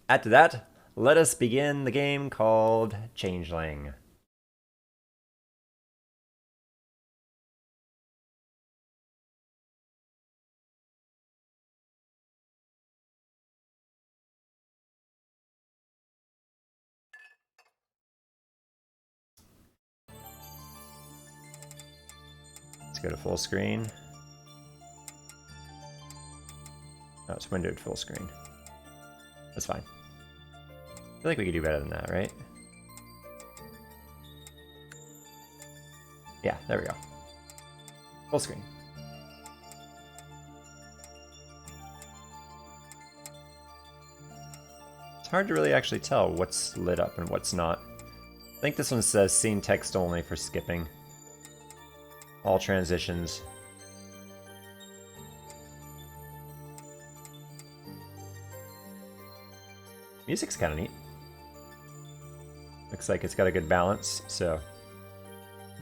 After that, let us begin the game called Changeling. Let's go to full screen. Oh, it's windowed full screen. That's fine. I feel like we could do better than that, right? Yeah, there we go. Full screen. It's hard to really actually tell what's lit up and what's not. I think this one says scene text only for skipping. All transitions. Music's kind of neat. Looks like it's got a good balance, so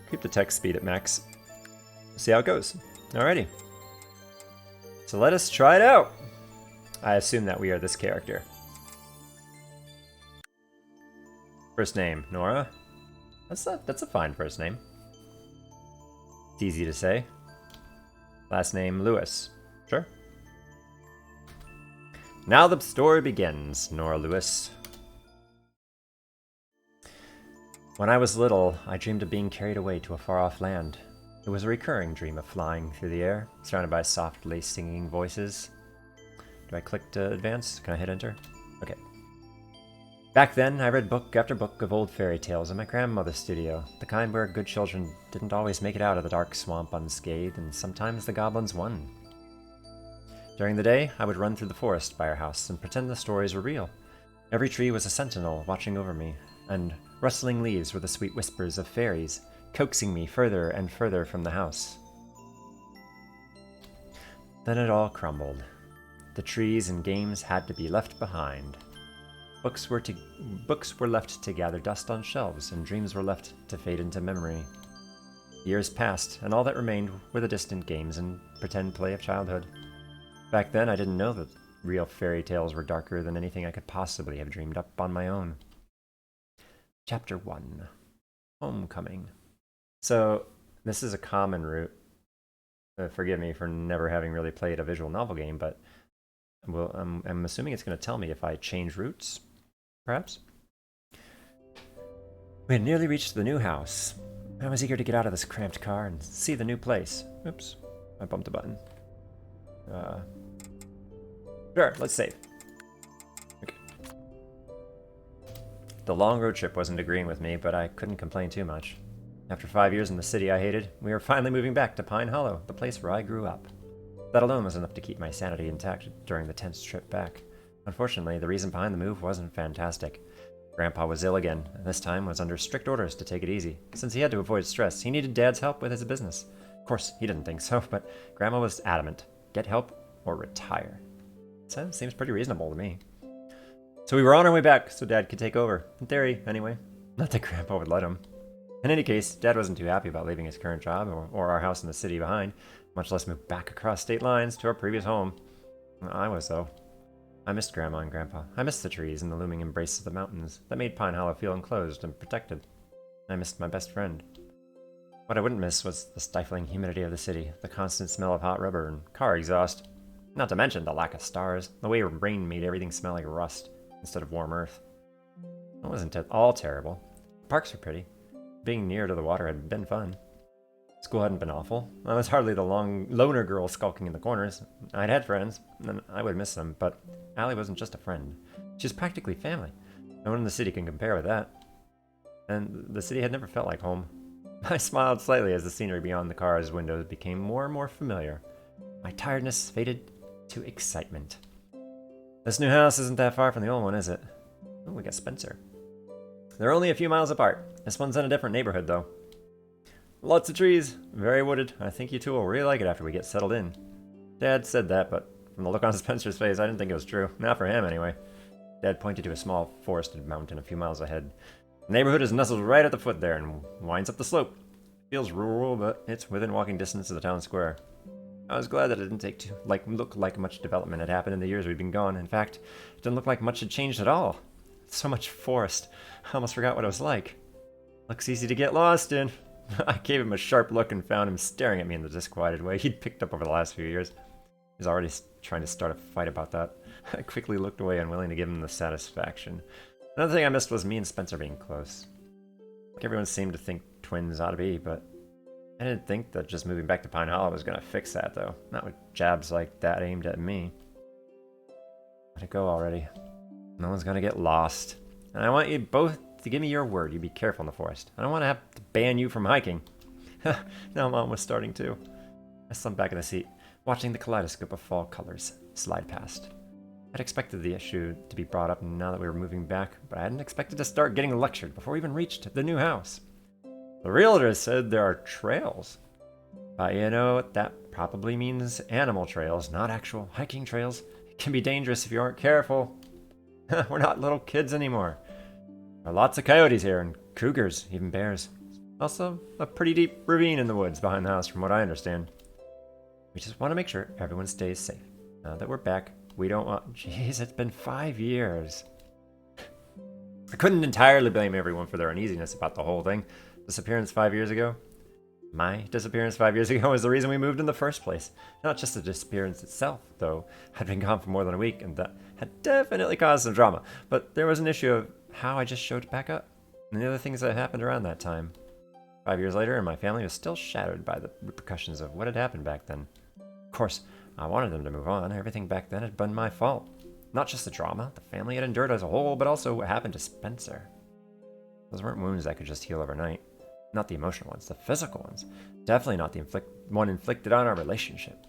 keep the text speed at max. See how it goes. Alrighty. So let us try it out. I assume that we are this character. First name, Nora. That's a fine first name. It's easy to say. Last name, Lewis. Sure. Now the story begins, Nora Lewis. When I was little, I dreamed of being carried away to a far-off land. It was a recurring dream of flying through the air, surrounded by softly singing voices. Do I click to advance? Can I hit enter? Okay. Back then, I read book after book of old fairy tales in my grandmother's studio, the kind where good children didn't always make it out of the dark swamp unscathed, and sometimes the goblins won. During the day, I would run through the forest by our house and pretend the stories were real. Every tree was a sentinel watching over me, and rustling leaves were the sweet whispers of fairies, coaxing me further and further from the house. Then it all crumbled. The trees and games had to be left behind. Books were left to gather dust on shelves, and dreams were left to fade into memory. Years passed, and all that remained were the distant games and pretend play of childhood. Back then, I didn't know that real fairy tales were darker than anything I could possibly have dreamed up on my own. Chapter 1. Homecoming. So, this is a common route. Forgive me for never having really played a visual novel game, but I'm assuming it's going to tell me if I change routes, perhaps? We had nearly reached the new house. I was eager to get out of this cramped car and see the new place. Oops, I bumped a button. Sure, let's save. Okay. The long road trip wasn't agreeing with me, but I couldn't complain too much. After 5 years in the city I hated, we were finally moving back to Pine Hollow, the place where I grew up. That alone was enough to keep my sanity intact during the tense trip back. Unfortunately, the reason behind the move wasn't fantastic. Grandpa was ill again, and this time was under strict orders to take it easy. Since he had to avoid stress, he needed Dad's help with his business. Of course, he didn't think so, but Grandma was adamant. Get help or retire. So, seems pretty reasonable to me. So we were on our way back so Dad could take over. In theory, anyway. Not that Grandpa would let him. In any case, Dad wasn't too happy about leaving his current job or our house in the city behind, much less move back across state lines to our previous home. I was, though. I missed Grandma and Grandpa. I missed the trees and the looming embrace of the mountains that made Pine Hollow feel enclosed and protected. I missed my best friend. What I wouldn't miss was the stifling humidity of the city, the constant smell of hot rubber and car exhaust. Not to mention the lack of stars, the way rain made everything smell like rust instead of warm earth. It wasn't at all terrible. The parks were pretty. Being near to the water had been fun. School hadn't been awful. I was hardly the loner girl skulking in the corners. I'd had friends, and I would miss them, but Allie wasn't just a friend. She was practically family. No one in the city can compare with that. And the city had never felt like home. I smiled slightly as the scenery beyond the car's windows became more and more familiar. My tiredness faded to excitement. This new house isn't that far from the old one, is it? Oh, we got Spencer. They're only a few miles apart. This one's in a different neighborhood, though. Lots of trees, very wooded. I think you two will really like it after we get settled in. Dad said that, but from the look on Spencer's face, I didn't think it was true. Not for him, anyway. Dad pointed to a small forested mountain a few miles ahead. The neighborhood is nestled right at the foot there and winds up the slope. It feels rural, but it's within walking distance of the town square. I was glad that it didn't look like much development had happened in the years we'd been gone. In fact, it didn't look like much had changed at all. So much forest. I almost forgot what it was like. Looks easy to get lost in. I gave him a sharp look and found him staring at me in the disquieted way he'd picked up over the last few years. He was already trying to start a fight about that. I quickly looked away, unwilling to give him the satisfaction. Another thing I missed was me and Spencer being close. Like everyone seemed to think twins ought to be, but I didn't think that just moving back to Pine Hollow was going to fix that, though. Not with jabs like that aimed at me. Let it go already. No one's going to get lost. And I want you both to give me your word you be careful in the forest. I don't want to have to ban you from hiking. Now Mom was starting to. I slumped back in the seat, watching the kaleidoscope of fall colors slide past. I'd expected the issue to be brought up now that we were moving back, but I hadn't expected to start getting lectured before we even reached the new house. The realtor said there are trails. But you know, that probably means animal trails, not actual hiking trails. It can be dangerous if you aren't careful. We're not little kids anymore. There are lots of coyotes here, and cougars, even bears. Also, a pretty deep ravine in the woods behind the house, from what I understand. We just want to make sure everyone stays safe. Now that we're back, we don't want... Jeez, it's been 5 years. I couldn't entirely blame everyone for their uneasiness about the whole thing. Disappearance 5 years ago? My disappearance 5 years ago was the reason we moved in the first place. Not just the disappearance itself, though. I'd been gone for more than a week, and that had definitely caused some drama. But there was an issue of how I just showed back up, and the other things that happened around that time. 5 years later, and my family was still shattered by the repercussions of what had happened back then. Of course, I wanted them to move on. Everything back then had been my fault. Not just the drama the family had endured as a whole, but also what happened to Spencer. Those weren't wounds that could just heal overnight. Not the emotional ones, the physical ones. Definitely not the one inflicted on our relationship.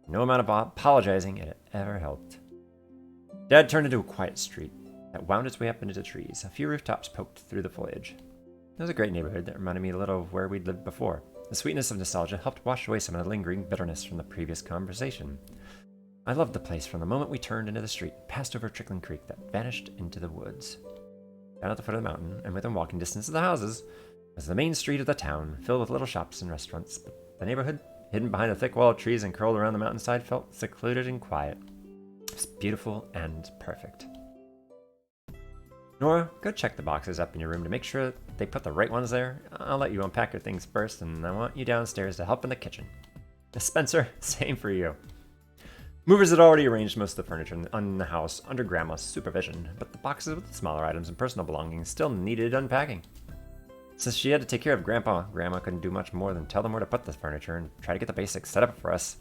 No amount of apologizing had ever helped. Dad turned into a quiet street that wound its way up into the trees. A few rooftops poked through the foliage. It was a great neighborhood that reminded me a little of where we'd lived before. The sweetness of nostalgia helped wash away some of the lingering bitterness from the previous conversation. I loved the place from the moment we turned into the street, passed over a trickling creek that vanished into the woods. Down at the foot of the mountain, and within walking distance of the houses, was the main street of the town, filled with little shops and restaurants. But the neighborhood, hidden behind a thick wall of trees and curled around the mountainside, felt secluded and quiet. It was beautiful and perfect. Nora, go check the boxes up in your room to make sure they put the right ones there. I'll let you unpack your things first, and I want you downstairs to help in the kitchen. Spencer, same for you. Movers had already arranged most of the furniture in the house under Grandma's supervision, but the boxes with the smaller items and personal belongings still needed unpacking. Since she had to take care of Grandpa, Grandma couldn't do much more than tell them where to put the furniture and try to get the basics set up for us.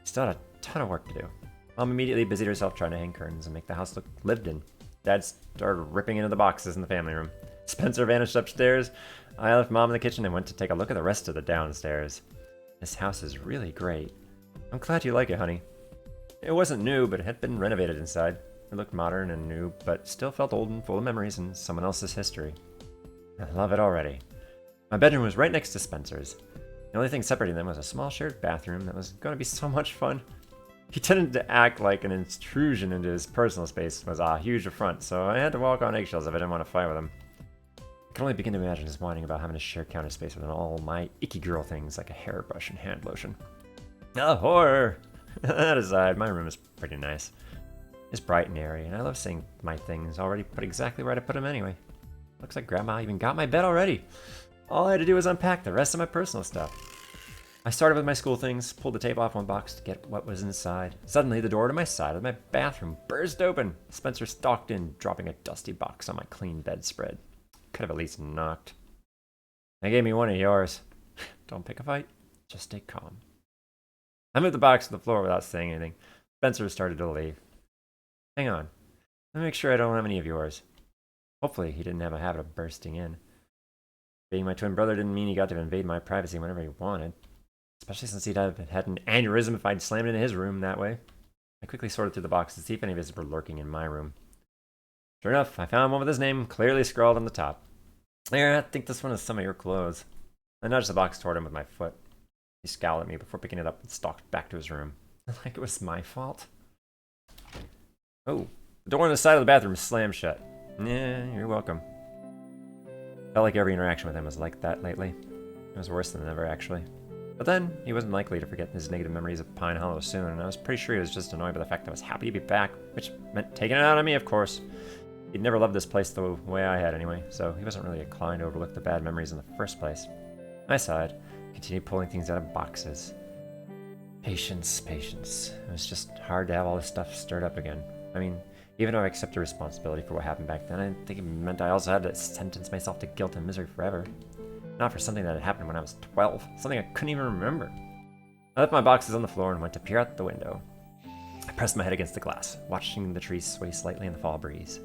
She still had a ton of work to do. Mom immediately busied herself trying to hang curtains and make the house look lived in. Dad started ripping into the boxes in the family room. Spencer vanished upstairs. I left Mom in the kitchen and went to take a look at the rest of the downstairs. This house is really great. I'm glad you like it, honey. It wasn't new, but it had been renovated inside. It looked modern and new, but still felt old and full of memories and someone else's history. I love it already. My bedroom was right next to Spencer's. The only thing separating them was a small shared bathroom that was going to be so much fun. He tended to act like an intrusion into his personal space was a huge affront, so I had to walk on eggshells if I didn't want to fight with him. I can only begin to imagine his whining about having to share counter space with all my icky girl things like a hairbrush and hand lotion. A horror! That aside, my room is pretty nice. It's bright and airy, and I love seeing my things already put exactly where I put them anyway. Looks like Grandma even got my bed already. All I had to do was unpack the rest of my personal stuff. I started with my school things, pulled the tape off one box to get what was inside. Suddenly, the door to my side of my bathroom burst open. Spencer stalked in, dropping a dusty box on my clean bedspread. Could have at least knocked. They gave me one of yours. Don't pick a fight. Just stay calm. I moved the box to the floor without saying anything. Spencer started to leave. Hang on. Let me make sure I don't have any of yours. Hopefully, he didn't have a habit of bursting in. Being my twin brother didn't mean he got to invade my privacy whenever he wanted. Especially since he'd have had an aneurysm if I'd slammed into his room that way. I quickly sorted through the box to see if any of his were lurking in my room. Sure enough, I found one with his name clearly scrawled on the top. There, I think this one is some of your clothes. I nudged the box toward him with my foot. He scowled at me before picking it up and stalked back to his room. Like it was my fault. Oh, the door on the side of the bathroom slammed shut. Yeah, you're welcome. Felt like every interaction with him was like that lately. It was worse than ever, actually. But then, he wasn't likely to forget his negative memories of Pine Hollow soon, and I was pretty sure he was just annoyed by the fact that I was happy to be back, which meant taking it out on me, of course. He'd never loved this place the way I had anyway, so he wasn't really inclined to overlook the bad memories in the first place. I sighed, continued pulling things out of boxes. Patience, patience. It was just hard to have all this stuff stirred up again. I mean, even though I accepted responsibility for what happened back then, I didn't think it meant I also had to sentence myself to guilt and misery forever. Not for something that had happened when I was 12, something I couldn't even remember. I left my boxes on the floor and went to peer out the window. I pressed my head against the glass, watching the trees sway slightly in the fall breeze.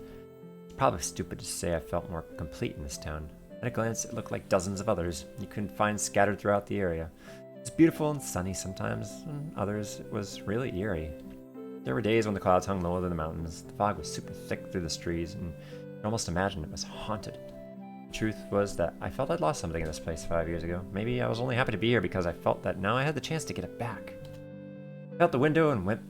It's probably stupid to say I felt more complete in this town. At a glance, it looked like dozens of others you could find scattered throughout the area. It was beautiful and sunny sometimes, and others it was really eerie. There were days when the clouds hung low over the mountains, the fog was super thick through the trees, and you could almost imagine it was haunted. The truth was that I felt I'd lost something in this place 5 years ago. Maybe I was only happy to be here because I felt that now I had the chance to get it back. I left the window and went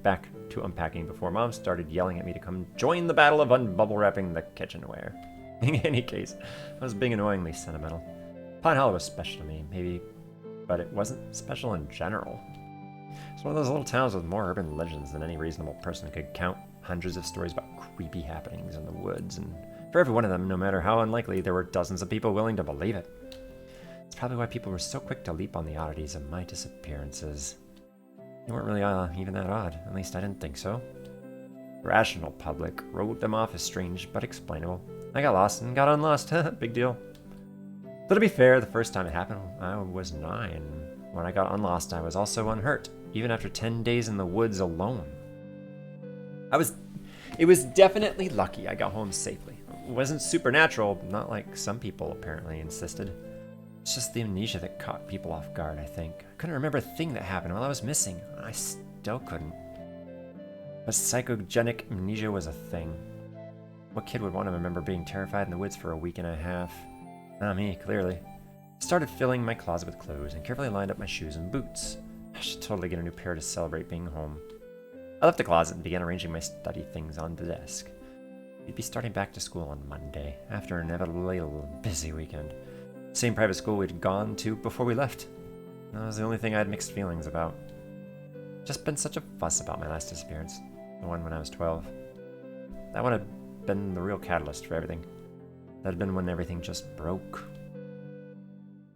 back to unpacking before Mom started yelling at me to come join the battle of unbubble wrapping the kitchenware. In any case, I was being annoyingly sentimental. Pine Hollow was special to me, maybe, but it wasn't special in general. It's one of those little towns with more urban legends than any reasonable person could count. Hundreds of stories about creepy happenings in the woods, and for every one of them, no matter how unlikely, there were dozens of people willing to believe it. It's probably why people were so quick to leap on the oddities of my disappearances. They weren't really even that odd, at least I didn't think so. The rational public wrote them off as strange but explainable. I got lost and got unlost, big deal. But to be fair, the first time it happened, I was 9. When I got unlost, I was also unhurt, even after 10 days in the woods alone. It was definitely lucky I got home safely. It wasn't supernatural, not like some people apparently insisted. It's just the amnesia that caught people off guard, I think. I couldn't remember a thing that happened while I was missing. I still couldn't. But psychogenic amnesia was a thing. What kid would want to remember being terrified in the woods for a week and a half? Not me, clearly. I started filling my closet with clothes and carefully lined up my shoes and boots. I should totally get a new pair to celebrate being home. I left the closet and began arranging my study things on the desk. We'd be starting back to school on Monday, after an inevitably busy weekend. Same private school we'd gone to before we left. That was the only thing I had mixed feelings about. Just been such a fuss about my last disappearance, the one when I was 12. That would have been the real catalyst for everything. That had been when everything just broke.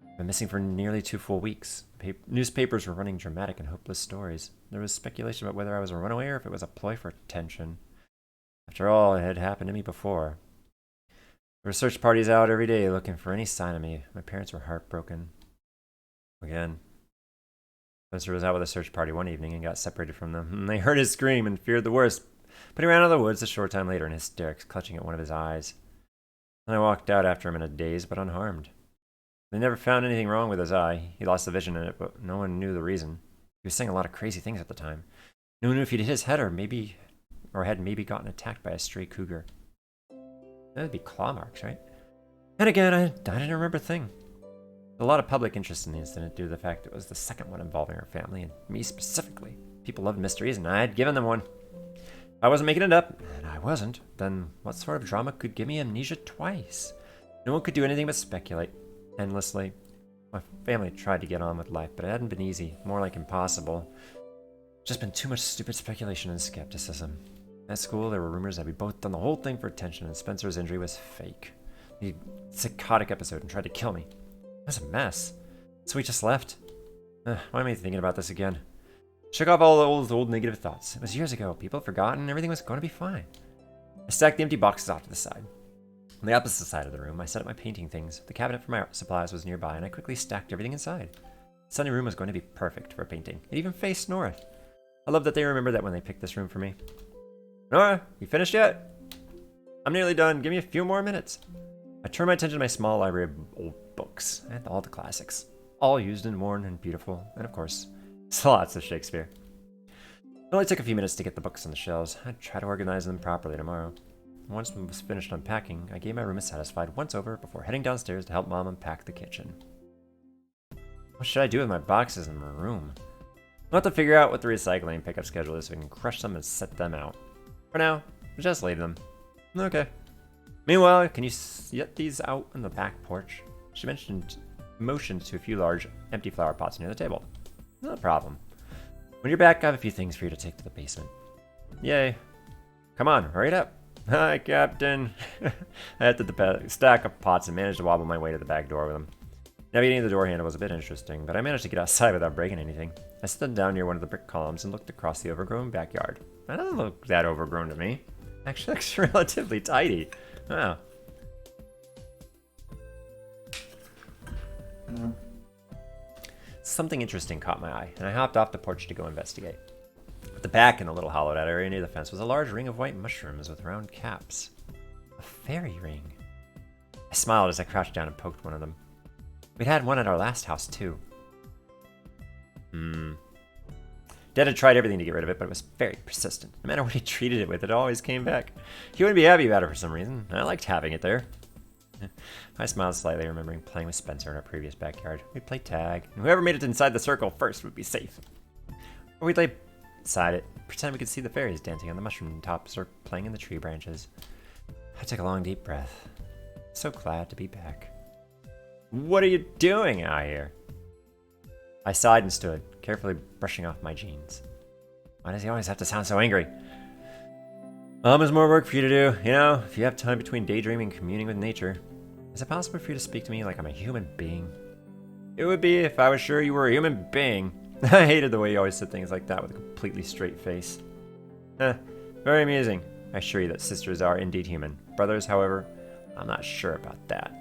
I've been missing for nearly 2 full weeks. Newspapers were running dramatic and hopeless stories. There was speculation about whether I was a runaway or if it was a ploy for attention. After all, it had happened to me before. There were search parties out every day looking for any sign of me. My parents were heartbroken. Again. Spencer was out with a search party one evening and got separated from them. And they heard his scream and feared the worst. But he ran out of the woods a short time later in hysterics, clutching at one of his eyes. And I walked out after him in a daze, but unharmed. They never found anything wrong with his eye. He lost the vision in it, but no one knew the reason. He was saying a lot of crazy things at the time. No one knew if he'd hit his head or had maybe gotten attacked by a stray cougar. That would be claw marks, right? And again, I didn't remember a thing. A lot of public interest in the incident due to the fact it was the second one involving our family, and me specifically. People loved mysteries, and I had given them one. If I wasn't making it up, and I wasn't, then what sort of drama could give me amnesia twice? No one could do anything but speculate. Endlessly. My family tried to get on with life, but it hadn't been easy, more like impossible. Just been too much stupid speculation and skepticism. At school, there were rumors that we both done the whole thing for attention, and Spencer's injury was fake. He had a psychotic episode and tried to kill me. It was a mess. So we just left. Why am I thinking about this again? Shook off all those old negative thoughts. It was years ago. People had forgotten. Everything was going to be fine. I stacked the empty boxes off to the side. On the opposite side of the room, I set up my painting things. The cabinet for my art supplies was nearby, and I quickly stacked everything inside. The sunny room was going to be perfect for painting. It even faced Nora. I love that they remembered that when they picked this room for me. Nora, you finished yet? I'm nearly done. Give me a few more minutes. I turned my attention to my small library of old books. I had all the classics. All used and worn and beautiful. And of course, lots of Shakespeare. It only took a few minutes to get the books on the shelves. I'd try to organize them properly tomorrow. Once I was finished unpacking, I gave my room a satisfied once-over before heading downstairs to help Mom unpack the kitchen. What should I do with my boxes in my room? I'll have to figure out what the recycling pickup schedule is so we can crush them and set them out. For now, just leave them. Okay. Meanwhile, can you get these out on the back porch? She motioned to a few large, empty flower pots near the table. Not a problem. When you're back, I have a few things for you to take to the basement. Yay. Come on, hurry it up. Hi, Captain. I lifted the stack of pots and managed to wobble my way to the back door with them. Navigating the door handle was a bit interesting, but I managed to get outside without breaking anything. I stood down near one of the brick columns and looked across the overgrown backyard. That doesn't look that overgrown to me. Actually looks relatively tidy. Wow. Something interesting caught my eye, and I hopped off the porch to go investigate. At the back, in a little hollowed out area near the fence, was a large ring of white mushrooms with round caps. A fairy ring. I smiled as I crouched down and poked one of them. We'd had one at our last house, too. Dad had tried everything to get rid of it, but it was very persistent. No matter what he treated it with, it always came back. He wouldn't be happy about it for some reason. I liked having it there. I smiled slightly, remembering playing with Spencer in our previous backyard. We'd play tag, and whoever made it inside the circle first would be safe. Or we'd lay beside it, pretend we could see the fairies dancing on the mushroom tops or playing in the tree branches. I took a long, deep breath. So glad to be back. What are you doing out here? I sighed and stood, carefully brushing off my jeans. Why does he always have to sound so angry? There's more work for you to do. You know, if you have time between daydreaming and communing with nature. Is it possible for you to speak to me like I'm a human being? It would be if I was sure you were a human being. I hated the way you always said things like that with a completely straight face. Very amusing. I assure you that sisters are indeed human. Brothers, however, I'm not sure about that.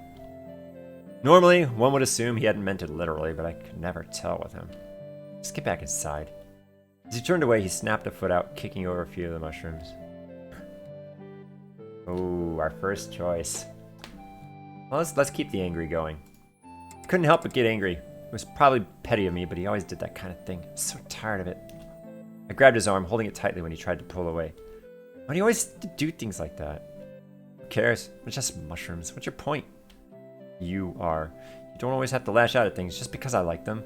Normally, one would assume he hadn't meant it literally, but I could never tell with him. Just get back inside. As he turned away, he snapped a foot out, kicking over a few of the mushrooms. Ooh, our first choice. Well, let's keep the angry going. Couldn't help but get angry. It was probably petty of me, but he always did that kind of thing. I'm so tired of it. I grabbed his arm, holding it tightly when he tried to pull away. Why do you always do things like that? Who cares? It's just mushrooms. What's your point? You don't always have to lash out at things just because I like them.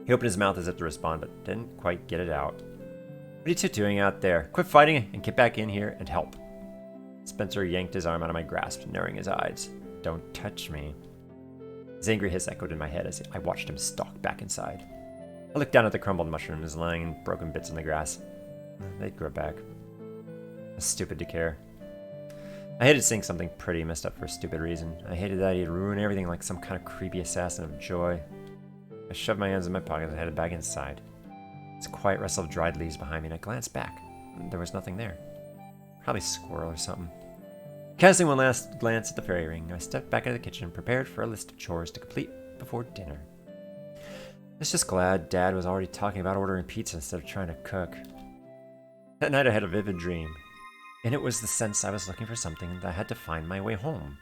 He opened his mouth as if to respond, but didn't quite get it out. What are you two doing out there? Quit fighting and get back in here and help. Spencer yanked his arm out of my grasp, narrowing his eyes. Don't touch me. His angry hiss echoed in my head as I watched him stalk back inside. I looked down at the crumbled mushrooms lying in broken bits in the grass. They'd grow back. I was stupid to care. I hated seeing something pretty messed up for a stupid reason. I hated that he'd ruin everything like some kind of creepy assassin of joy. I shoved my hands in my pockets and headed back inside. This quiet rustle of dried leaves behind me, and I glanced back. There was nothing there. Probably a squirrel or something. Casting one last glance at the fairy ring, I stepped back into the kitchen, prepared for a list of chores to complete before dinner. I was just glad Dad was already talking about ordering pizza instead of trying to cook. That night I had a vivid dream, and it was the sense I was looking for something that I had to find my way home.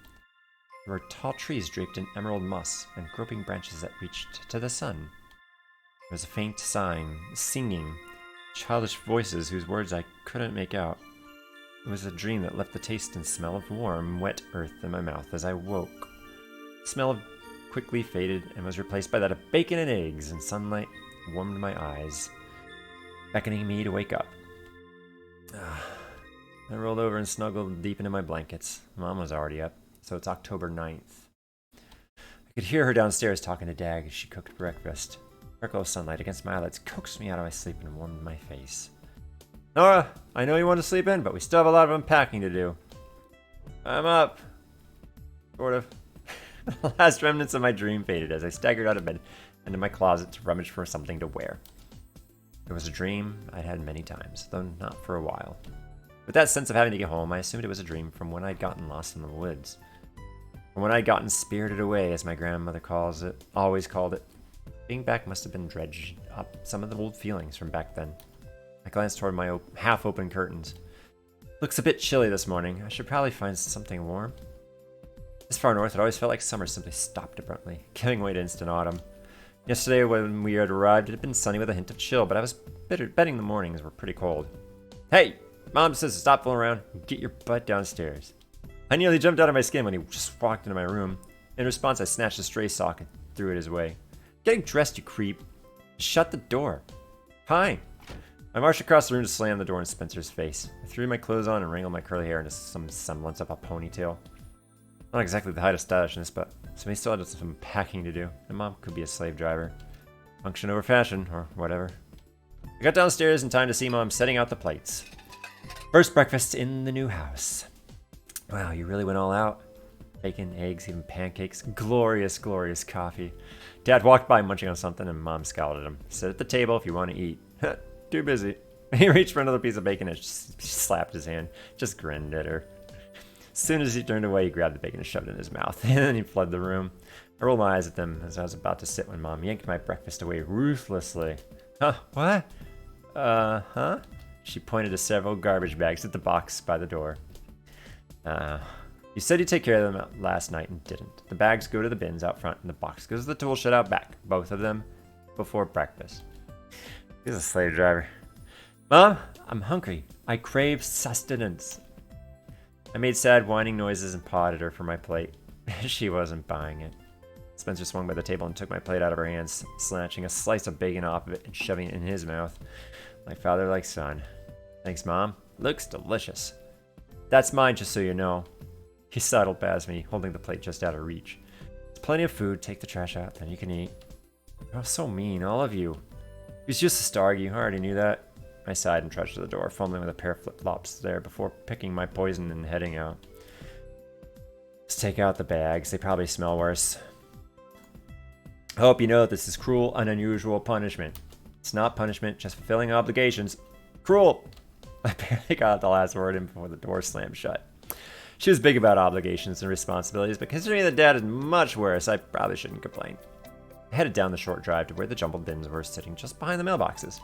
There were tall trees draped in emerald moss and groping branches that reached to the sun. There was a faint sighing, singing, childish voices whose words I couldn't make out. It was a dream that left the taste and smell of warm, wet earth in my mouth as I woke. The smell quickly faded and was replaced by that of bacon and eggs, and sunlight warmed my eyes, beckoning me to wake up. I rolled over and snuggled deep into my blankets. Mom was already up, so it's October 9th. I could hear her downstairs talking to Dag as she cooked breakfast. A circle of sunlight against my eyelids coaxed me out of my sleep and warmed my face. Nora, I know you want to sleep in, but we still have a lot of unpacking to do. I'm up. Sort of. The last remnants of my dream faded as I staggered out of bed into my closet to rummage for something to wear. It was a dream I'd had many times, though not for a while. With that sense of having to get home, I assumed it was a dream from when I'd gotten lost in the woods. From when I'd gotten spirited away, as my grandmother always called it. Being back must have been dredged up some of the old feelings from back then. I glanced toward my half-open curtains. Looks a bit chilly this morning. I should probably find something warm. This far north, it always felt like summer simply stopped abruptly, giving way to instant autumn. Yesterday, when we had arrived, it had been sunny with a hint of chill, but I was betting the mornings were pretty cold. Hey! Mom says to stop fooling around and get your butt downstairs. I nearly jumped out of my skin when he just walked into my room. In response, I snatched a stray sock and threw it his way. Getting dressed, you creep. Shut the door. Fine. I marched across the room to slam the door in Spencer's face. I threw my clothes on and wrangled my curly hair into some semblance of a ponytail. Not exactly the height of stylishness, but somebody still had some packing to do, and Mom could be a slave driver. Function over fashion, or whatever. I got downstairs in time to see Mom setting out the plates. First breakfast in the new house. Wow, you really went all out. Bacon, eggs, even pancakes. Glorious, glorious coffee. Dad walked by munching on something, and Mom scowled at him. Sit at the table if you want to eat. Too busy. He reached for another piece of bacon and she slapped his hand. Just grinned at her. As soon as he turned away, he grabbed the bacon and shoved it in his mouth. And then he fled the room. I rolled my eyes at them as I was about to sit when Mom yanked my breakfast away ruthlessly. Huh? What? Huh? She pointed to several garbage bags at the box by the door. You said you'd take care of them last night and didn't. The bags go to the bins out front and the box goes to the tool shed out back. Both of them before breakfast. He's a slave driver. Mom, I'm hungry. I crave sustenance. I made sad whining noises and pawed at her for my plate. She wasn't buying it. Spencer swung by the table and took my plate out of her hands, snatching a slice of bacon off of it and shoving it in his mouth. Like father, like son. Thanks, Mom. Looks delicious. That's mine, just so you know. He sidled past me, holding the plate just out of reach. There's plenty of food. Take the trash out, then you can eat. Oh, so mean, all of you. He was just a stargy. I already knew that. I sighed and trudged to the door, fumbling with a pair of flip-flops there before picking my poison and heading out. Let's take out the bags. They probably smell worse. I hope you know that this is cruel and unusual punishment. It's not punishment, just fulfilling obligations. Cruel! I barely got the last word in before the door slammed shut. She was big about obligations and responsibilities, but considering that Dad is much worse, I probably shouldn't complain. I headed down the short drive to where the jumbled bins were sitting just behind the mailboxes.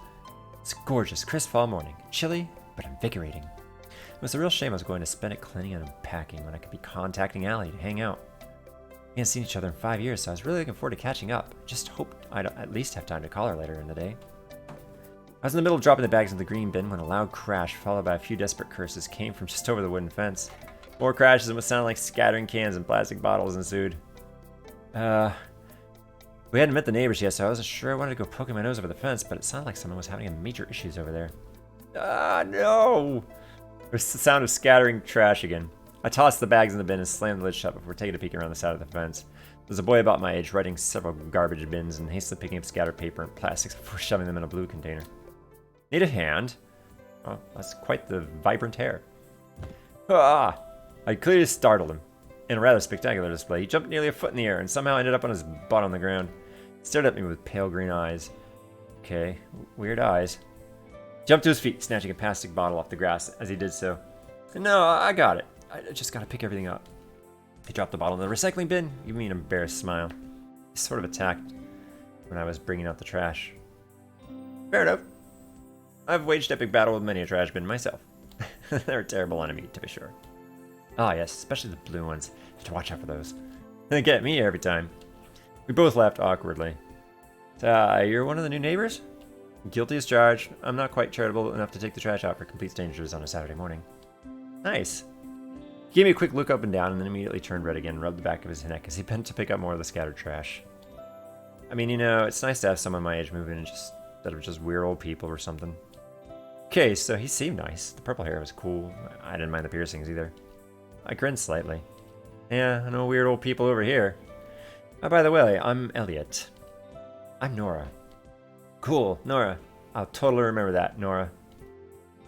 It's a gorgeous, crisp fall morning. Chilly, but invigorating. It was a real shame I was going to spend it cleaning and unpacking when I could be contacting Allie to hang out. We hadn't seen each other in 5 years, so I was really looking forward to catching up. Just hoped I'd at least have time to call her later in the day. I was in the middle of dropping the bags in the green bin when a loud crash, followed by a few desperate curses, came from just over the wooden fence. More crashes and what sounded like scattering cans and plastic bottles ensued. We hadn't met the neighbors yet, so I wasn't sure I wanted to go poking my nose over the fence, but it sounded like someone was having major issues over there. Ah, no! It was the sound of scattering trash again. I tossed the bags in the bin and slammed the lid shut before taking a peek around the side of the fence. There was a boy about my age riding several garbage bins and hastily picking up scattered paper and plastics before shoving them in a blue container. Need a hand? Oh, that's quite the vibrant hair. Ah! I clearly startled him. In a rather spectacular display, he jumped nearly a foot in the air and somehow ended up on his butt on the ground. He stared at me with pale green eyes. Okay, weird eyes. He jumped to his feet, snatching a plastic bottle off the grass as he did so. No, I got it. I just gotta pick everything up. He dropped the bottle in the recycling bin, giving me an embarrassed smile. He sort of attacked when I was bringing out the trash. Fair enough. I've waged epic battle with many a trash bin myself. They're a terrible enemy, to be sure. Ah, yes, especially the blue ones. You have to watch out for those. They get me every time. We both laughed awkwardly. You're one of the new neighbors? Guilty as charged. I'm not quite charitable enough to take the trash out for complete strangers on a Saturday morning. Nice. He gave me a quick look up and down and then immediately turned red again and rubbed the back of his neck as he bent to pick up more of the scattered trash. I mean, you know, it's nice to have someone my age move in instead of just weird old people or something. Okay, so he seemed nice. The purple hair was cool. I didn't mind the piercings either. I grinned slightly. Yeah, I know weird old people over here. Oh, by the way, I'm Elliot. I'm Nora. Cool, Nora. I'll totally remember that, Nora.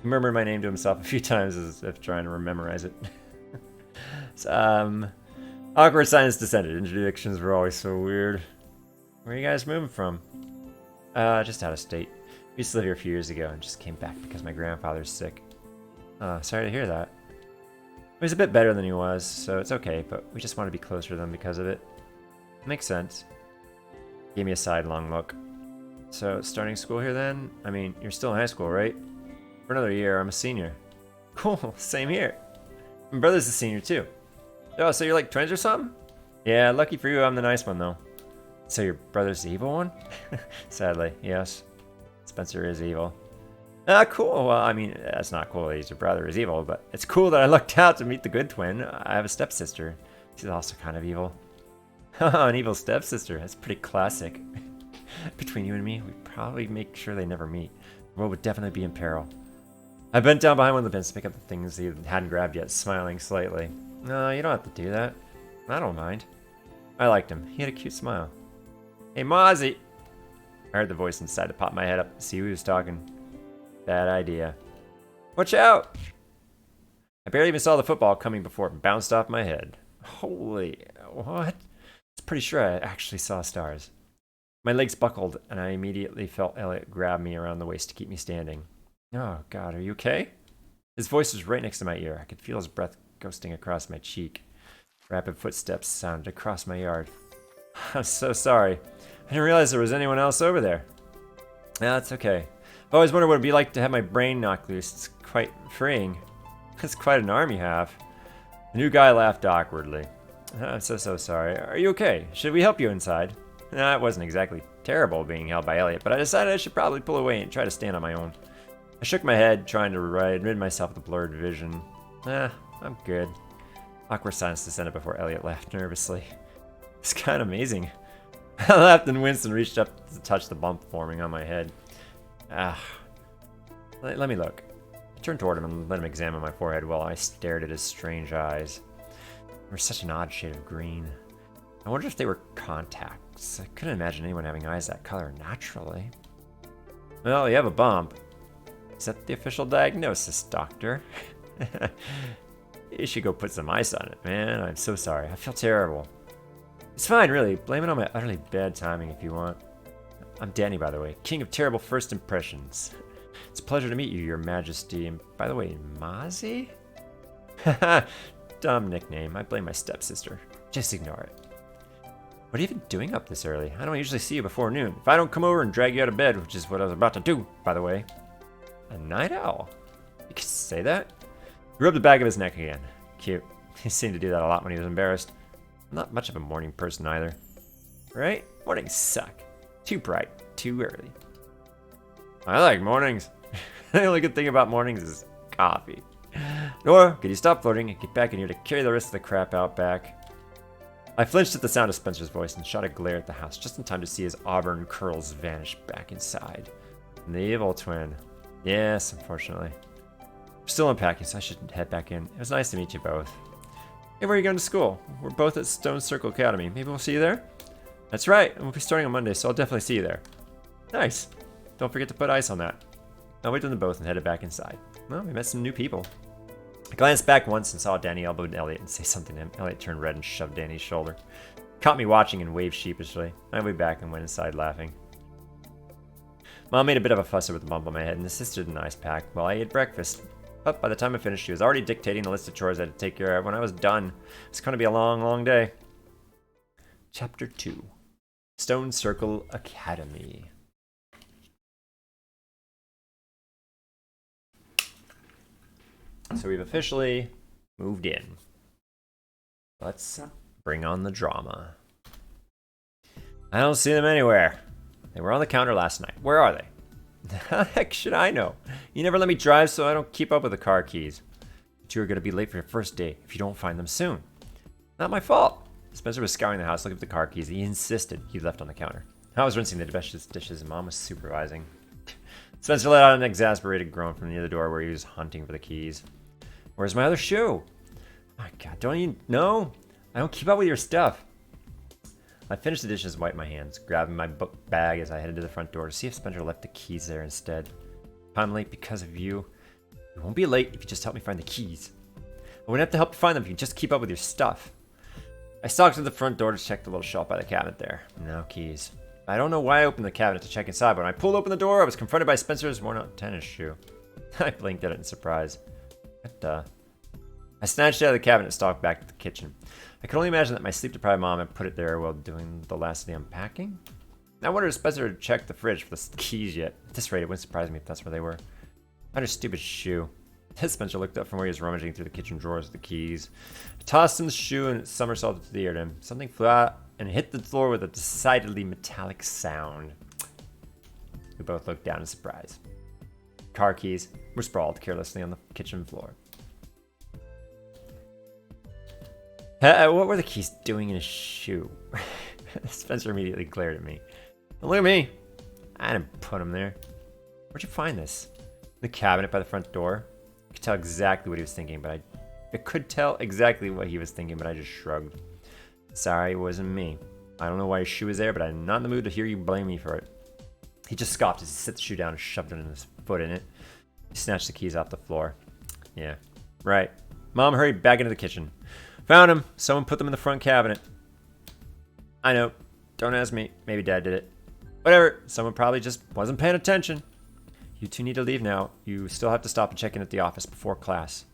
He murmured my name to himself a few times as if trying to memorize it. Awkward silence descended. Introductions were always so weird. Where are you guys moving from? Just out of state. We used to live here a few years ago and just came back because my grandfather's sick. Sorry to hear that. He's a bit better than he was, so it's okay, but we just want to be closer to them because of it. Makes sense. Gave me a sidelong look. So, starting school here then? I mean, you're still in high school, right? For another year, I'm a senior. Cool, same here. My brother's a senior too. Oh, so you're like twins or something? Yeah, lucky for you, I'm the nice one though. So your brother's the evil one? Sadly, yes. Spencer is evil. Ah, cool. Well, I mean, that's not cool that he's your brother is evil, but it's cool that I lucked out to meet the good twin. I have a stepsister. She's also kind of evil. An evil stepsister. That's pretty classic. Between you and me, we probably make sure they never meet. The world would definitely be in peril. I bent down behind one of the bins to pick up the things he hadn't grabbed yet, smiling slightly. No, you don't have to do that. I don't mind. I liked him. He had a cute smile. Hey, Mozzie! I heard the voice inside to pop my head up to see who he was talking. Bad idea. Watch out! I barely even saw the football coming before it bounced off my head. Holy... what? I was pretty sure I actually saw stars. My legs buckled, and I immediately felt Elliot grab me around the waist to keep me standing. Oh, God, are you okay? His voice was right next to my ear. I could feel his breath ghosting across my cheek. Rapid footsteps sounded across my yard. I'm so sorry. I didn't realize there was anyone else over there. No, it's okay. I've always wondered what it'd be like to have my brain knocked loose. It's quite freeing. It's quite an arm you have. The new guy laughed awkwardly. I'm so sorry. Are you okay? Should we help you inside? No, it wasn't exactly terrible being held by Elliot, but I decided I should probably pull away and try to stand on my own. I shook my head, trying to rid myself of the blurred vision. I'm good. Awkward silence descended before Elliot laughed nervously. It's kind of amazing. I laughed and winced and reached up to touch the bump forming on my head. Let me look. I turned toward him and let him examine my forehead while I stared at his strange eyes. They were such an odd shade of green. I wonder if they were contacts. I couldn't imagine anyone having eyes that color naturally. Well, you have a bump. Is that the official diagnosis, doctor? You should go put some ice on it, man. I'm so sorry. I feel terrible. It's fine, really. Blame it on my utterly bad timing if you want. I'm Danny, by the way. King of terrible first impressions. It's a pleasure to meet you, your majesty. And by the way, Mozzie? Haha, dumb nickname. I blame my stepsister. Just ignore it. What are you even doing up this early? I don't usually see you before noon. If I don't come over and drag you out of bed, which is what I was about to do, by the way. A night owl? You could say that? He rubbed the back of his neck again. Cute. He seemed to do that a lot when he was embarrassed. I'm not much of a morning person either. Right? Mornings suck. Too bright, too early. I like mornings. The only good thing about mornings is coffee. Nora, could you stop flirting and get back in here to carry the rest of the crap out back? I flinched at the sound of Spencer's voice and shot a glare at the house just in time to see his auburn curls vanish back inside. And the evil twin. Yes, unfortunately. We're still unpacking, so I should head back in. It was nice to meet you both. Hey, where are you going to school? We're both at Stone Circle Academy. Maybe we'll see you there? That's right. And we'll be starting on Monday, so I'll definitely see you there. Nice. Don't forget to put ice on that. I waited on them both and headed back inside. Well, we met some new people. I glanced back once and saw Danny elbow Elliot and say something to him. Elliot turned red and shoved Danny's shoulder. Caught me watching and waved sheepishly. I went back and went inside laughing. Mom made a bit of a fuss over the bump on my head and assisted in an ice pack while I ate breakfast. But by the time I finished, she was already dictating the list of chores I had to take care of. When I was done, it's going to be a long, long day. Chapter 2. Stone Circle Academy. So we've officially moved in. Let's bring on the drama. I don't see them anywhere. They were on the counter last night. Where are they? How the heck should I know? You never let me drive, so I don't keep up with the car keys. But you are going to be late for your first day if you don't find them soon. Not my fault. Spencer was scouring the house looking for the car keys. He insisted he left on the counter. I was rinsing the dishes and Mom was supervising. Spencer let out an exasperated groan from near the door where he was hunting for the keys. Where's my other shoe? My God, don't you know? I don't keep up with your stuff. I finished the dishes and wiped my hands, grabbing my book bag as I headed to the front door to see if Spencer left the keys there instead. I'm late because of you. You won't be late if you just help me find the keys. I wouldn't have to help you find them if you just keep up with your stuff. I stalked to the front door to check the little shelf by the cabinet there. No keys. I don't know why I opened the cabinet to check inside, but when I pulled open the door, I was confronted by Spencer's worn-out tennis shoe. I blinked at it in surprise. I snatched it out of the cabinet and stalked back to the kitchen. I could only imagine that my sleep-deprived mom had put it there while doing the last of the unpacking. I wondered if Spencer had checked the fridge for the keys yet. At this rate, it wouldn't surprise me if that's where they were. What a stupid shoe. Spencer looked up from where he was rummaging through the kitchen drawers with the keys. I tossed him the shoe and somersaulted to the ear to him. Something flew out and hit the floor with a decidedly metallic sound. We both looked down in surprise. Car keys were sprawled carelessly on the kitchen floor. What were the keys doing in his shoe? Spencer immediately glared at me. Don't look at me. I didn't put them there. Where'd you find this? The cabinet by the front door. I could tell exactly what he was thinking, but I could tell exactly what he was thinking, but I just shrugged. Sorry, it wasn't me. I don't know why his shoe was there, but I'm not in the mood to hear you blame me for it. He just scoffed as he set the shoe down and shoved his foot in it. He snatched the keys off the floor. Yeah, right. Mom hurried back into the kitchen. Found him. Someone put them in the front cabinet. I know. Don't ask me. Maybe Dad did it. Whatever. Someone probably just wasn't paying attention. You two need to leave now. You still have to stop and check in at the office before class.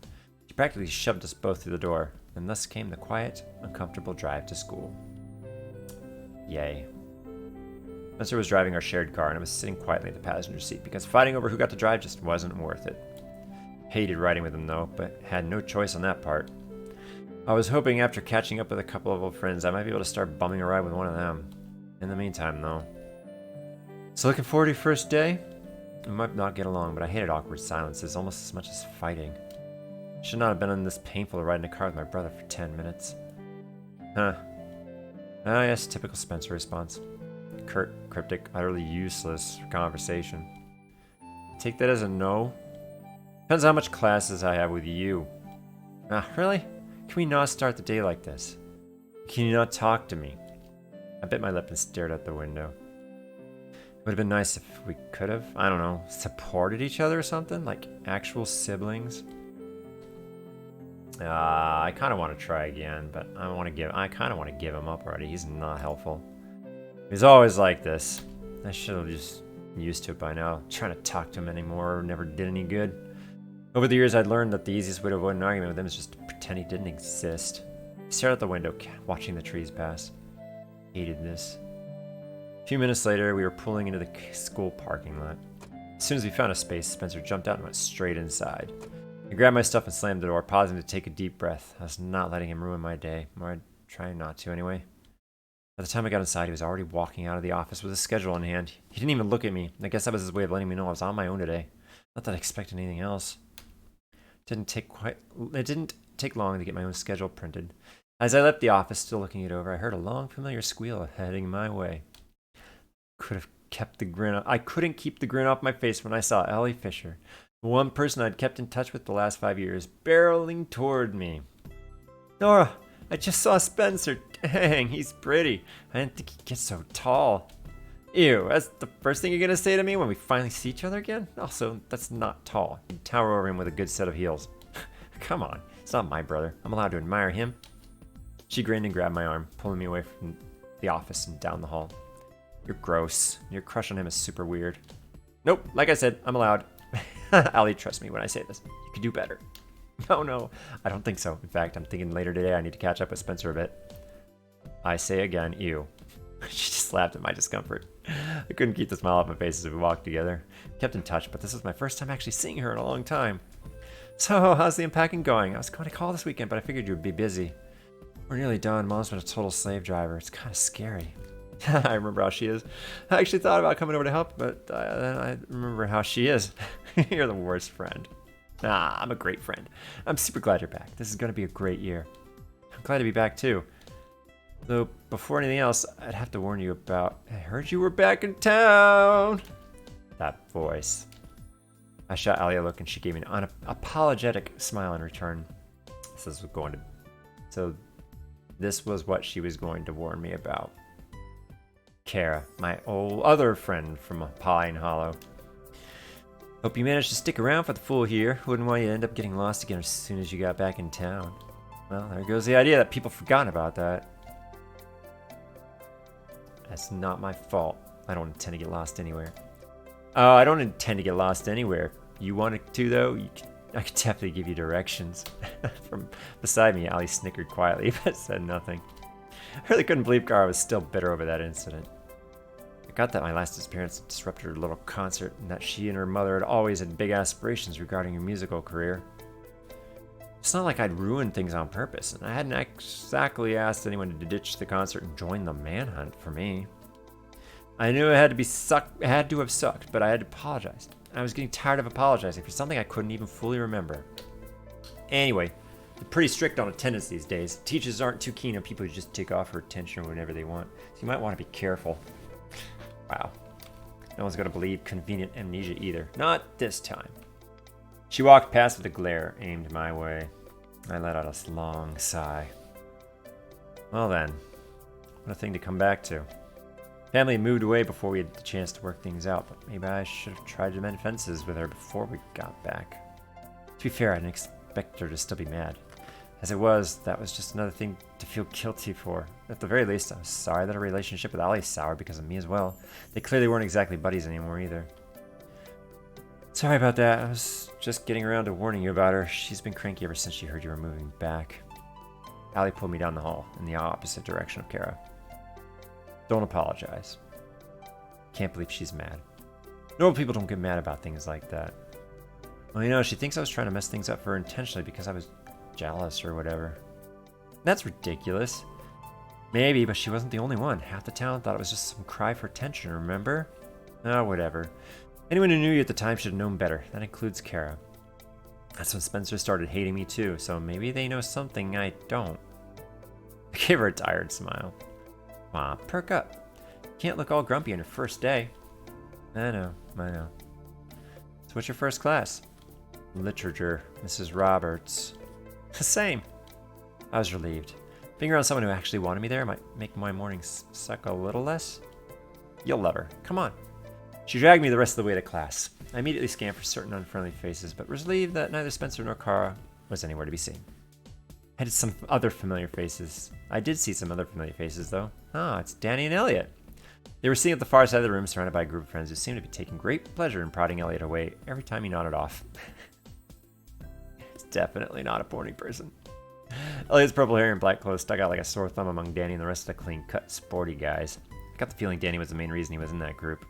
She practically shoved us both through the door, and thus came the quiet, uncomfortable drive to school. Yay. Spencer was driving our shared car, and I was sitting quietly in the passenger seat because fighting over who got to drive just wasn't worth it. Hated riding with him, though, but had no choice on that part. I was hoping after catching up with a couple of old friends, I might be able to start bumming a ride with one of them. In the meantime, though. So looking forward to your first day? We might not get along, but I hated awkward silences almost as much as fighting. Should not have been this painful to ride in a car with my brother for 10 minutes. Huh. Ah, yes, typical Spencer response. Curt, cryptic, utterly useless for conversation. Take that as a no? Depends how much classes I have with you. Ah, really? Can we not start the day like this? Can you not talk to me? I bit my lip and stared out the window. It would have been nice if we could have, I don't know, supported each other or something? Like actual siblings? I kind of want to try again, but I kind of want to give him up already. He's not helpful. He's always like this. I should have just used to it by now. Trying to talk to him anymore never did any good. Over the years, I'd learned that the easiest way to avoid an argument with him is just to pretend he didn't exist. I stared out the window, watching the trees pass. Hated this. A few minutes later, we were pulling into the school parking lot. As soon as we found a space, Spencer jumped out and went straight inside. I grabbed my stuff and slammed the door, pausing to take a deep breath. I was not letting him ruin my day, or I'd try not to anyway. By the time I got inside, he was already walking out of the office with a schedule in hand. He didn't even look at me. I guess that was his way of letting me know I was on my own today. Not that I expected anything else. It didn't take long to get my own schedule printed. As I left the office, still looking it over, I heard a long, familiar squeal heading my way. I couldn't keep the grin off my face when I saw Ellie Fisher, the one person I'd kept in touch with the last 5 years, barreling toward me. Nora, I just saw Spencer. Dang, he's pretty. I didn't think he'd get so tall. Ew, that's the first thing you're gonna say to me when we finally see each other again? Also, that's not tall. You'd tower over him with a good set of heels. Come on, it's not my brother. I'm allowed to admire him. She grinned and grabbed my arm, pulling me away from the office and down the hall. You're gross. Your crush on him is super weird. Nope, like I said, I'm allowed. Allie, trust me when I say this. You could do better. No, I don't think so. In fact, I'm thinking later today I need to catch up with Spencer a bit. I say again, ew. She just laughed at my discomfort. I couldn't keep the smile off my face as we walked together. Kept in touch, but this was my first time actually seeing her in a long time. So, how's the unpacking going? I was going to call this weekend, but I figured you would be busy. We're nearly done. Mom's been a total slave driver. It's kind of scary. I remember how she is. I actually thought about coming over to help, but then I remember how she is. You're the worst friend. Nah, I'm a great friend. I'm super glad you're back. This is going to be a great year. I'm glad to be back, too. Though, before anything else, I'd have to warn you about... I heard you were back in town! That voice. I shot Allie a look and she gave me an unapologetic smile in return. This was what she was going to warn me about. Kara, my other friend from Pine Hollow. Hope you managed to stick around for the full year. Wouldn't want you to end up getting lost again as soon as you got back in town. Well, there goes the idea that people forgot about that. That's not my fault. I don't intend to get lost anywhere. I don't intend to get lost anywhere. You wanted to, though? I could definitely give you directions. From beside me, Allie snickered quietly, but said nothing. I really couldn't believe Kara was still bitter over that incident. I got that my last appearance disrupted her little concert, and that she and her mother had always had big aspirations regarding her musical career. It's not like I'd ruined things on purpose, and I hadn't exactly asked anyone to ditch the concert and join the manhunt for me. I knew it had to have sucked, but I had to apologize. I was getting tired of apologizing for something I couldn't even fully remember. Anyway, they're pretty strict on attendance these days. Teachers aren't too keen on people who just take off for attention whenever they want, so you might want to be careful. Wow. No one's gonna believe convenient amnesia either. Not this time. She walked past with a glare aimed my way. I let out a long sigh. Well then, what a thing to come back to. Family moved away before we had the chance to work things out, but maybe I should have tried to mend fences with her before we got back. To be fair, I didn't expect her to still be mad. As it was, that was just another thing to feel guilty for. At the very least, I was sorry that her relationship with Allie soured because of me as well. They clearly weren't exactly buddies anymore either. Sorry about that. I was just getting around to warning you about her. She's been cranky ever since she heard you were moving back. Allie pulled me down the hall, in the opposite direction of Kara. Don't apologize. Can't believe she's mad. Normal people don't get mad about things like that. Well, you know, she thinks I was trying to mess things up for her intentionally because I was jealous or whatever. That's ridiculous. Maybe, but she wasn't the only one. Half the town thought it was just some cry for attention, remember? Oh, whatever. Anyone who knew you at the time should have known better. That includes Kara. That's when Spencer started hating me too, so maybe they know something I don't. I gave her a tired smile. Come on, perk up. Can't look all grumpy on your first day. I know. So what's your first class? Literature, Mrs. Roberts. Same. I was relieved. Being around someone who actually wanted me there might make my mornings suck a little less. You'll love her. Come on. She dragged me the rest of the way to class. I immediately scanned for certain unfriendly faces, but was relieved that neither Spencer nor Kara was anywhere to be seen. I did see some other familiar faces, though. Ah, it's Danny and Elliot. They were sitting at the far side of the room, surrounded by a group of friends who seemed to be taking great pleasure in prodding Elliot away every time he nodded off. It's definitely not a porny person. Elliot's purple hair and black clothes stuck out like a sore thumb among Danny and the rest of the clean-cut, sporty guys. I got the feeling Danny was the main reason he was in that group.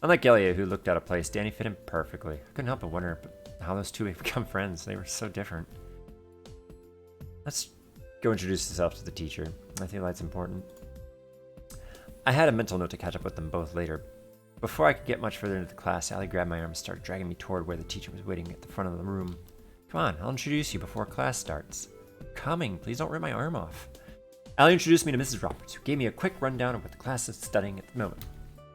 Unlike Elliot, who looked out of place, Danny fit in perfectly. I couldn't help but wonder how those two had become friends. They were so different. Let's go introduce yourself to the teacher. I feel that's important. I had a mental note to catch up with them both later. Before I could get much further into the class, Allie grabbed my arm and started dragging me toward where the teacher was waiting at the front of the room. Come on, I'll introduce you before class starts. Coming, please don't rip my arm off. Allie introduced me to Mrs. Roberts, who gave me a quick rundown of what the class is studying at the moment.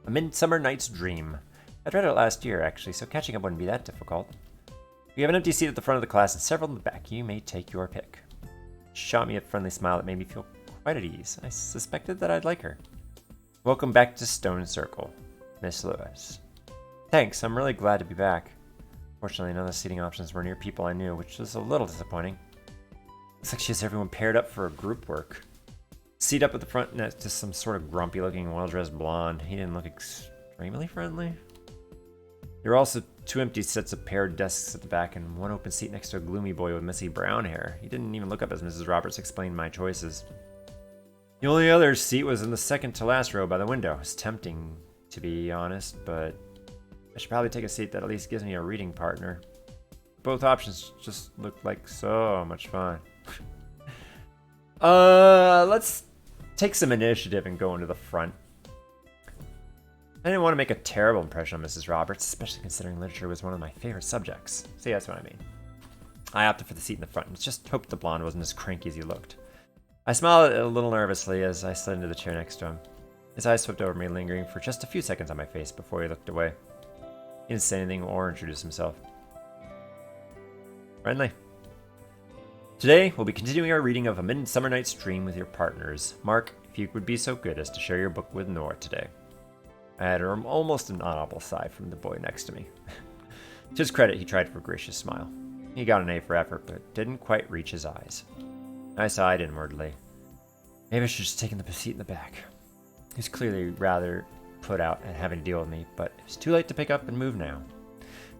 A Midsummer Night's Dream. I'd read it last year, actually, so catching up wouldn't be that difficult. We have an empty seat at the front of the class and several in the back. You may take your pick. She shot me a friendly smile that made me feel quite at ease. I suspected that I'd like her. Welcome back to Stone Circle, Miss Lewis. Thanks, I'm really glad to be back. Fortunately, none of the seating options were near people I knew, which was a little disappointing. Looks like she has everyone paired up for a group work. Seat up at the front next to some sort of grumpy-looking, well-dressed blonde. He didn't look extremely friendly. There were also two empty sets of paired desks at the back and one open seat next to a gloomy boy with messy brown hair. He didn't even look up as Mrs. Roberts explained my choices. The only other seat was in the second to last row by the window. It's tempting, to be honest, but I should probably take a seat that at least gives me a reading partner. Both options just looked like so much fun. Let's take some initiative and go into the front. I didn't want to make a terrible impression on Mrs. Roberts, especially considering literature was one of my favorite subjects. See, that's what I mean. I opted for the seat in the front and just hoped the blonde wasn't as cranky as he looked. I smiled a little nervously as I slid into the chair next to him. His eyes swept over me, lingering for just a few seconds on my face before he looked away. He didn't say anything or introduce himself. Friendly. Today, we'll be continuing our reading of A Midsummer Night's Dream with your partners. Mark, if you would be so good as to share your book with Nora today. I had almost an audible sigh from the boy next to me. To his credit, he tried for a gracious smile. He got an A for effort, but didn't quite reach his eyes. I sighed inwardly. Maybe I should just take the seat in the back. He was clearly rather put out at having to deal with me, but it was too late to pick up and move now.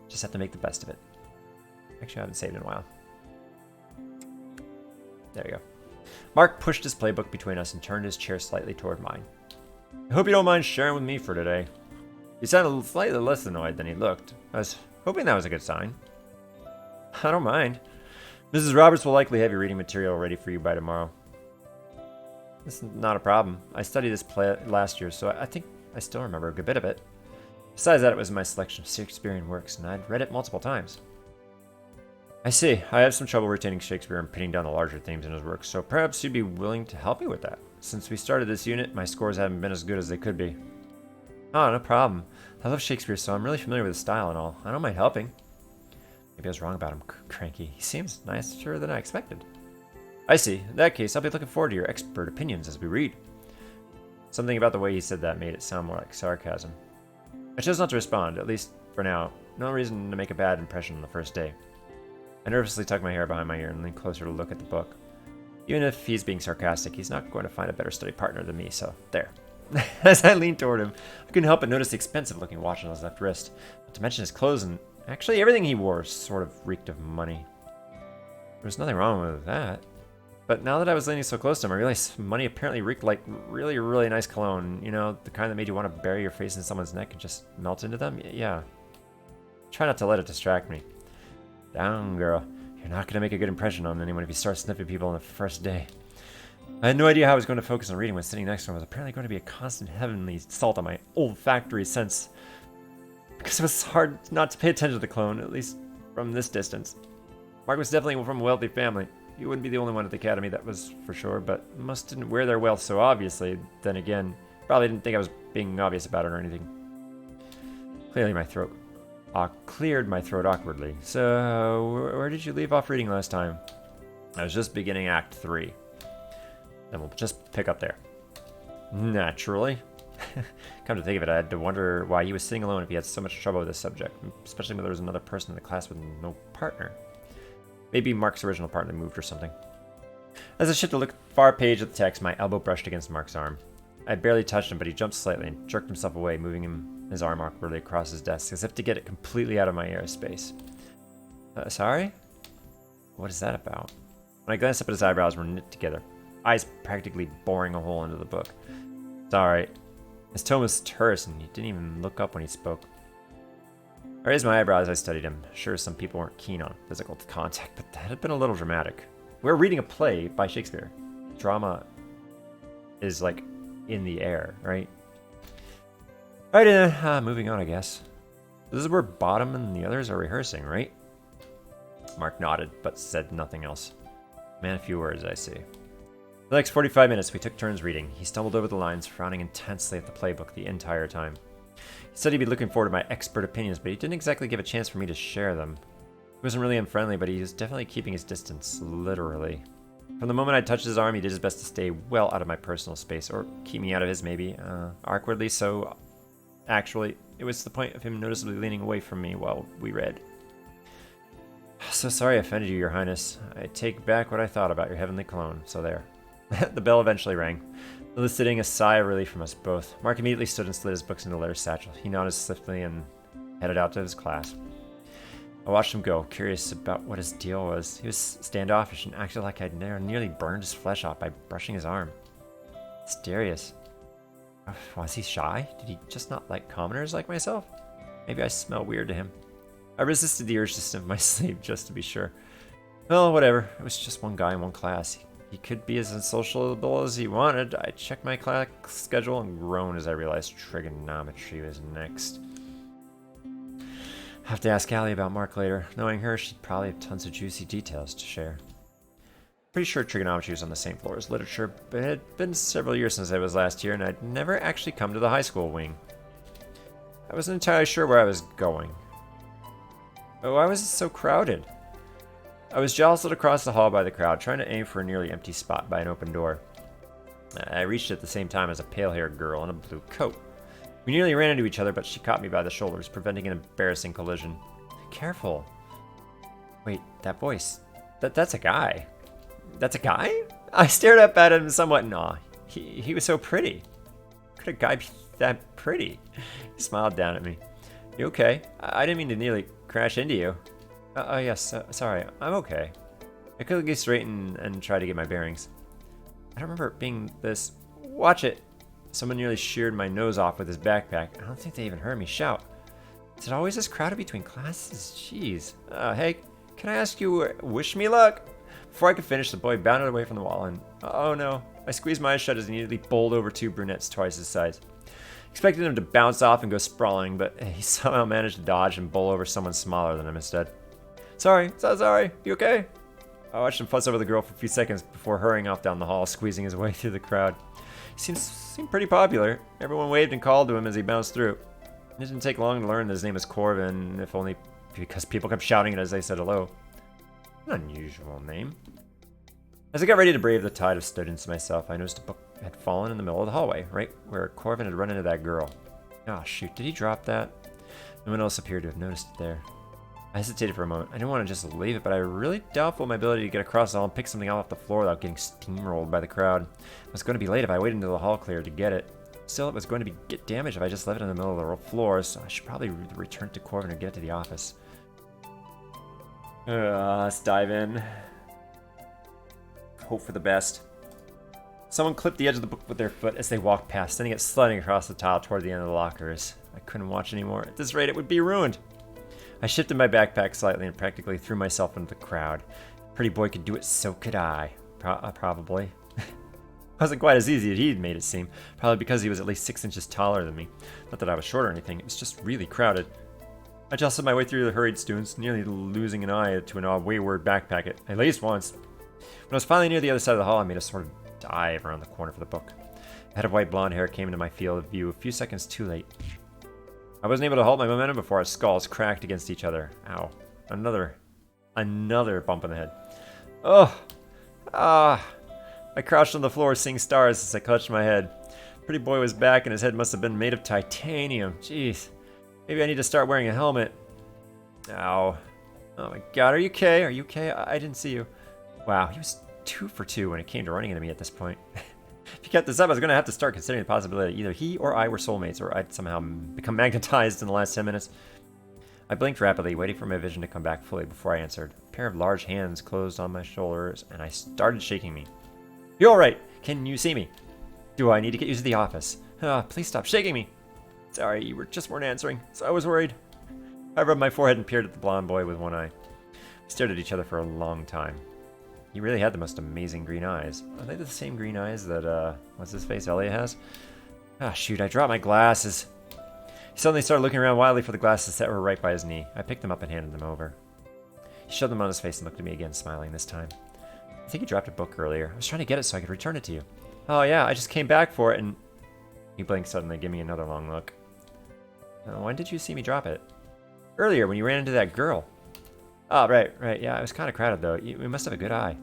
Just have to make the best of it. Actually, I haven't saved in a while. There you go. Mark pushed his playbook between us and turned his chair slightly toward mine. I hope you don't mind sharing with me for today. He sounded slightly less annoyed than he looked. I was hoping that was a good sign. I don't mind. Mrs. Roberts will likely have your reading material ready for you by tomorrow. This is not a problem. I studied this play last year, so I think I still remember a good bit of it. Besides that, it was my selection of Shakespearean works, and I'd read it multiple times. I see. I have some trouble retaining Shakespeare and pinning down the larger themes in his works, so perhaps you'd be willing to help me with that. Since we started this unit, my scores haven't been as good as they could be. Oh, no problem. I love Shakespeare, so I'm really familiar with his style and all. I don't mind helping. Maybe I was wrong about him, Cranky. He seems nicer than I expected. I see. In that case, I'll be looking forward to your expert opinions as we read. Something about the way he said that made it sound more like sarcasm. I chose not to respond, at least for now. No reason to make a bad impression on the first day. I nervously tucked my hair behind my ear and leaned closer to look at the book. Even if he's being sarcastic, he's not going to find a better study partner than me, so there. As I leaned toward him, I couldn't help but notice the expensive-looking watch on his left wrist. Not to mention his clothes, and actually everything he wore sort of reeked of money. There was nothing wrong with that. But now that I was leaning so close to him, I realized money apparently reeked like really, really nice cologne. You know, the kind that made you want to bury your face in someone's neck and just melt into them? Yeah. Try not to let it distract me. Down, girl. You're not going to make a good impression on anyone if you start sniffing people on the first day. I had no idea how I was going to focus on reading when sitting next to him was apparently going to be a constant heavenly assault on my olfactory sense. Because it was hard not to pay attention to the clone, at least from this distance. Mark was definitely from a wealthy family. He wouldn't be the only one at the academy, that was for sure, but most didn't wear their wealth so obviously. Then again, probably didn't think I was being obvious about it or anything. Cleared my throat awkwardly. So, where did you leave off reading last time? I was just beginning Act 3. Then we'll just pick up there. Naturally. Come to think of it, I had to wonder why he was sitting alone if he had so much trouble with this subject, especially when there was another person in the class with no partner. Maybe Mark's original partner moved or something. As I shifted to look at the far page of the text, my elbow brushed against Mark's arm. I barely touched him, but he jumped slightly and jerked himself away, moving his arm awkwardly across his desk, as if to get it completely out of my airspace. Sorry? What is that about? When I glanced up at his eyebrows were knit together, eyes practically boring a hole into the book. It's alright. His tone was terse, and he didn't even look up when he spoke. I raised my eyebrows as I studied him. Sure, some people weren't keen on physical contact, but that had been a little dramatic. We were reading a play by Shakespeare. Drama is like in the air, right? Alright, moving on, I guess. This is where Bottom and the others are rehearsing, right? Mark nodded, but said nothing else. Man, a few words, I see. For the next 45 minutes, we took turns reading. He stumbled over the lines, frowning intensely at the playbook the entire time. He said he'd be looking forward to my expert opinions, but he didn't exactly give a chance for me to share them. He wasn't really unfriendly, but he was definitely keeping his distance, literally. From the moment I touched his arm, he did his best to stay well out of my personal space, or keep me out of his, maybe. Awkwardly so. Actually, it was the point of him noticeably leaning away from me while we read. So sorry I offended you, Your Highness. I take back what I thought about your heavenly clone, so there. The bell eventually rang, eliciting a sigh of relief from us both. Mark immediately stood and slid his books into the letter satchel. He nodded swiftly and headed out to his class. I watched him go, curious about what his deal was. He was standoffish and acted like I'd nearly burned his flesh off by brushing his arm. Mysterious. Was he shy? Did he just not like commoners like myself? Maybe I smell weird to him. I resisted the urge to sniff my sleeve just to be sure. Well, whatever. It was just one guy in one class. He could be as unsociable as he wanted. I checked my class schedule and groaned as I realized trigonometry was next. I'll have to ask Allie about Mark later. Knowing her, she'd probably have tons of juicy details to share. Pretty sure trigonometry was on the same floor as literature, but it had been several years since I was last here, and I'd never actually come to the high school wing. I wasn't entirely sure where I was going. But why was it so crowded? I was jostled across the hall by the crowd, trying to aim for a nearly empty spot by an open door. I reached at the same time as a pale-haired girl in a blue coat. We nearly ran into each other, but she caught me by the shoulders, preventing an embarrassing collision. Careful. Wait, that voice. That's a guy. That's a guy? I stared up at him somewhat in awe. He was so pretty. Could a guy be that pretty? He smiled down at me. You okay? I didn't mean to nearly crash into you. Yes, sorry. I'm okay. I quickly straightened and tried to get my bearings. I don't remember it being this. Watch it! Someone nearly sheared my nose off with his backpack. I don't think they even heard me shout. Is it always this crowded between classes? Jeez. Hey, can I ask you, wish me luck? Before I could finish, the boy bounded away from the wall and, oh no, I squeezed my eyes shut as he nearly bowled over two brunettes twice his size. Expected him to bounce off and go sprawling, but he somehow managed to dodge and bowl over someone smaller than him instead. Sorry, so sorry, you okay? I watched him fuss over the girl for a few seconds before hurrying off down the hall, squeezing his way through the crowd. Seemed pretty popular. Everyone waved and called to him as he bounced through. It didn't take long to learn that his name was Corvin, if only because people kept shouting it as they said hello. An unusual name. As I got ready to brave the tide of students myself, I noticed a book had fallen in the middle of the hallway, right where Corvin had run into that girl. Oh shoot, did he drop that? No one else appeared to have noticed it there. I hesitated for a moment. I didn't want to just leave it, but I really doubtful my ability to get across the hall and pick something off the floor without getting steamrolled by the crowd. I was going to be late if I waited until the hall cleared to get it. Still, it was going to get damaged if I just left it in the middle of the floor, so I should probably return to Corvin and get it to the office. Let's dive in. Hope for the best. Someone clipped the edge of the book with their foot as they walked past, sending it sliding across the tile toward the end of the lockers. I couldn't watch anymore. At this rate, it would be ruined. I shifted my backpack slightly and practically threw myself into the crowd. Pretty boy could do it, so could I. Probably. Wasn't quite as easy as he'd made it seem, probably because he was at least 6 inches taller than me. Not that I was short or anything, it was just really crowded. I jostled my way through the hurried students, nearly losing an eye to an odd wayward backpack at least once. When I was finally near the other side of the hall, I made a sort of dive around the corner for the book. A head of white blonde hair came into my field of view a few seconds too late. I wasn't able to halt my momentum before our skulls cracked against each other. Ow. Another bump in the head. Oh! Ah! I crouched on the floor seeing stars as I clutched my head. Pretty boy was back and his head must have been made of titanium. Jeez. Maybe I need to start wearing a helmet. Ow. Oh my god, are you okay? Are you okay? I didn't see you. Wow, he was 2 for 2 when it came to running into me at this point. If you kept this up, I was going to have to start considering the possibility that either he or I were soulmates, or I'd somehow become magnetized in the last 10 minutes. I blinked rapidly, waiting for my vision to come back fully before I answered. A pair of large hands closed on my shoulders, and I started shaking me. You alright? Can you see me? Do I need to get you to the office? Please stop shaking me. Sorry, you weren't answering, so I was worried. I rubbed my forehead and peered at the blonde boy with one eye. We stared at each other for a long time. He really had the most amazing green eyes. Are they the same green eyes that, what's his face, Elliot has? Ah, shoot, I dropped my glasses. He suddenly started looking around wildly for the glasses that were right by his knee. I picked them up and handed them over. He shoved them on his face and looked at me again, smiling this time. I think he dropped a book earlier. I was trying to get it so I could return it to you. Oh yeah, I just came back for it and... He blinked suddenly, gave me another long look. When did you see me drop it? Earlier, when you ran into that girl. Oh, right, yeah, it was kind of crowded, though. We must have a good eye.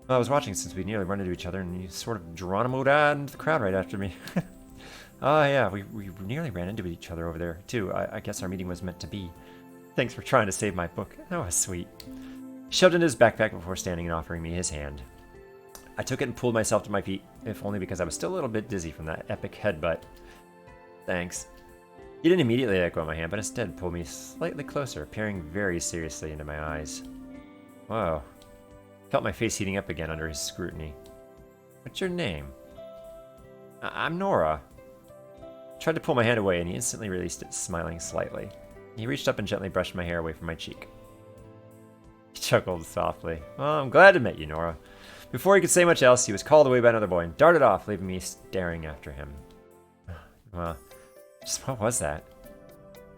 Well, I was watching since we nearly run into each other, and you sort of Geronimo'd out into the crowd right after me. Oh, yeah, we nearly ran into each other over there, too. I guess our meeting was meant to be. Thanks for trying to save my book. That was sweet. He shoved it in his backpack before standing and offering me his hand. I took it and pulled myself to my feet, if only because I was still a little bit dizzy from that epic headbutt. Thanks. He didn't immediately let go of my hand, but instead pulled me slightly closer, peering very seriously into my eyes. Whoa. Felt my face heating up again under his scrutiny. What's your name? I'm Nora. Tried to pull my hand away, and he instantly released it, smiling slightly. He reached up and gently brushed my hair away from my cheek. He chuckled softly. Well, I'm glad to meet you, Nora. Before he could say much else, he was called away by another boy and darted off, leaving me staring after him. Well, just what was that?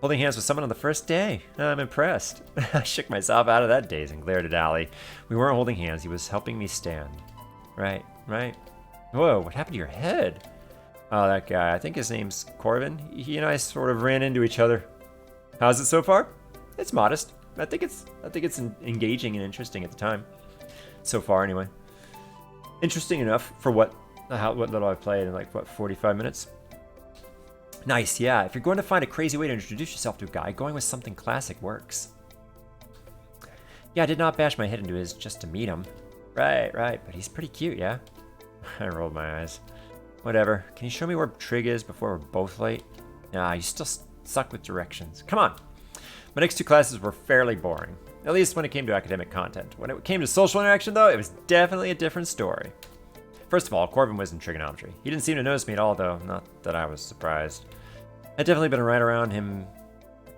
Holding hands with someone on the first day. I'm impressed. I shook myself out of that daze and glared at Allie. We weren't holding hands. He was helping me stand. Right. Whoa, what happened to your head? Oh, that guy. I think his name's Corvin. He and I sort of ran into each other. How's it so far? It's modest. I think it's engaging and interesting at the time. So far, anyway. Interesting enough for what little I've played in 45 minutes. Nice, yeah. If you're going to find a crazy way to introduce yourself to a guy, going with something classic works. Yeah, I did not bash my head into his just to meet him. Right, but he's pretty cute, yeah? I rolled my eyes. Whatever. Can you show me where Trig is before we're both late? Nah, you still suck with directions. Come on. My next 2 classes were fairly boring. At least when it came to academic content. When it came to social interaction, though, it was definitely a different story. First of all, Corvin was in trigonometry. He didn't seem to notice me at all, though. Not that I was surprised. I'd definitely been right around him.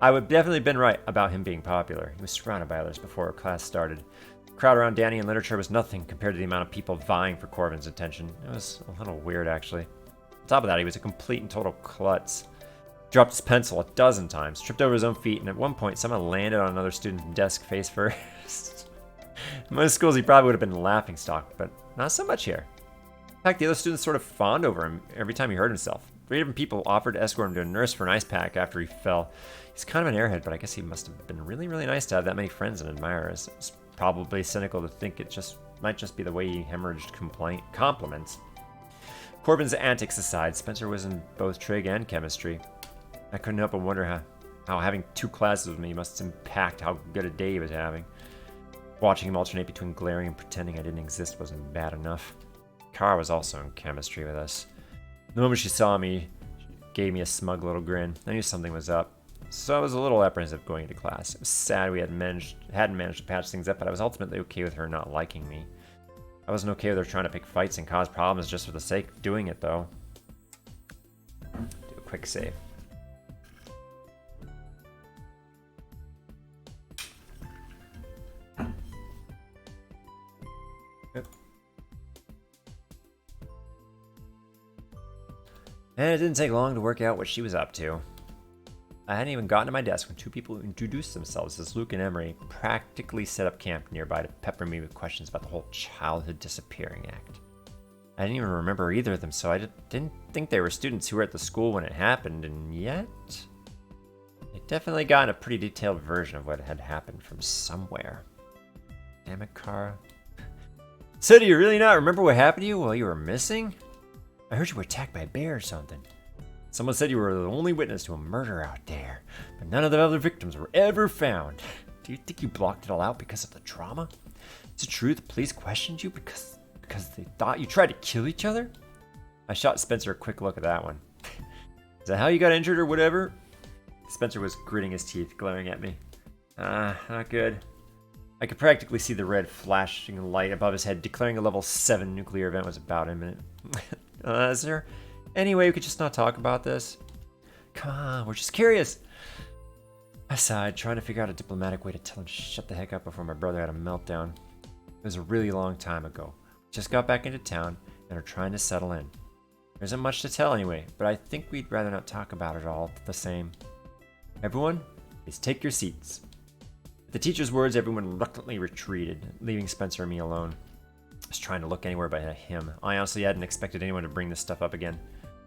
I would definitely been right about him being popular. He was surrounded by others before class started. The crowd around Danny in literature was nothing compared to the amount of people vying for Corvin's attention. It was a little weird, actually. On top of that, he was a complete and total klutz. Dropped his pencil a dozen times, tripped over his own feet, and at one point, someone landed on another student's desk face first. In most schools, he probably would have been a laughingstock, but not so much here. In fact, the other students sort of fawned over him every time he hurt himself. 3 different people offered to escort him to a nurse for an ice pack after he fell. He's kind of an airhead, but I guess he must have been really, really nice to have that many friends and admirers. It's probably cynical to think it might just be the way he hemorrhaged compliments. Corbin's antics aside, Spencer was in both trig and chemistry. I couldn't help but wonder how having 2 classes with me must impact how good a day he was having. Watching him alternate between glaring and pretending I didn't exist wasn't bad enough. Kara was also in chemistry with us. The moment she saw me, she gave me a smug little grin. I knew something was up, so I was a little apprehensive going into class. It was sad we hadn't managed to patch things up, but I was ultimately okay with her not liking me. I wasn't okay with her trying to pick fights and cause problems just for the sake of doing it, though. Do a quick save. Yep. And it didn't take long to work out what she was up to. I hadn't even gotten to my desk when 2 people introduced themselves as Luke and Emery practically set up camp nearby to pepper me with questions about the whole childhood disappearing act. I didn't even remember either of them, so I didn't think they were students who were at the school when it happened, and yet they definitely got a pretty detailed version of what had happened from somewhere. Damn it, Kara. So do you really not remember what happened to you while you were missing? I heard you were attacked by a bear or something. Someone said you were the only witness to a murder out there, but none of the other victims were ever found. Do you think you blocked it all out because of the trauma? Is it true the police questioned you because they thought you tried to kill each other? I shot Spencer a quick look at that one. Is that how you got injured or whatever? Spencer was gritting his teeth, glaring at me. Not good. I could practically see the red flashing light above his head, declaring a level 7 nuclear event was about imminent. Is there any way we could just not talk about this? Come on, we're just curious. I sighed, trying to figure out a diplomatic way to tell him to shut the heck up before my brother had a meltdown. It was a really long time ago. We just got back into town and are trying to settle in. There isn't much to tell anyway, but I think we'd rather not talk about it all the same. Everyone, please take your seats. At the teacher's words, everyone reluctantly retreated, leaving Spencer and me alone. I was trying to look anywhere but at him. I honestly hadn't expected anyone to bring this stuff up again.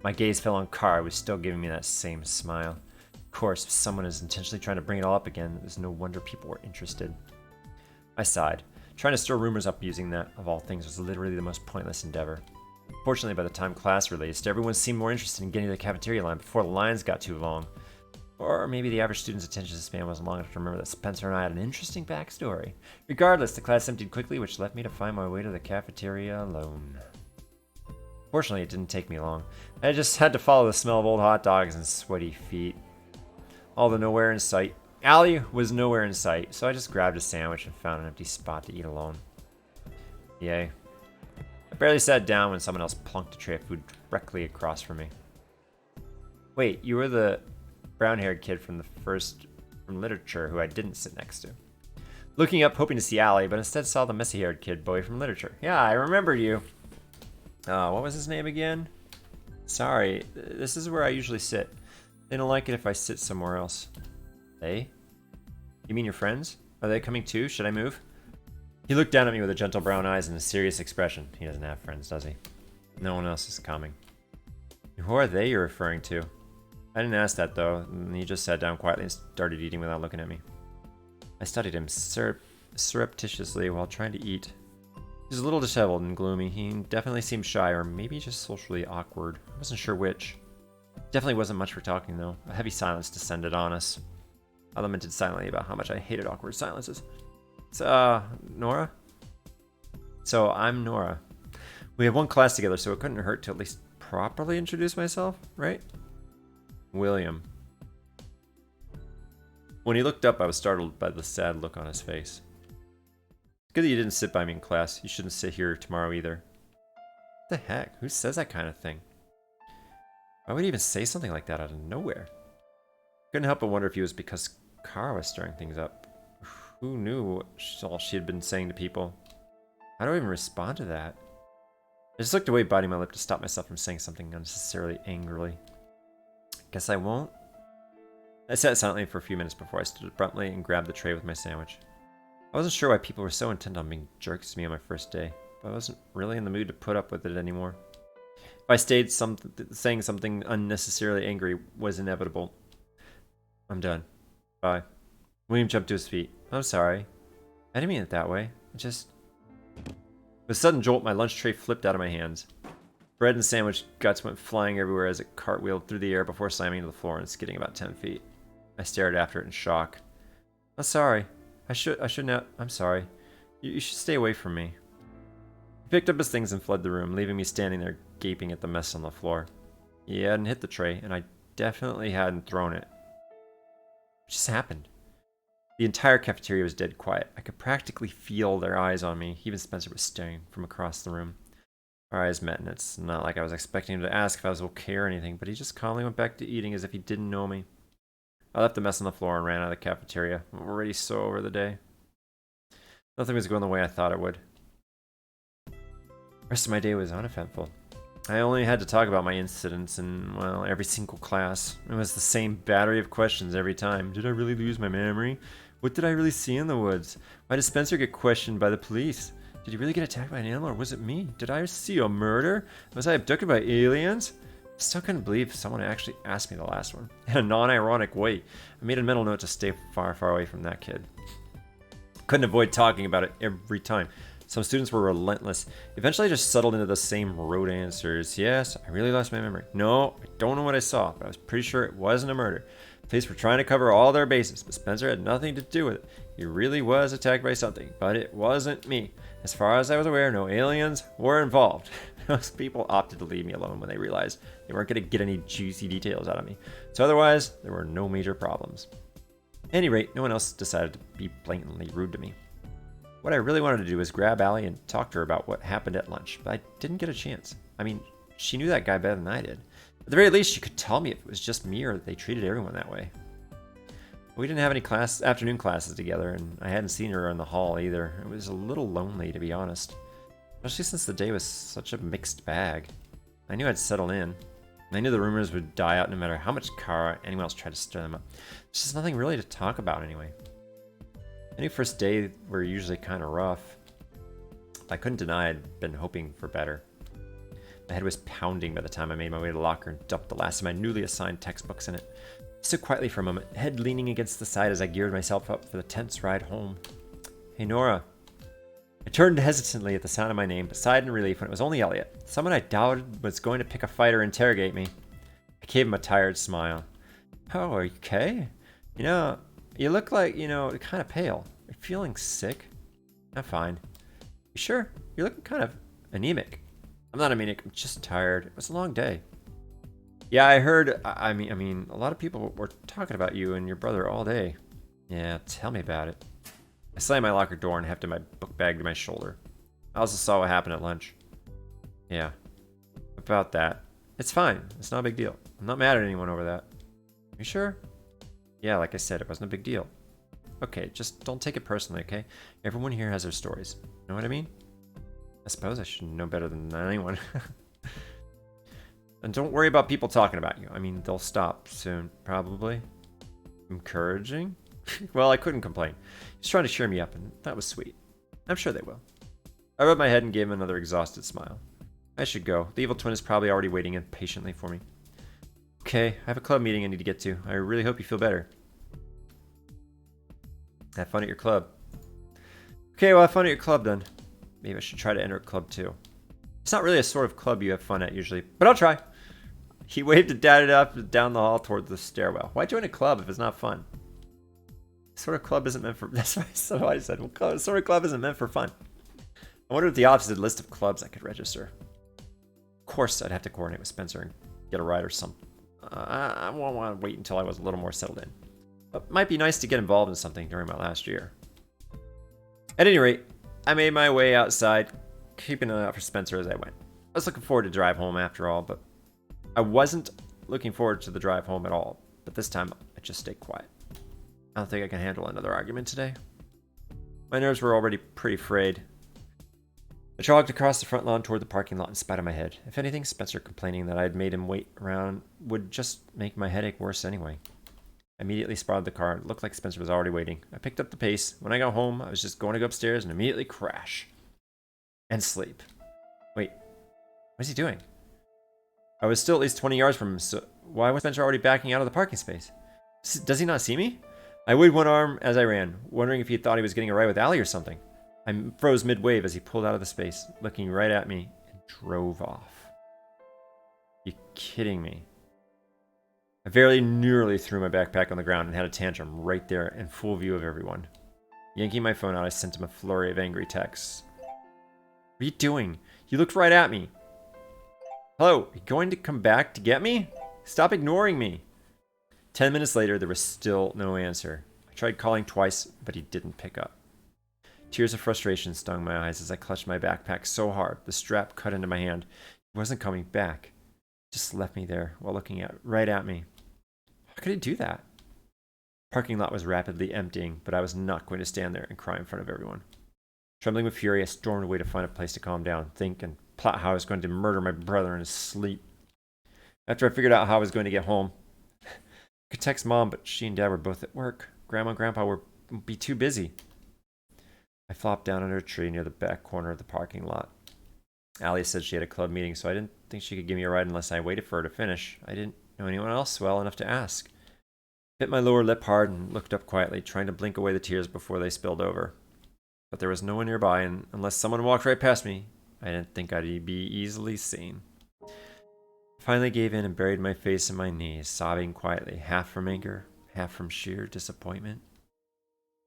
My gaze fell on Kara, who was still giving me that same smile. Of course, if someone is intentionally trying to bring it all up again, there's no wonder people were interested. I sighed. Trying to stir rumors up using that, of all things, was literally the most pointless endeavor. Fortunately, by the time class released, everyone seemed more interested in getting to the cafeteria line before the lines got too long. Or maybe the average student's attention span wasn't long enough to remember that Spencer and I had an interesting backstory. Regardless, the class emptied quickly, which left me to find my way to the cafeteria alone. Fortunately, it didn't take me long. I just had to follow the smell of old hot dogs and sweaty feet. Although nowhere in sight. Allie was nowhere in sight, so I just grabbed a sandwich and found an empty spot to eat alone. Yay. I barely sat down when someone else plunked a tray of food directly across from me. Wait, you were the brown-haired kid from literature who I didn't sit next to. Looking up, hoping to see Allie, but instead saw the messy-haired kid boy from literature. Yeah, I remember you. What was his name again? Sorry, this is where I usually sit. They don't like it if I sit somewhere else. They? You mean your friends? Are they coming too? Should I move? He looked down at me with a gentle brown eyes and a serious expression. He doesn't have friends, does he? No one else is coming. Who are they you're referring to? I didn't ask that though, and he just sat down quietly and started eating without looking at me. I studied him surreptitiously while trying to eat. He was a little disheveled and gloomy. He definitely seemed shy, or maybe just socially awkward. I wasn't sure which. Definitely wasn't much for talking though. A heavy silence descended on us. I lamented silently about how much I hated awkward silences. So, Nora? So, I'm Nora. We have one class together, so it couldn't hurt to at least properly introduce myself, right? William. When he looked up, I was startled by the sad look on his face. It's good that you didn't sit by me in class. You shouldn't sit here tomorrow either. What the heck? Who says that kind of thing? Why would he even say something like that out of nowhere? Couldn't help but wonder if he was because Kara was stirring things up. Who knew all she had been saying to people? How do I even respond to that? I just looked away, biting my lip to stop myself from saying something unnecessarily angrily. Guess I won't. I sat silently for a few minutes before I stood abruptly and grabbed the tray with my sandwich. I wasn't sure why people were so intent on being jerks to me on my first day, I wasn't really in the mood to put up with it anymore. If I stayed, saying something unnecessarily angry was inevitable. I'm done. Bye. William jumped to his feet. I'm sorry. I didn't mean it that way. With a sudden jolt, my lunch tray flipped out of my hands. Bread and sandwich guts went flying everywhere as it cartwheeled through the air before slamming to the floor and skidding about 10 feet. I stared after it in shock. I'm sorry. I should not. I'm sorry. You should stay away from me. He picked up his things and fled the room, leaving me standing there gaping at the mess on the floor. He hadn't hit the tray, and I definitely hadn't thrown it. What just happened? The entire cafeteria was dead quiet. I could practically feel their eyes on me. Even Spencer was staring from across the room. Our eyes met, and it's not like I was expecting him to ask if I was okay or anything, but he just calmly went back to eating as if he didn't know me. I left the mess on the floor and ran out of the cafeteria. I'm already so over the day. Nothing was going the way I thought it would. The rest of my day was uneventful. I only had to talk about my incidents in, well, every single class. It was the same battery of questions every time. Did I really lose my memory? What did I really see in the woods? Why did Spencer get questioned by the police? Did he really get attacked by an animal, or was it me? Did I see a murder? Was I abducted by aliens? I still couldn't believe someone actually asked me the last one. In a non-ironic way. I made a mental note to stay far, far away from that kid. Couldn't avoid talking about it every time. Some students were relentless. Eventually I just settled into the same rote answers. Yes, I really lost my memory. No, I don't know what I saw, but I was pretty sure it wasn't a murder. The police were trying to cover all their bases, but Spencer had nothing to do with it. He really was attacked by something, but it wasn't me. As far as I was aware, no aliens were involved. Most people opted to leave me alone when they realized they weren't going to get any juicy details out of me. So otherwise, there were no major problems. At any rate, no one else decided to be blatantly rude to me. What I really wanted to do was grab Allie and talk to her about what happened at lunch, but I didn't get a chance. I mean, she knew that guy better than I did. At the very least, she could tell me if it was just me or that they treated everyone that way. We didn't have any afternoon classes together, and I hadn't seen her in the hall either. It was a little lonely, to be honest. Especially since the day was such a mixed bag. I knew I'd settle in. I knew the rumors would die out no matter how much Kara or anyone else tried to stir them up. There's just nothing really to talk about anyway. Any first day were usually kind of rough. I couldn't deny I'd been hoping for better. My head was pounding by the time I made my way to the locker and dumped the last of my newly assigned textbooks in it. I stood quietly for a moment, head leaning against the side as I geared myself up for the tense ride home. Hey, Nora. I turned hesitantly at the sound of my name, but sighed in relief when it was only Elliot, someone I doubted was going to pick a fight or interrogate me. I gave him a tired smile. Oh, are you okay? You look like, kind of pale. Are you feeling sick? I'm fine. You sure? You're looking kind of anemic. I'm not anemic, I'm just tired. It was a long day. Yeah, I heard, I mean, a lot of people were talking about you and your brother all day. Yeah, tell me about it. I slammed my locker door and hefted my book bag to my shoulder. I also saw what happened at lunch. Yeah, about that. It's fine. It's not a big deal. I'm not mad at anyone over that. You sure? Yeah, like I said, it wasn't a big deal. Okay, just don't take it personally, okay? Everyone here has their stories. Know what I mean? I suppose I should know better than anyone. And don't worry about people talking about you. I mean, they'll stop soon, probably. Encouraging? Well, I couldn't complain. He's trying to cheer me up, and that was sweet. I'm sure they will. I rubbed my head and gave him another exhausted smile. I should go. The evil twin is probably already waiting impatiently for me. Okay, I have a club meeting I need to get to. I really hope you feel better. Have fun at your club. Okay, well, have fun at your club then. Maybe I should try to enter a club too. It's not really a sort of club you have fun at usually, but I'll try. He waved and dadded up down the hall toward the stairwell. Why join a club if it's not fun? Sort of club isn't meant for... That's what I said. Well, sort of club isn't meant for fun. I wonder if the opposite list of clubs I could register. Of course, I'd have to coordinate with Spencer and get a ride or something. I won't want to wait until I was a little more settled in. But it might be nice to get involved in something during my last year. At any rate, I made my way outside, keeping an eye out for Spencer as I went. I was looking forward to the drive home after all, but I wasn't looking forward to the drive home at all. But this time, I just stayed quiet. I don't think I can handle another argument today. My nerves were already pretty frayed. I jogged across the front lawn toward the parking lot in spite of my head. If anything, Spencer complaining that I had made him wait around would just make my headache worse anyway. I immediately spotted the car. It looked like Spencer was already waiting. I picked up the pace. When I got home, I was just going to go upstairs and immediately crash. And sleep. Wait, what's he doing? I was still at least 20 yards from him, so why was Spencer already backing out of the parking space? Does he not see me? I waved one arm as I ran, wondering if he thought he was getting a ride with Allie or something. I froze mid-wave as he pulled out of the space, looking right at me, and drove off. You kidding me? I very nearly threw my backpack on the ground and had a tantrum right there in full view of everyone. Yanking my phone out, I sent him a flurry of angry texts. What are you doing? You looked right at me. Hello, are you going to come back to get me? Stop ignoring me. 10 minutes later, there was still no answer. I tried calling twice, but he didn't pick up. Tears of frustration stung my eyes as I clutched my backpack so hard, the strap cut into my hand. He wasn't coming back. He just left me there while looking right at me. How could he do that? The parking lot was rapidly emptying, but I was not going to stand there and cry in front of everyone. Trembling with fury, I stormed away to find a place to calm down, think, and plot how I was going to murder my brother in his sleep. After I figured out how I was going to get home, I could text Mom, but she and Dad were both at work. Grandma and Grandpa would be too busy. I flopped down under a tree near the back corner of the parking lot. Allie said she had a club meeting, so I didn't think she could give me a ride unless I waited for her to finish. I didn't know anyone else well enough to ask. Bit my lower lip hard and looked up quietly, trying to blink away the tears before they spilled over. But there was no one nearby, and unless someone walked right past me, I didn't think I'd be easily seen. I finally gave in and buried my face in my knees, sobbing quietly, half from anger, half from sheer disappointment.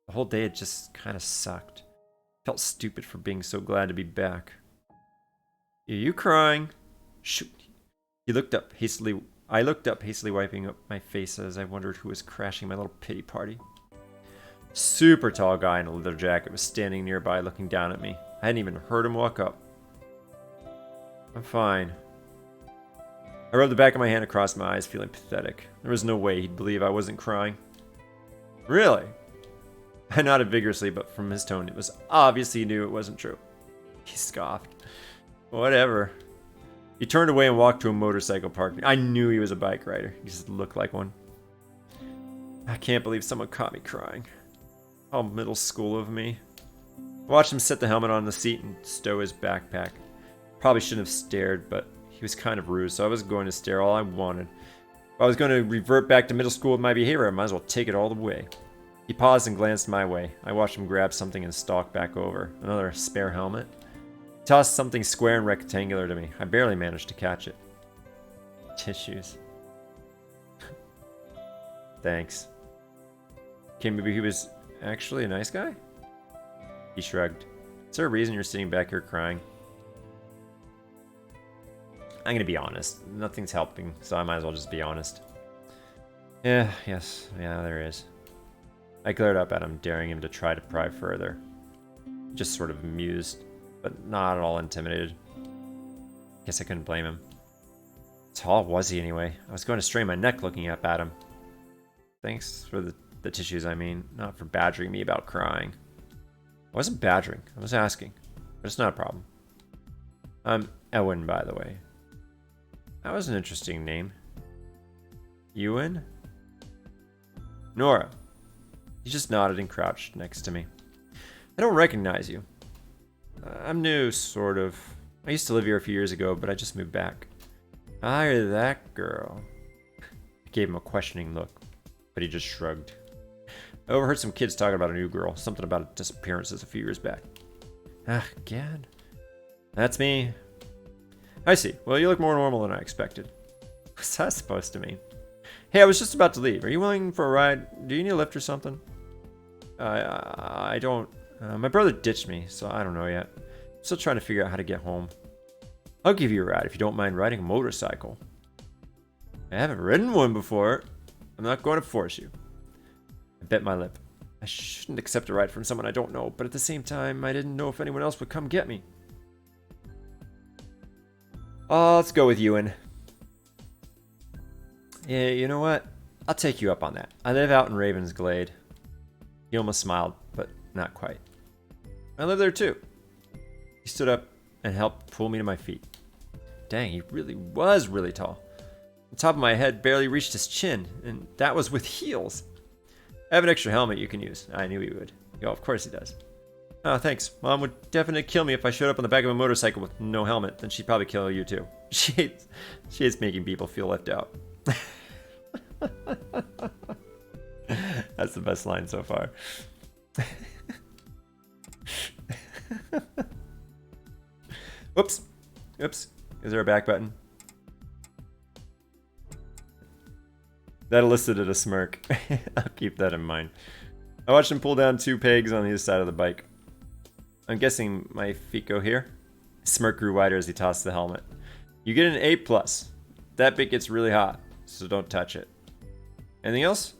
The whole day had just kind of sucked. Felt stupid for being so glad to be back. Are you crying? Shoot. He looked up hastily. I looked up, hastily wiping up my face as I wondered who was crashing my little pity party. Super tall guy in a leather jacket was standing nearby looking down at me. I hadn't even heard him walk up. I'm fine. I rubbed the back of my hand across my eyes, feeling pathetic. There was no way he'd believe I wasn't crying. Really? I nodded vigorously, but from his tone, it was obvious he knew it wasn't true. He scoffed. Whatever. He turned away and walked to a motorcycle park. I knew he was a bike rider. He just looked like one. I can't believe someone caught me crying. How middle school of me. I watched him set the helmet on the seat and stow his backpack. Probably shouldn't have stared, but he was kind of rude, so I was going to stare all I wanted. If I was going to revert back to middle school with my behavior, I might as well take it all the way. He paused and glanced my way. I watched him grab something and stalk back over. Another spare helmet. He tossed something square and rectangular to me. I barely managed to catch it. Tissues. Thanks. Okay, maybe he was actually a nice guy? He shrugged. Is there a reason you're sitting back here crying? I'm gonna be honest. Nothing's helping, so I might as well just be honest. Yeah, there is. I glared up at him, daring him to try to pry further. Just sort of amused, but not at all intimidated. Guess I couldn't blame him. How tall was he anyway? I was going to strain my neck looking up at him. Thanks for the tissues, I mean, not for badgering me about crying. I wasn't badgering, I was asking, but it's not a problem. I'm Ewan, by the way. That was an interesting name. Ewan? Nora. He just nodded and crouched next to me. I don't recognize you. I'm new, sort of. I used to live here a few years ago, but I just moved back. Ah, you're that girl. I gave him a questioning look, but he just shrugged. I overheard some kids talking about a new girl, something about disappearances a few years back. Ah, gad. That's me. I see. Well, you look more normal than I expected. What's that supposed to mean? Hey, I was just about to leave. Are you willing for a ride? Do you need a lift or something? I don't. My brother ditched me, so I don't know yet. I'm still trying to figure out how to get home. I'll give you a ride if you don't mind riding a motorcycle. I haven't ridden one before. I'm not going to force you. I bit my lip. I shouldn't accept a ride from someone I don't know, but at the same time, I didn't know if anyone else would come get me. Let's go with Ewan. Yeah, you know what? I'll take you up on that. I live out in Raven's Glade. He almost smiled, but not quite. I live there too. He stood up and helped pull me to my feet. Dang, he really was really tall. The top of my head barely reached his chin, and that was with heels. I have an extra helmet you can use. I knew he would. Oh, of course he does. Oh, thanks. Mom would definitely kill me if I showed up on the back of a motorcycle with no helmet. Then she'd probably kill you too. She hates making people feel left out. That's the best line so far. Oops. Oops. Is there a back button? That elicited a smirk. I'll keep that in mind. I watched him pull down 2 pegs on either side of the bike. I'm guessing my feet go here. His smirk grew wider as he tossed the helmet. You get an A+. That bit gets really hot, so don't touch it. Anything else?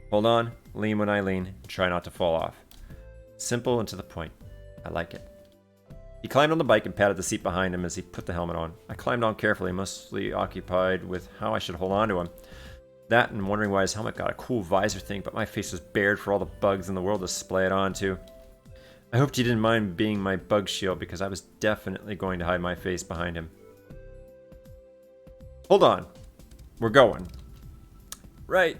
Hold on, lean when I lean, and try not to fall off. Simple and to the point. I like it. He climbed on the bike and patted the seat behind him as he put the helmet on. I climbed on carefully, mostly occupied with how I should hold on to him. That and wondering why his helmet got a cool visor thing, but my face was bared for all the bugs in the world to splay it onto. I hoped he didn't mind being my bug shield because I was definitely going to hide my face behind him. Hold on. We're going. Right.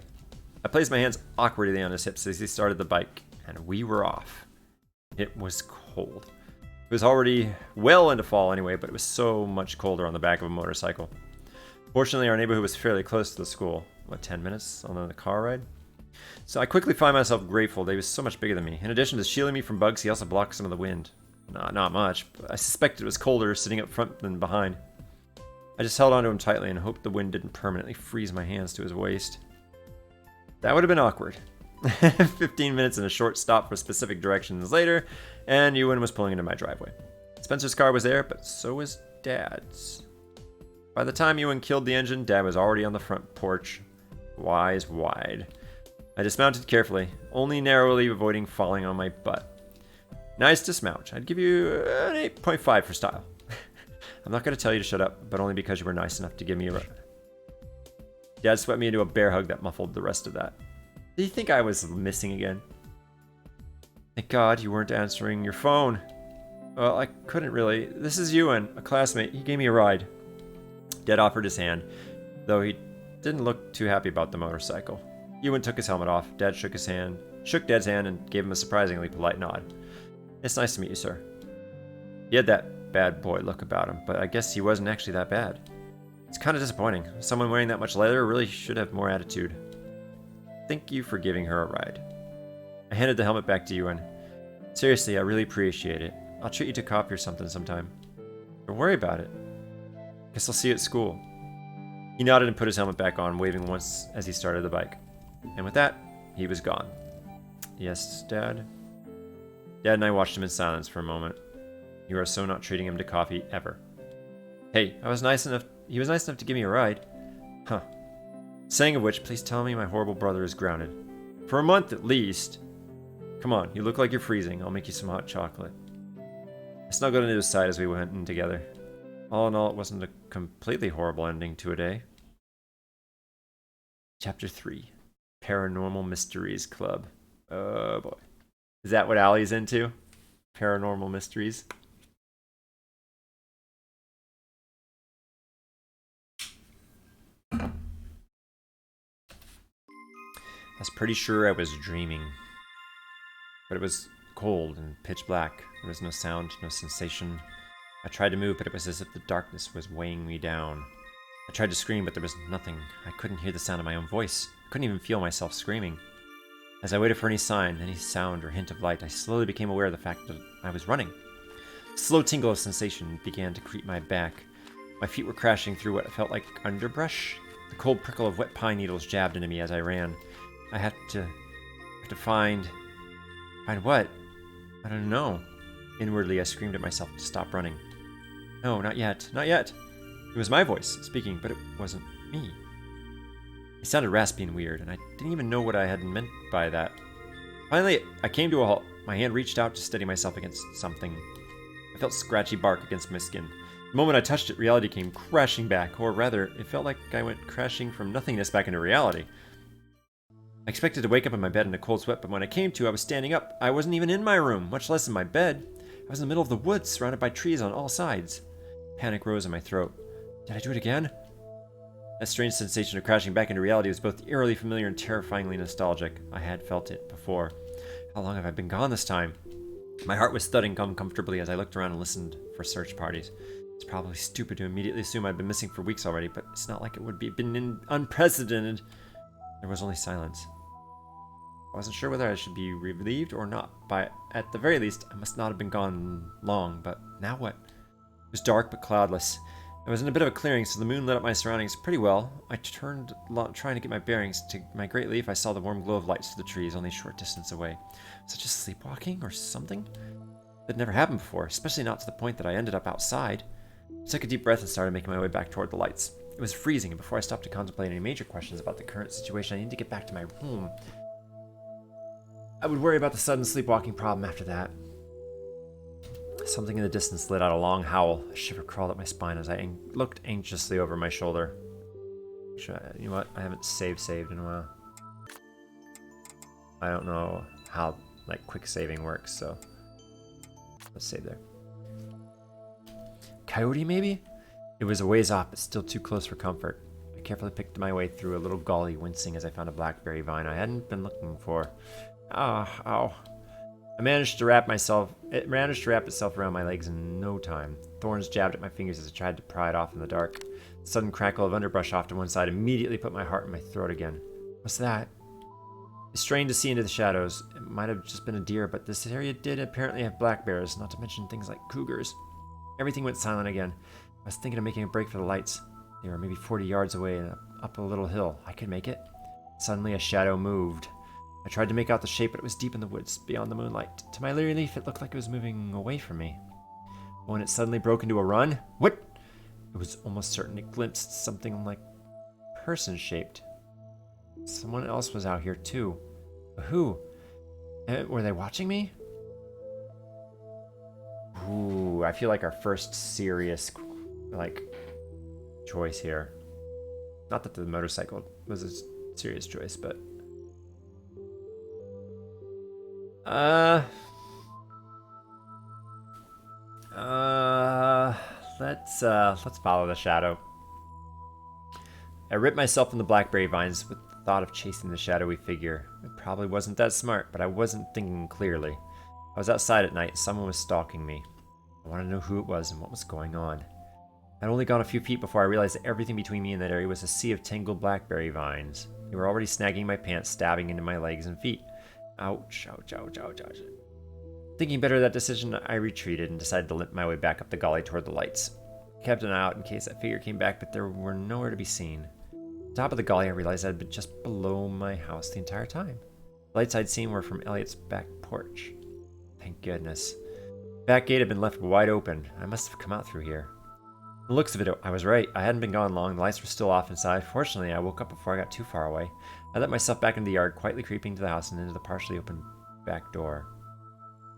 I placed my hands awkwardly on his hips as he started the bike, and we were off. It was cold. It was already well into fall anyway, but it was so much colder on the back of a motorcycle. Fortunately, our neighborhood was fairly close to the school. What, 10 minutes on the car ride? So I quickly find myself grateful that he was so much bigger than me. In addition to shielding me from bugs, he also blocked some of the wind. Not much, but I suspected it was colder sitting up front than behind. I just held onto him tightly and hoped the wind didn't permanently freeze my hands to his waist. That would have been awkward. 15 minutes and a short stop for specific directions later, and Ewan was pulling into my driveway. Spencer's car was there, but so was Dad's. By the time Ewan killed the engine, Dad was already on the front porch, eyes wide. I dismounted carefully, only narrowly avoiding falling on my butt. Nice dismount. I'd give you an 8.5 for style. I'm not going to tell you to shut up, but only because you were nice enough to give me a ride. Dad swept me into a bear hug that muffled the rest of that. Did you think I was missing again? Thank God you weren't answering your phone. Well, I couldn't really. This is Ewan, a classmate. He gave me a ride. Dad offered his hand, though he didn't look too happy about the motorcycle. Ewan took his helmet off. Dad shook Dad's hand and gave him a surprisingly polite nod. It's nice to meet you, sir. He had that bad boy look about him, but I guess he wasn't actually that bad. It's kind of disappointing. Someone wearing that much leather really should have more attitude. Thank you for giving her a ride. I handed the helmet back to Ewan. Seriously, I really appreciate it. I'll treat you to coffee or something sometime. Don't worry about it. Guess I'll see you at school. He nodded and put his helmet back on, waving once as he started the bike. And with that, he was gone. Yes, Dad? Dad and I watched him in silence for a moment. You are so not treating him to coffee ever. Hey, he was nice enough to give me a ride. Huh. Saying of which, please tell me my horrible brother is grounded. For a month at least. Come on, you look like you're freezing. I'll make you some hot chocolate. I snuggled into his side as we went in together. All in all, it wasn't a completely horrible ending to a day. Chapter 3. Paranormal Mysteries Club. Oh boy. Is that what Allie's into? Paranormal mysteries? I was pretty sure I was dreaming. But it was cold and pitch black. There was no sound, no sensation. I tried to move, but it was as if the darkness was weighing me down. I tried to scream, but there was nothing. I couldn't hear the sound of my own voice. I couldn't even feel myself screaming. As I waited for any sign, any sound or hint of light, I slowly became aware of the fact that I was running. A slow tingle of sensation began to creep my back. My feet were crashing through what felt like underbrush. The cold prickle of wet pine needles jabbed into me as I ran. I had to find... Find what? I don't know. Inwardly, I screamed at myself to stop running. No, not yet. Not yet. It was my voice speaking, but it wasn't me. It sounded raspy and weird, and I didn't even know what I had meant by that. Finally, I came to a halt. My hand reached out to steady myself against something. I felt scratchy bark against my skin. The moment I touched it, reality came crashing back, or rather, it felt like I went crashing from nothingness back into reality. I expected to wake up in my bed in a cold sweat, but when I came to, I was standing up. I wasn't even in my room, much less in my bed. I was in the middle of the woods, surrounded by trees on all sides. Panic rose in my throat. Did I do it again? That strange sensation of crashing back into reality was both eerily familiar and terrifyingly nostalgic. I had felt it before. How long have I been gone this time? My heart was thudding uncomfortably as I looked around and listened for search parties. It's probably stupid to immediately assume I'd been missing for weeks already, but it's not like it would be unprecedented. There was only silence. I wasn't sure whether I should be relieved or not, but at the very least, I must not have been gone long, but now what? It was dark but cloudless. I was in a bit of a clearing, so the moon lit up my surroundings pretty well. I turned, trying to get my bearings. To my great relief, I saw the warm glow of lights through the trees, only a short distance away. Was it just sleepwalking or something? That never happened before, especially not to the point that I ended up outside. I took a deep breath and started making my way back toward the lights. It was freezing, and before I stopped to contemplate any major questions about the current situation, I needed to get back to my room. I would worry about the sudden sleepwalking problem after that. Something in the distance let out a long howl. A shiver crawled up my spine as I looked anxiously over my shoulder. You know what? I haven't saved in a while. I don't know how quick saving works, so let's save there. Coyote, maybe? It was a ways off, but still too close for comfort. I carefully picked my way through a little gully, wincing as I found a blackberry vine I hadn't been looking for. Ow. It managed to wrap itself around my legs in no time. Thorns jabbed at my fingers as I tried to pry it off in the dark. The sudden crackle of underbrush off to one side immediately put my heart in my throat again. What's that? I strained to see into the shadows. It might have just been a deer, but this area did apparently have black bears, not to mention things like cougars. Everything went silent again. I was thinking of making a break for the lights. They were maybe 40 yards away and up a little hill. I could make it. Suddenly a shadow moved. I tried to make out the shape, but it was deep in the woods, beyond the moonlight. To my relief, it looked like it was moving away from me. When it suddenly broke into a run, what? It was almost certain it glimpsed something like person-shaped. Someone else was out here too. Who? Were they watching me? Ooh, I feel like our first serious, choice here. Not that the motorcycle was a serious choice, but... let's follow the shadow. I ripped myself from the blackberry vines with the thought of chasing the shadowy figure. It probably wasn't that smart, but I wasn't thinking clearly. I was outside at night, and someone was stalking me. I wanted to know who it was and what was going on. I'd only gone a few feet before I realized that everything between me and that area was a sea of tangled blackberry vines. They were already snagging my pants, stabbing into my legs and feet. Ouch. Thinking better of that decision, I retreated and decided to limp my way back up the gully toward the lights. I kept an eye out in case that figure came back, but there were nowhere to be seen. At the top of the gully, I realized I'd been just below my house the entire time. The lights I'd seen were from Elliot's back porch. Thank goodness. The back gate had been left wide open. I must have come out through here. The looks of it, I was right. I hadn't been gone long. The lights were still off inside. Fortunately, I woke up before I got too far away. I let myself back into the yard, quietly creeping to the house and into the partially open back door.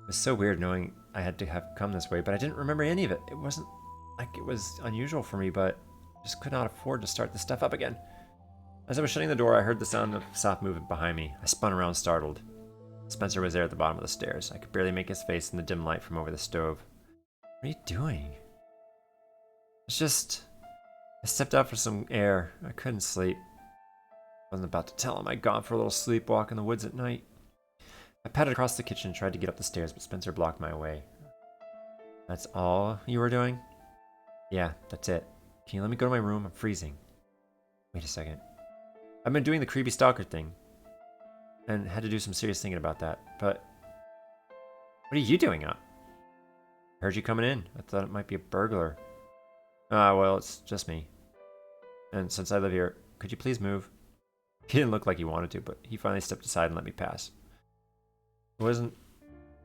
It was so weird knowing I had to have come this way, but I didn't remember any of it. It wasn't like it was unusual for me, but I just could not afford to start the stuff up again. As I was shutting the door, I heard the sound of soft movement behind me. I spun around, startled. Spencer was there at the bottom of the stairs. I could barely make his face in the dim light from over the stove. What are you doing? It's just... I stepped out for some air. I couldn't sleep. I wasn't about to tell him I'd gone for a little sleepwalk in the woods at night. I padded across the kitchen and tried to get up the stairs, but Spencer blocked my way. That's all you were doing? Yeah, that's it. Can you let me go to my room? I'm freezing. Wait a second. I've been doing the creepy stalker thing. And had to do some serious thinking about that. But what are you doing up? Heard you coming in. I thought it might be a burglar. Well, it's just me. And since I live here, could you please move? He didn't look like he wanted to, but he finally stepped aside and let me pass. It wasn't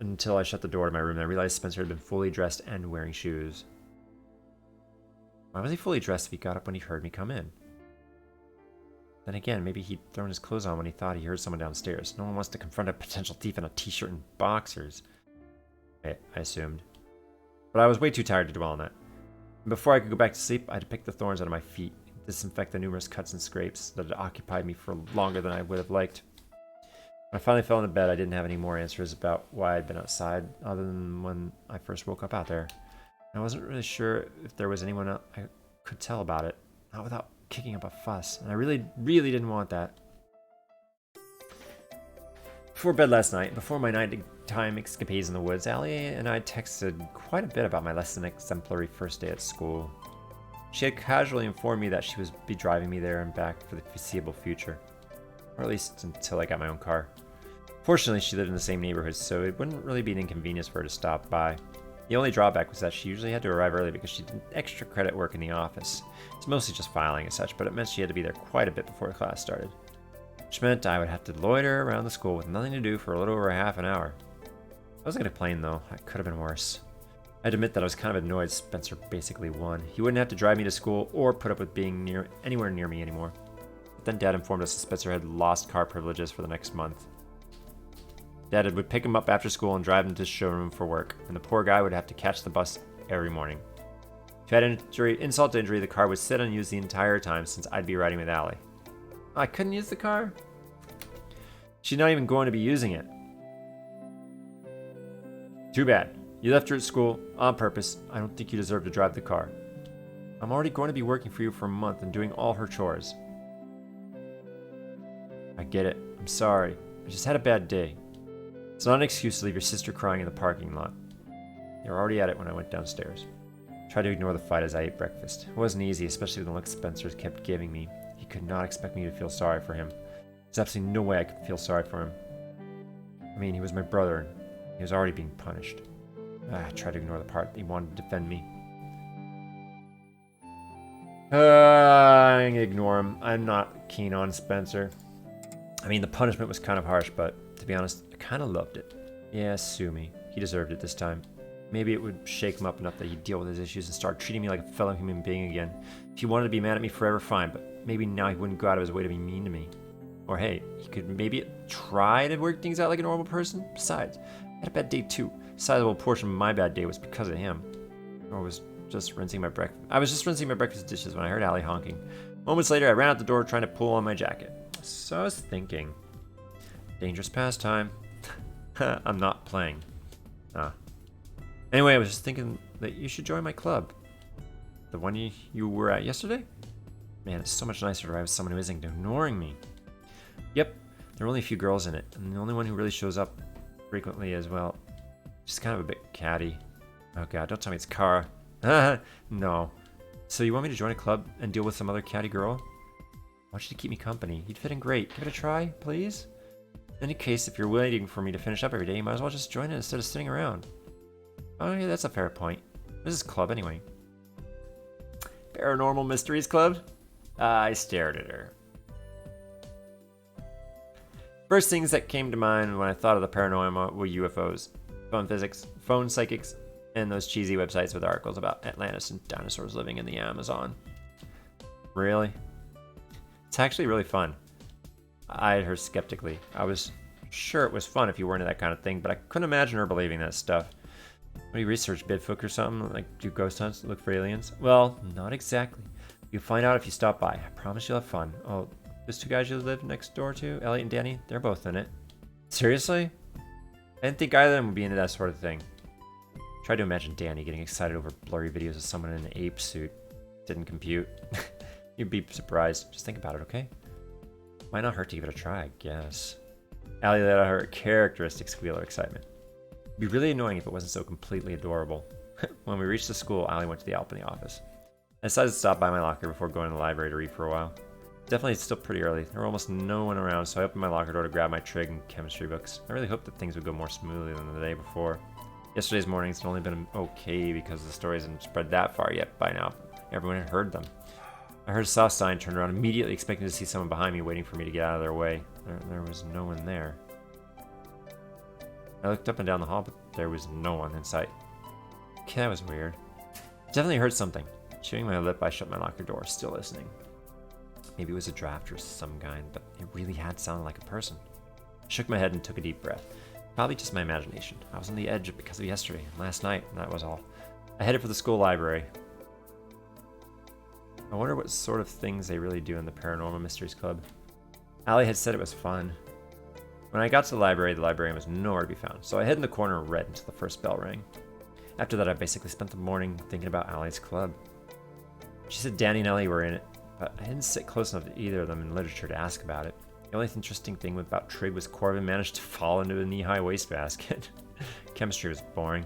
until I shut the door to my room that I realized Spencer had been fully dressed and wearing shoes. Why was he fully dressed if he got up when he heard me come in? Then again, maybe he'd thrown his clothes on when he thought he heard someone downstairs. No one wants to confront a potential thief in a t-shirt and boxers, I assumed. But I was way too tired to dwell on that. And before I could go back to sleep, I had to pick the thorns out of my feet, disinfect the numerous cuts and scrapes that had occupied me for longer than I would have liked. When I finally fell into bed, I didn't have any more answers about why I'd been outside, other than when I first woke up out there. And I wasn't really sure if there was anyone else I could tell about it, not without kicking up a fuss, and I really didn't want that. Before bed last night, before my night time escapades in the woods, Allie and I texted quite a bit about my less than exemplary first day at school. She had casually informed me that she would be driving me there and back for the foreseeable future, or at least until I got my own car. Fortunately, she lived in the same neighborhood, so it wouldn't really be an inconvenience for her to stop by. The only drawback was that she usually had to arrive early because she did extra credit work in the office. It's mostly just filing and such, but it meant she had to be there quite a bit before class started. Which meant I would have to loiter around the school with nothing to do for a little over half an hour. I wasn't going to complain though, it could have been worse. I had to admit that I was kind of annoyed Spencer basically won. He wouldn't have to drive me to school or put up with being anywhere near me anymore. But then Dad informed us that Spencer had lost car privileges for the next month. Dad would pick him up after school and drive him to the showroom for work, and the poor guy would have to catch the bus every morning. If he had insult to injury, the car would sit unused the entire time since I'd be riding with Allie. I couldn't use the car? She's not even going to be using it. Too bad. You left her at school on purpose. I don't think you deserve to drive the car. I'm already going to be working for you for a month and doing all her chores. I get it. I'm sorry. I just had a bad day. It's not an excuse to leave your sister crying in the parking lot. You were already at it when I went downstairs. I tried to ignore the fight as I ate breakfast. It wasn't easy, especially with the look Spencer kept giving me. He could not expect me to feel sorry for him. There's absolutely no way I could feel sorry for him. I mean, he was my brother, and he was already being punished. I tried to ignore the part that he wanted to defend me. I can ignore him. I'm not keen on Spencer. I mean, the punishment was kind of harsh, but to be honest, I kind of loved it. Yeah, sue me. He deserved it this time. Maybe it would shake him up enough that he'd deal with his issues and start treating me like a fellow human being again. If he wanted to be mad at me forever, fine, but maybe now he wouldn't go out of his way to be mean to me. Or hey, he could maybe try to work things out like a normal person. Besides, I had a bad day too. A sizable portion of my bad day was because of him. I was just rinsing my breakfast dishes when I heard Allie honking. Moments later, I ran out the door trying to pull on my jacket. So I was thinking, dangerous pastime. I'm not playing. Anyway, I was just thinking that you should join my club. The one you were at yesterday? Man, it's so much nicer to ride with someone who isn't ignoring me. Yep, there are only a few girls in it, and the only one who really shows up frequently as well. She's kind of a bit catty. Oh god, don't tell me it's Kara. No. So you want me to join a club and deal with some other catty girl? I want you to keep me company. You'd fit in great. Give it a try, please? In any case, if you're waiting for me to finish up every day, you might as well just join it instead of sitting around. Oh yeah, that's a fair point. This is club anyway. Paranormal Mysteries Club? I stared at her. First things that came to mind when I thought of the paranormal were UFOs, phone physics, phone psychics, and those cheesy websites with articles about Atlantis and dinosaurs living in the Amazon. Really? It's actually really fun. I eyed her skeptically. I was sure it was fun if you were into that kind of thing, but I couldn't imagine her believing that stuff. What do you research, Bigfoot or something? Like do ghost hunts, look for aliens? Well, not exactly. You'll find out if you stop by. I promise you'll have fun. Oh, those two guys you live next door to, Elliot and Danny, they're both in it. Seriously? I didn't think either of them would be into that sort of thing. Tried to imagine Danny getting excited over blurry videos of someone in an ape suit. Didn't compute. You'd be surprised. Just think about it, okay? Might not hurt to give it a try, I guess. Allie let out her characteristic squeal of excitement. It'd be really annoying if it wasn't so completely adorable. When we reached the school, Allie went to the Albany office. I decided to stop by my locker before going to the library to read for a while. Definitely it's still pretty early. There were almost no one around, so I opened my locker door to grab my trig and chemistry books. I really hoped that things would go more smoothly than the day before. Yesterday's mornings had only been okay because the stories hadn't spread that far yet by now. Everyone had heard them. I heard a soft sign, turned around immediately expecting to see someone behind me waiting for me to get out of their way. There was no one there. I looked up and down the hall, but there was no one in sight. Okay, that was weird. Definitely heard something. Chewing my lip, I shut my locker door, still listening. Maybe it was a draft or some kind, but it really had sounded like a person. I shook my head and took a deep breath. Probably just my imagination. I was on the edge because of yesterday and last night, and that was all. I headed for the school library. I wonder what sort of things they really do in the Paranormal Mysteries Club. Allie had said it was fun. When I got to the librarian was nowhere to be found, so I hid in the corner and read until the first bell rang. After that, I basically spent the morning thinking about Allie's club. She said Danny and Ellie were in it, but I didn't sit close enough to either of them in literature to ask about it. The only interesting thing about trig was Corbin managed to fall into a knee-high wastebasket. Chemistry was boring.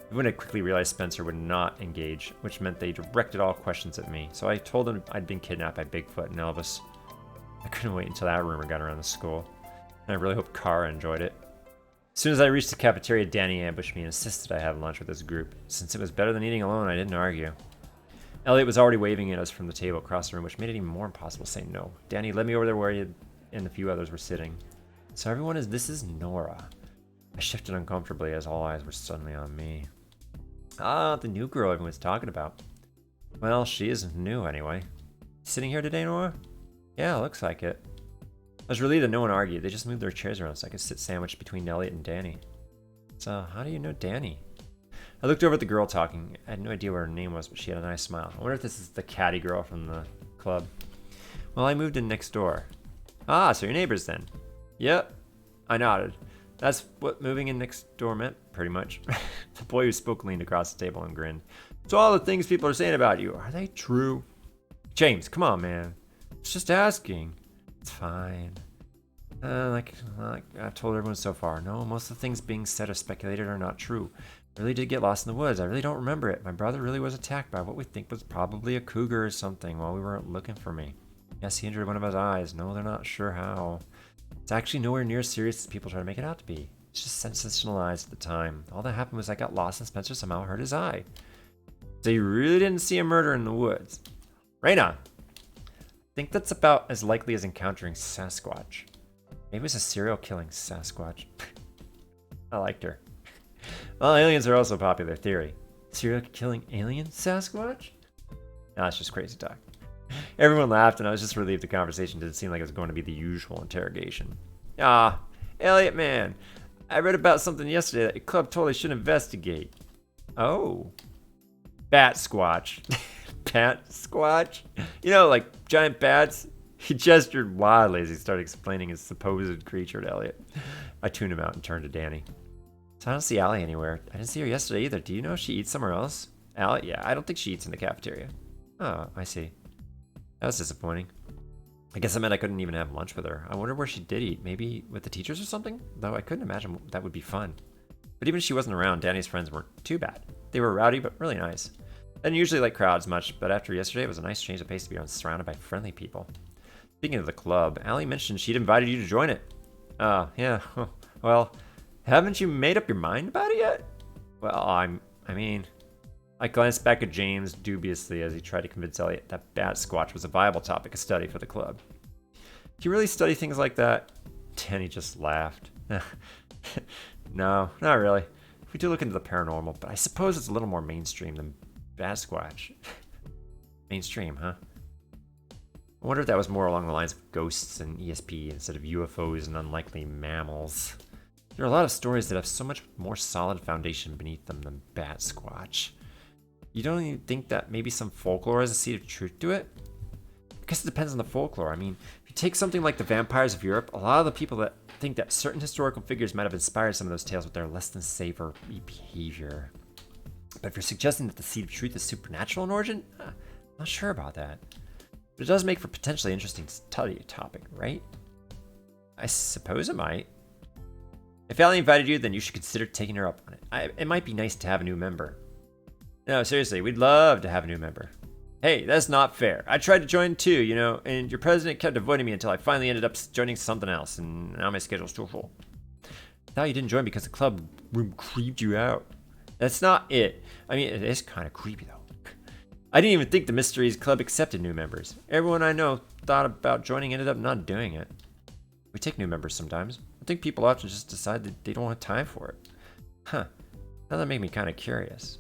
Everyone had quickly realized Spencer would not engage, which meant they directed all questions at me. So I told them I'd been kidnapped by Bigfoot and Elvis. I couldn't wait until that rumor got around the school, and I really hope Kara enjoyed it. As soon as I reached the cafeteria, Danny ambushed me and insisted I have lunch with his group. Since it was better than eating alone, I didn't argue. Elliot was already waving at us from the table across the room, which made it even more impossible to say no. Danny led me over there where he and a few others were sitting. So this is Nora. I shifted uncomfortably as all eyes were suddenly on me. Ah, the new girl everyone's talking about. Well, she isn't new anyway. Sitting here today, Nora? Yeah, looks like it. I was relieved that no one argued. They just moved their chairs around so I could sit sandwiched between Elliot and Danny. So, how do you know Danny? I looked over at the girl talking. I had no idea what her name was, but she had a nice smile. I wonder if this is the catty girl from the club. Well, I moved in next door. Ah, so you're neighbors then? Yep. I nodded. That's what moving in next door meant, pretty much. The boy who spoke leaned across the table and grinned. So all the things people are saying about you, are they true? James, come on, man. It's just asking. It's fine. Like I've told everyone so far, no, most of the things being said or speculated are not true. I really did get lost in the woods. I really don't remember it. My brother really was attacked by what we think was probably a cougar or something while we weren't looking for me. Yes, he injured one of his eyes. No, they're not sure how. It's actually nowhere near as serious as people try to make it out to be. It's just sensationalized at the time. All that happened was I got lost and Spencer somehow hurt his eye. So you really didn't see a murder in the woods? Right on. I think that's about as likely as encountering Sasquatch. Maybe it was a serial killing Sasquatch. I liked her. Well, aliens are also a popular theory. Serial killing alien Sasquatch? No, that's just crazy talk. Everyone laughed, and I was just relieved the conversation didn't seem like it was going to be the usual interrogation. Ah, Elliot, man. I read about something yesterday that your club totally should investigate. Oh. Bat Squatch. Bat Squatch? You know, like giant bats? He gestured wildly as he started explaining his supposed creature to Elliot. I tuned him out and turned to Danny. So I don't see Allie anywhere. I didn't see her yesterday either. Do you know if she eats somewhere else? Allie? Yeah, I don't think she eats in the cafeteria. Oh, I see. That was disappointing. I guess it meant I couldn't even have lunch with her. I wonder where she did eat. Maybe with the teachers or something? Though I couldn't imagine that would be fun. But even if she wasn't around, Danny's friends weren't too bad. They were rowdy, but really nice. I didn't usually like crowds much, but after yesterday, it was a nice change of pace to be surrounded by friendly people. Speaking of the club, Allie mentioned she'd invited you to join it. Yeah. Well, haven't you made up your mind about it yet? Well, I glanced back at James dubiously as he tried to convince Elliot that Bat Squatch was a viable topic of study for the club. Do you really study things like that? Danny just laughed. No, not really. We do look into the paranormal, but I suppose it's a little more mainstream than Bat Squatch. Mainstream, huh? I wonder if that was more along the lines of ghosts and ESP instead of UFOs and unlikely mammals. There are a lot of stories that have so much more solid foundation beneath them than Bat Squatch. You don't even think that maybe some folklore has a seed of truth to it? I guess it depends on the folklore. I mean, if you take something like the vampires of Europe, a lot of the people that think that certain historical figures might have inspired some of those tales with their less than savory behavior. But if you're suggesting that the seed of truth is supernatural in origin, I'm not sure about that. But it does make for potentially interesting study topic, right? I suppose it might. If Allie invited you, then you should consider taking her up on it. It might be nice to have a new member. No, seriously, we'd love to have a new member. Hey, that's not fair. I tried to join too, and your president kept avoiding me until I finally ended up joining something else, and now my schedule's too full. I thought you didn't join because the club room creeped you out. That's not it. I mean, it is kind of creepy though. I didn't even think the Mysteries Club accepted new members. Everyone I know thought about joining ended up not doing it. We take new members sometimes. I think people often just decide that they don't have time for it. Huh. Now that made me kind of curious.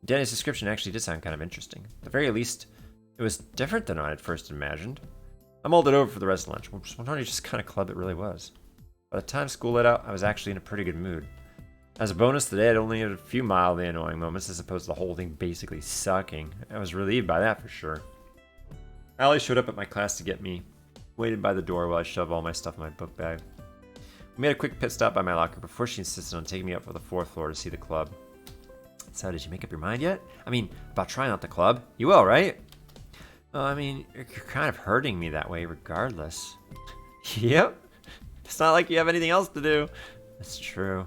Danny's description actually did sound kind of interesting. At the very least, it was different than I had first imagined. I mulled it over for the rest of lunch, which was not just kind of club it really was. By the time school let out, I was actually in a pretty good mood. As a bonus, today I'd only had a few mildly annoying moments as opposed to the whole thing basically sucking. I was relieved by that for sure. Allie showed up at my class to get me, waited by the door while I shoved all my stuff in my book bag. We made a quick pit stop by my locker before she insisted on taking me up for the 4th floor to see the club. So did you make up your mind yet? I mean, about trying out the club? You will, right? Well, I mean, you're kind of hurting me that way regardless. Yep. It's not like you have anything else to do. That's true.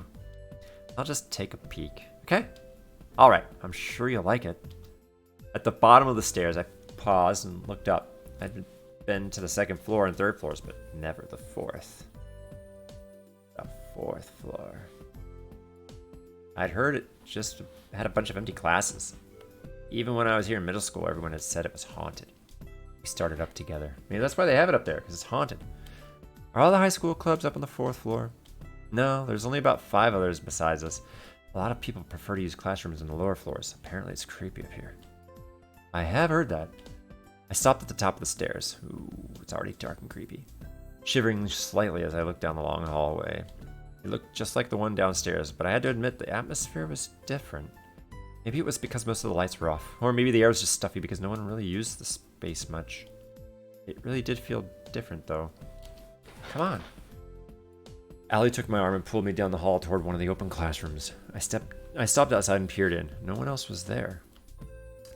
I'll just take a peek, okay? Alright, I'm sure you'll like it. At the bottom of the stairs, I paused and looked up. I'd been to the second floor and third floors, but never the fourth. The fourth floor. I'd heard it just had a bunch of empty classes. Even when I was here in middle school, everyone had said it was haunted. We started up together. Maybe that's why they have it up there, because it's haunted. Are all the high school clubs up on the fourth floor? No, there's only about 5 others besides us. A lot of people prefer to use classrooms in the lower floors. Apparently it's creepy up here. I have heard that. I stopped at the top of the stairs. Ooh, it's already dark and creepy. Shivering slightly as I looked down the long hallway. It looked just like the one downstairs, but I had to admit the atmosphere was different. Maybe it was because most of the lights were off, or maybe the air was just stuffy because no one really used the space much. It really did feel different though. Come on. Allie took my arm and pulled me down the hall toward one of the open classrooms. I stopped outside and peered in. No one else was there.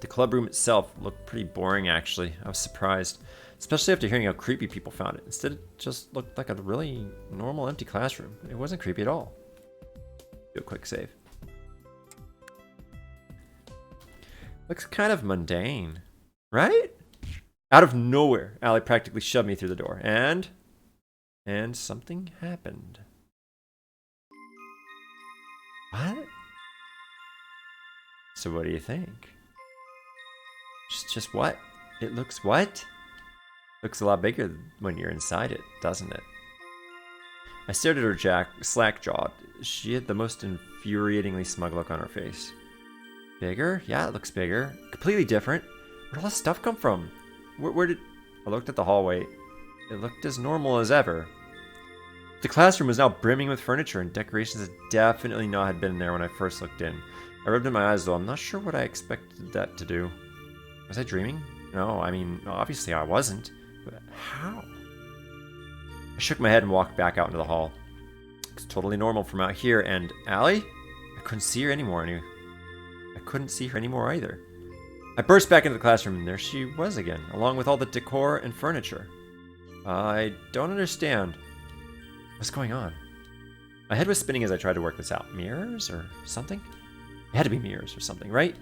The club room itself looked pretty boring actually. I was surprised, especially after hearing how creepy people found it. Instead it just looked like a really normal empty classroom. It wasn't creepy at all. Do a quick save. Looks kind of mundane, right? Out of nowhere, Allie practically shoved me through the door, and something happened. What? So what do you think? Just what? It looks what? Looks a lot bigger when you're inside it, doesn't it? I stared at her slack-jawed. She had the most infuriatingly smug look on her face. Bigger? Yeah, it looks bigger. Completely different. Where'd all this stuff come from? Where did... I looked at the hallway. It looked as normal as ever. The classroom was now brimming with furniture and decorations that definitely not had been there when I first looked in. I rubbed in my eyes though. I'm not sure what I expected that to do. Was I dreaming? No, I mean, obviously I wasn't. But how? I shook my head and walked back out into the hall. It's totally normal from out here, and Allie? I couldn't see her anymore. I couldn't see her anymore either. I burst back into the classroom, and there she was again, along with all the decor and furniture. I don't understand. What's going on? My head was spinning as I tried to work this out. Mirrors or something? It had to be mirrors or something, right?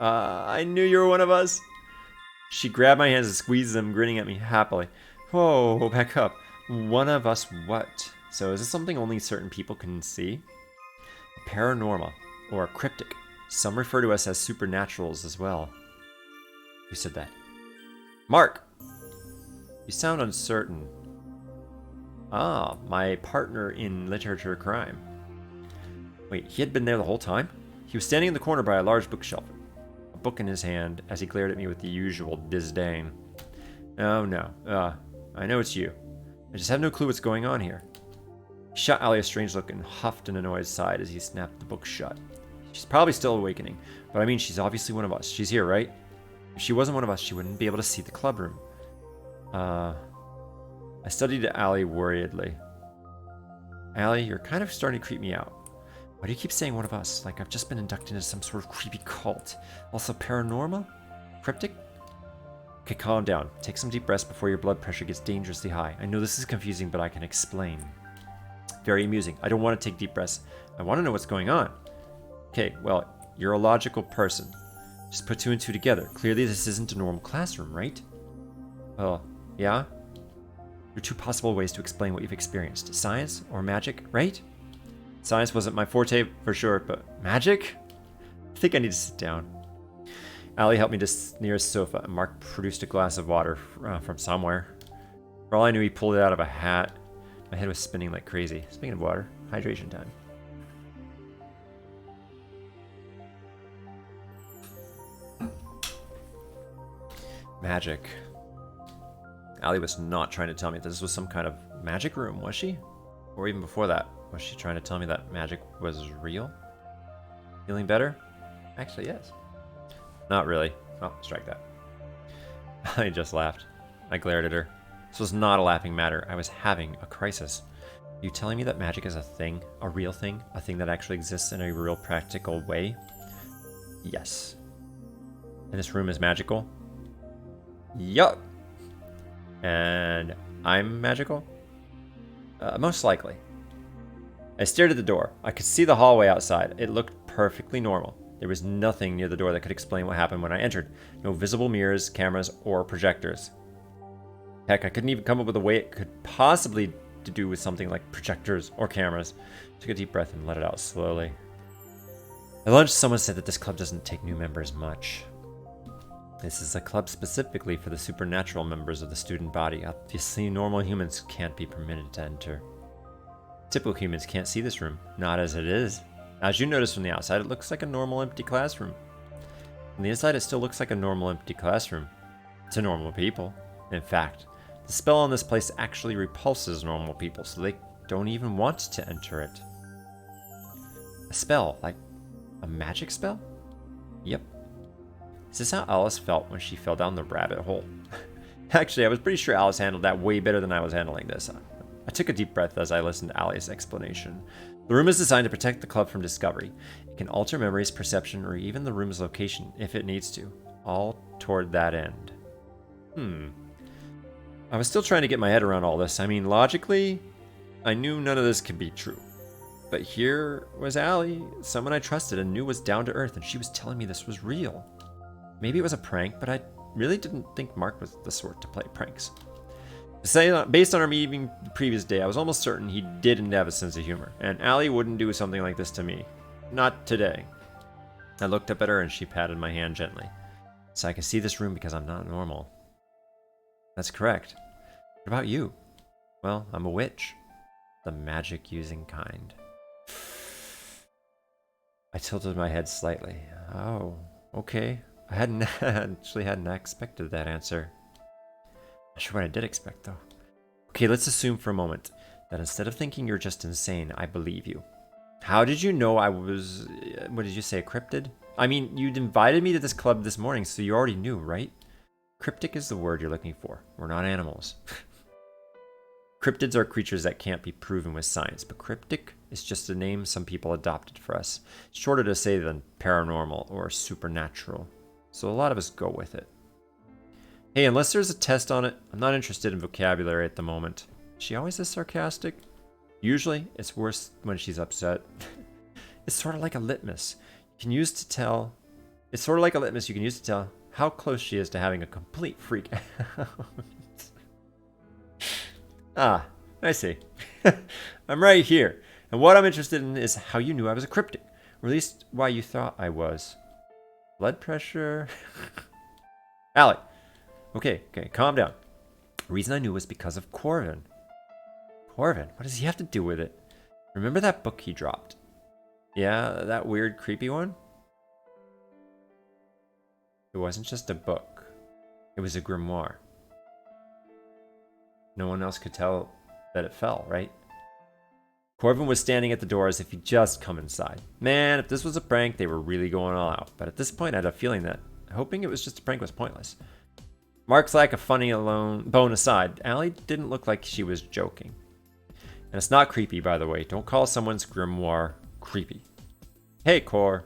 I knew you were one of us. She grabbed my hands and squeezed them, grinning at me happily. Whoa, back up. One of us what? So is this something only certain people can see? Paranormal, or cryptic. Some refer to us as supernaturals as well. Who said that? Mark! You sound uncertain. Ah, my partner in literature crime. Wait, he had been there the whole time? He was standing in the corner by a large bookshelf, a book in his hand, as he glared at me with the usual disdain. Oh no, I know it's you. I just have no clue what's going on here. He shot Allie a strange look and huffed an annoyed sigh as he snapped the book shut. She's probably still awakening, but I mean, she's obviously one of us. She's here, right? If she wasn't one of us, she wouldn't be able to see the club room. I studied Allie worriedly. Allie, you're kind of starting to creep me out. Why do you keep saying one of us? Like I've just been inducted into some sort of creepy cult. Also paranormal? Cryptic? Okay, calm down. Take some deep breaths before your blood pressure gets dangerously high. I know this is confusing, but I can explain. Very amusing. I don't want to take deep breaths. I want to know what's going on. Okay, well, you're a logical person. Just put 2 and 2 together. Clearly this isn't a normal classroom, right? Well, yeah? There are 2 possible ways to explain what you've experienced. Science or magic, right? Science wasn't my forte for sure, but magic? I think I need to sit down. Allie helped me to the nearest sofa, and Mark produced a glass of water from somewhere. For all I knew, he pulled it out of a hat. My head was spinning like crazy. Speaking of water, hydration time. Magic. Allie was not trying to tell me this was some kind of magic room, was she? Or even before that, was she trying to tell me that magic was real? Feeling better? Actually, yes. Not really. Oh, strike that. I just laughed. I glared at her. This was not a laughing matter. I was having a crisis. Are you telling me that magic is a thing? A real thing? A thing that actually exists in a real practical way? Yes. And this room is magical? Yup. And I'm magical? Most likely. I stared at the door. I could see the hallway outside. It looked perfectly normal. There was nothing near the door that could explain what happened when I entered. No visible mirrors, cameras, or projectors. Heck, I couldn't even come up with a way it could possibly to do with something like projectors or cameras. Took a deep breath and let it out slowly. At lunch, someone said that this club doesn't take new members much. This is a club specifically for the supernatural members of the student body. Obviously, normal humans can't be permitted to enter. Typical humans can't see this room, not as it is. As you notice from the outside, it looks like a normal empty classroom. From the inside, it still looks like a normal empty classroom. To normal people. In fact, the spell on this place actually repulses normal people, so they don't even want to enter it. A spell? Like a magic spell? Yep. Is this how Alice felt when she fell down the rabbit hole? Actually, I was pretty sure Alice handled that way better than I was handling this. I took a deep breath as I listened to Ali's explanation. The room is designed to protect the club from discovery. It can alter memories, perception, or even the room's location if it needs to. All toward that end. I was still trying to get my head around all this. I mean, logically, I knew none of this could be true. But here was Ali, someone I trusted and knew was down to earth, and she was telling me this was real. Maybe it was a prank, but I really didn't think Mark was the sort to play pranks. Based on our meeting the previous day, I was almost certain he didn't have a sense of humor, and Ali wouldn't do something like this to me. Not today. I looked up at her and she patted my hand gently. So I can see this room because I'm not normal. That's correct. What about you? Well, I'm a witch. The magic-using kind. I tilted my head slightly. Oh, okay. I hadn't expected that answer. Not sure what I did expect, though. Okay, let's assume for a moment that instead of thinking you're just insane, I believe you. How did you know I was, what did you say, a cryptid? I mean, you'd invited me to this club this morning, so you already knew, right? Cryptic is the word you're looking for. We're not animals. Cryptids are creatures that can't be proven with science, but cryptic is just a name some people adopted for us. It's shorter to say than paranormal or supernatural, so a lot of us go with it. Hey, unless there's a test on it, I'm not interested in vocabulary at the moment. Is she always this sarcastic? Usually, it's worse when she's upset. It's sort of like a litmus. You can use to tell how close she is to having a complete freak out. Ah, I see. I'm right here. And what I'm interested in is how you knew I was a cryptic. Or at least why you thought I was. Blood pressure? Alec. Okay, calm down. The reason I knew was because of Corvin. Corvin? What does he have to do with it? Remember that book he dropped? Yeah, that weird, creepy one? It wasn't just a book. It was a grimoire. No one else could tell that it fell, right? Corvin was standing at the door as if he'd just come inside. Man, if this was a prank, they were really going all out. But at this point, I had a feeling that hoping it was just a prank was pointless. Mark's lack of funny bone aside, Allie didn't look like she was joking. And it's not creepy, by the way. Don't call someone's grimoire creepy. Hey, Cor.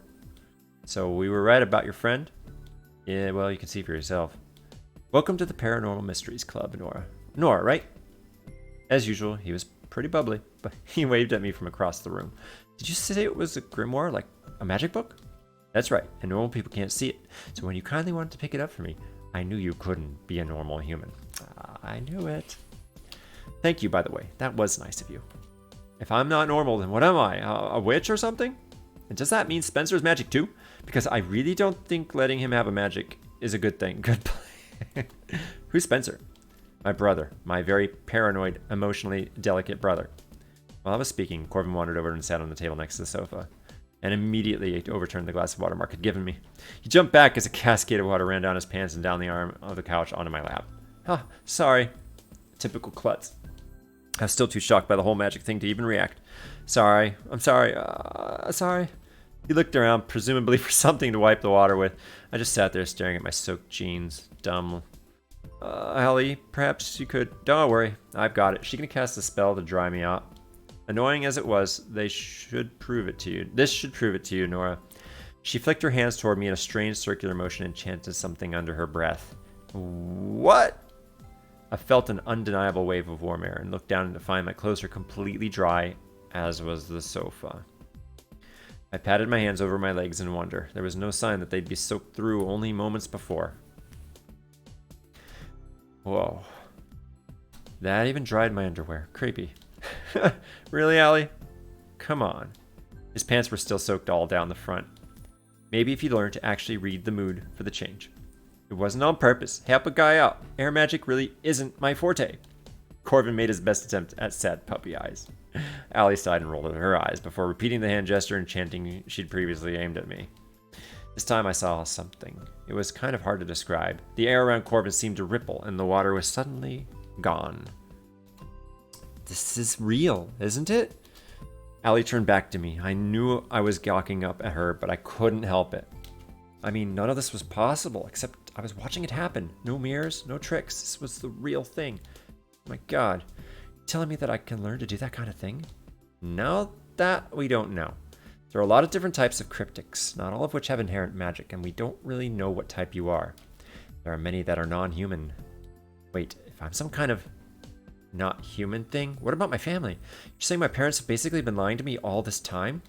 So we were right about your friend? Yeah, well, you can see for yourself. Welcome to the Paranormal Mysteries Club, Nora. Nora, right? As usual, he was pretty bubbly, but he waved at me from across the room. Did you say it was a grimoire, like a magic book? That's right, and normal people can't see it. So when you kindly wanted to pick it up for me, I knew you couldn't be a normal human. I knew it. Thank you, by the way. That was nice of you. If I'm not normal, then what am I? A witch or something? And does that mean Spencer's magic too? Because I really don't think letting him have a magic is a good thing. Good play. Who's Spencer? My brother. My very paranoid, emotionally delicate brother. While I was speaking, Corvin wandered over and sat on the table next to the sofa, and immediately overturned the glass of water Mark had given me. He jumped back as a cascade of water ran down his pants and down the arm of the couch onto my lap. Ah, sorry. Typical klutz. I was still too shocked by the whole magic thing to even react. Sorry. I'm sorry. Sorry. He looked around, presumably for something to wipe the water with. I just sat there staring at my soaked jeans. Dumb. Ellie, perhaps you could... Don't worry. I've got it. She can cast a spell to dry me out. Annoying as it was, this should prove it to you, Nora. She flicked her hands toward me in a strange circular motion and chanted something under her breath. What? I felt an undeniable wave of warm air and looked down to find my clothes were completely dry, as was the sofa. I patted my hands over my legs in wonder. There was no sign that they'd be soaked through only moments before. Whoa. That even dried my underwear. Creepy. Really, Allie? Come on. His pants were still soaked all down the front. Maybe if you learned to actually read the mood for the change. It wasn't on purpose. Help a guy out. Air magic really isn't my forte. Corvin made his best attempt at sad puppy eyes. Allie sighed and rolled her eyes before repeating the hand gesture and chanting she'd previously aimed at me. This time I saw something. It was kind of hard to describe. The air around Corvin seemed to ripple, and the water was suddenly gone. This is real, isn't it? Allie turned back to me. I knew I was gawking up at her, but I couldn't help it. I mean, none of this was possible, except I was watching it happen. No mirrors, no tricks. This was the real thing. My God. You're telling me that I can learn to do that kind of thing? Now that we don't know. There are a lot of different types of cryptics, not all of which have inherent magic, and we don't really know what type you are. There are many that are non-human. Wait, if I'm some kind of not human thing, what about my family? You're saying my parents have basically been lying to me all this time?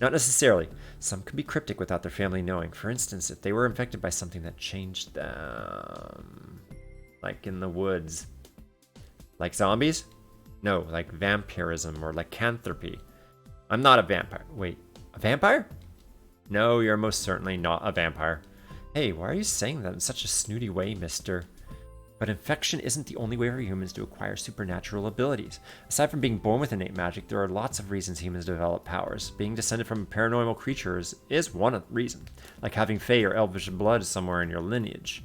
Not necessarily. Some can be cryptic without their family knowing. For instance, if they were infected by something that changed them. Like in the woods. Like zombies? No, like vampirism or lycanthropy. I'm not a vampire. Wait, a vampire? No, you're most certainly not a vampire. Hey, why are you saying that in such a snooty way, mister? But infection isn't the only way for humans to acquire supernatural abilities. Aside from being born with innate magic, there are lots of reasons humans develop powers. Being descended from paranormal creatures is one reason, like having Fey or Elvish blood somewhere in your lineage.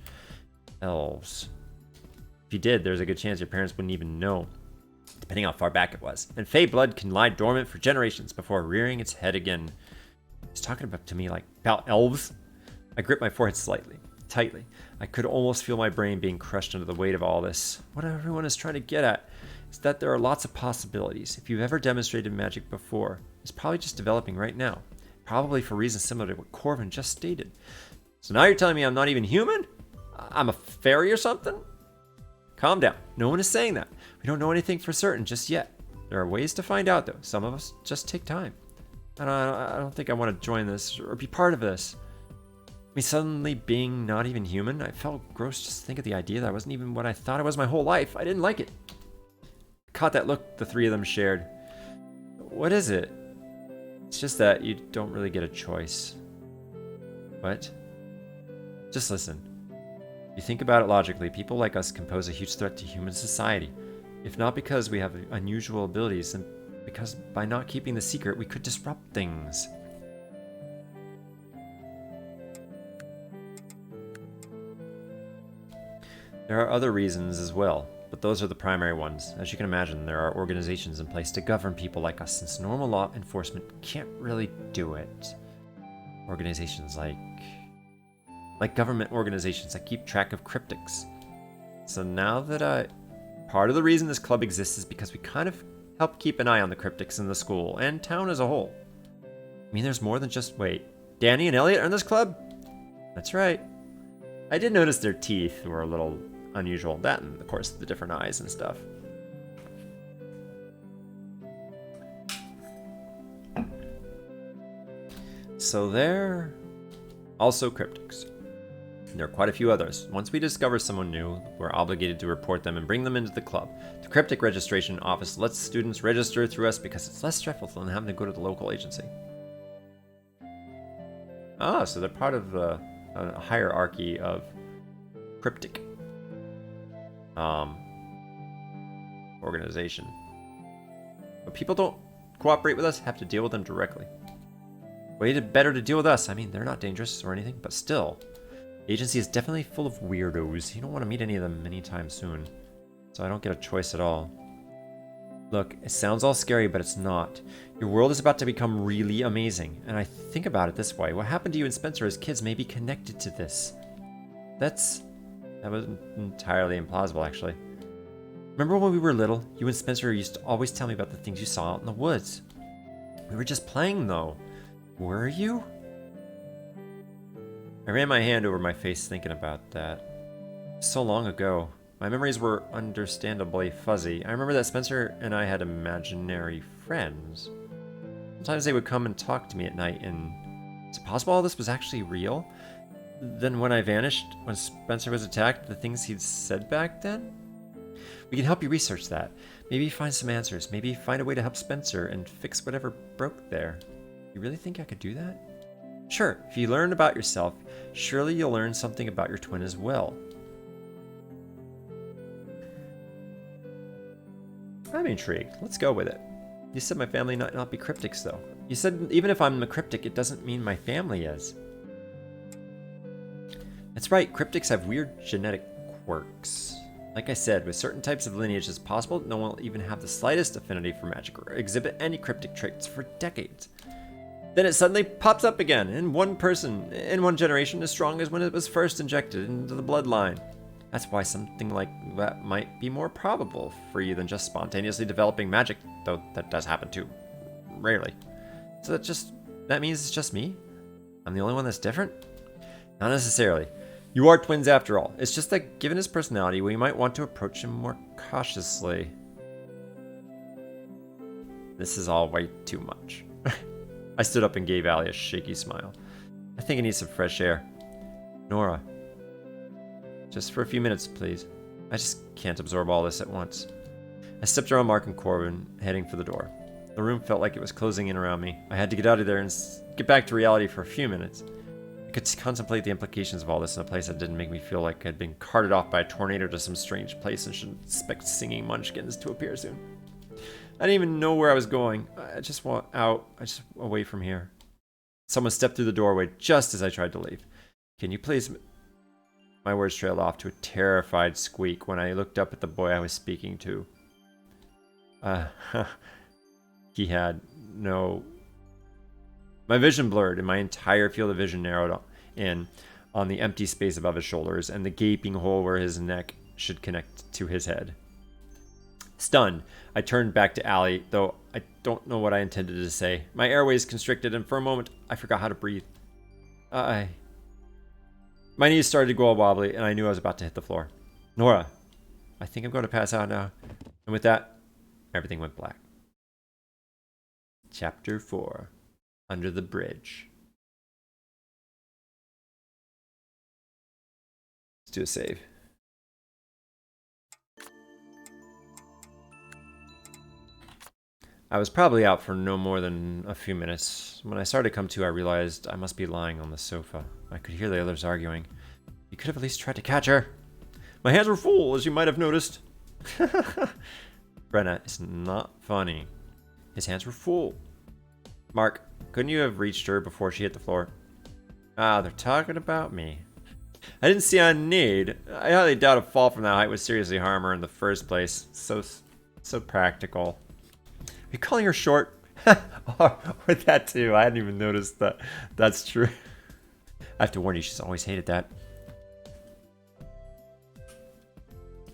Elves. If you did, there's a good chance your parents wouldn't even know, depending how far back it was. And Fey blood can lie dormant for generations before rearing its head again. He's talking to me like about elves. I gripped my forehead tightly. I could almost feel my brain being crushed under the weight of all this. What everyone is trying to get at is that there are lots of possibilities. If you've ever demonstrated magic before, it's probably just developing right now. Probably for reasons similar to what Corvin just stated. So now you're telling me I'm not even human? I'm a fairy or something? Calm down. No one is saying that. We don't know anything for certain just yet. There are ways to find out, though. Some of us just take time. I don't think I want to join this or be part of this. Me suddenly being not even human, I felt gross just to think of the idea that I wasn't even what I thought I was my whole life. I didn't like it. I caught that look the three of them shared. What is it? It's just that you don't really get a choice. What? Just listen. If you think about it logically, people like us can pose a huge threat to human society. If not because we have unusual abilities, then because by not keeping the secret, we could disrupt things. There are other reasons as well, but those are the primary ones. As you can imagine, there are organizations in place to govern people like us, since normal law enforcement can't really do it. Organizations like government organizations that keep track of cryptics. So now that part of the reason this club exists is because we kind of help keep an eye on the cryptics in the school and town as a whole. I mean, there's more than just, wait, Danny and Elliot are in this club? That's right. I did notice their teeth were a little unusual. That and, of course, the different eyes and stuff. So they're also cryptics. There are quite a few others. Once we discover someone new, we're obligated to report them and bring them into the club. The Cryptic Registration Office lets students register through us because it's less stressful than having to go to the local agency. Ah, so they're part of a hierarchy of cryptic organization. But people don't cooperate with us, have to deal with them directly. Better to deal with us. I mean, they're not dangerous or anything, but still. The agency is definitely full of weirdos. You don't want to meet any of them anytime soon. So I don't get a choice at all. Look, it sounds all scary, but it's not. Your world is about to become really amazing. And I think about it this way. What happened to you and Spencer as kids may be connected to this. That was entirely implausible, actually. Remember when we were little? You and Spencer used to always tell me about the things you saw out in the woods. We were just playing, though. Were you? I ran my hand over my face thinking about that. So long ago. My memories were understandably fuzzy. I remember that Spencer and I had imaginary friends. Sometimes they would come and talk to me at night, and is it possible all this was actually real? Then when I vanished, when Spencer was attacked, the things he'd said back then? We can help you research that. Maybe find some answers. Maybe find a way to help Spencer and fix whatever broke there. You really think I could do that? Sure, if you learn about yourself, surely you'll learn something about your twin as well. I'm intrigued. Let's go with it. You said my family might not be cryptics, though. You said even if I'm a cryptic, it doesn't mean my family is. That's right, cryptics have weird genetic quirks. Like I said, with certain types of lineage, it's possible no one will even have the slightest affinity for magic or exhibit any cryptic traits for decades. Then it suddenly pops up again, in one person, in one generation, as strong as when it was first injected into the bloodline. That's why something like that might be more probable for you than just spontaneously developing magic, though that does happen too rarely. So that means it's just me? I'm the only one that's different? Not necessarily. You are twins after all. It's just that given his personality, we might want to approach him more cautiously. This is all way too much. I stood up and gave Allie a shaky smile. I think I need some fresh air. Nora. Just for a few minutes, please. I just can't absorb all this at once. I stepped around Mark and Corbin, heading for the door. The room felt like it was closing in around me. I had to get out of there and get back to reality for a few minutes. I could contemplate the implications of all this in a place that didn't make me feel like I'd been carted off by a tornado to some strange place and should expect singing munchkins to appear soon. I didn't even know where I was going. I just want out. I just away from here. Someone stepped through the doorway just as I tried to leave. Can you please... My words trailed off to a terrified squeak when I looked up at the boy I was speaking to. He had no... My vision blurred and my entire field of vision narrowed in on the empty space above his shoulders and the gaping hole where his neck should connect to his head. Stunned, I turned back to Allie, though I don't know what I intended to say. My airways constricted, and for a moment, I forgot how to breathe. My knees started to go all wobbly, and I knew I was about to hit the floor. Nora, I think I'm going to pass out now. And with that, everything went black. Chapter 4. Under the Bridge. Let's do a save. I was probably out for no more than a few minutes. When I started to come to, I realized I must be lying on the sofa. I could hear the others arguing. You could have at least tried to catch her. My hands were full, as you might have noticed. Brenna, it's not funny. His hands were full. Mark, couldn't you have reached her before she hit the floor? Ah, they're talking about me. I didn't see a need. I highly doubt a fall from that height would seriously harm her in the first place. So practical. Are you calling her short? or that too. I hadn't even noticed that. That's true. I have to warn you, she's always hated that.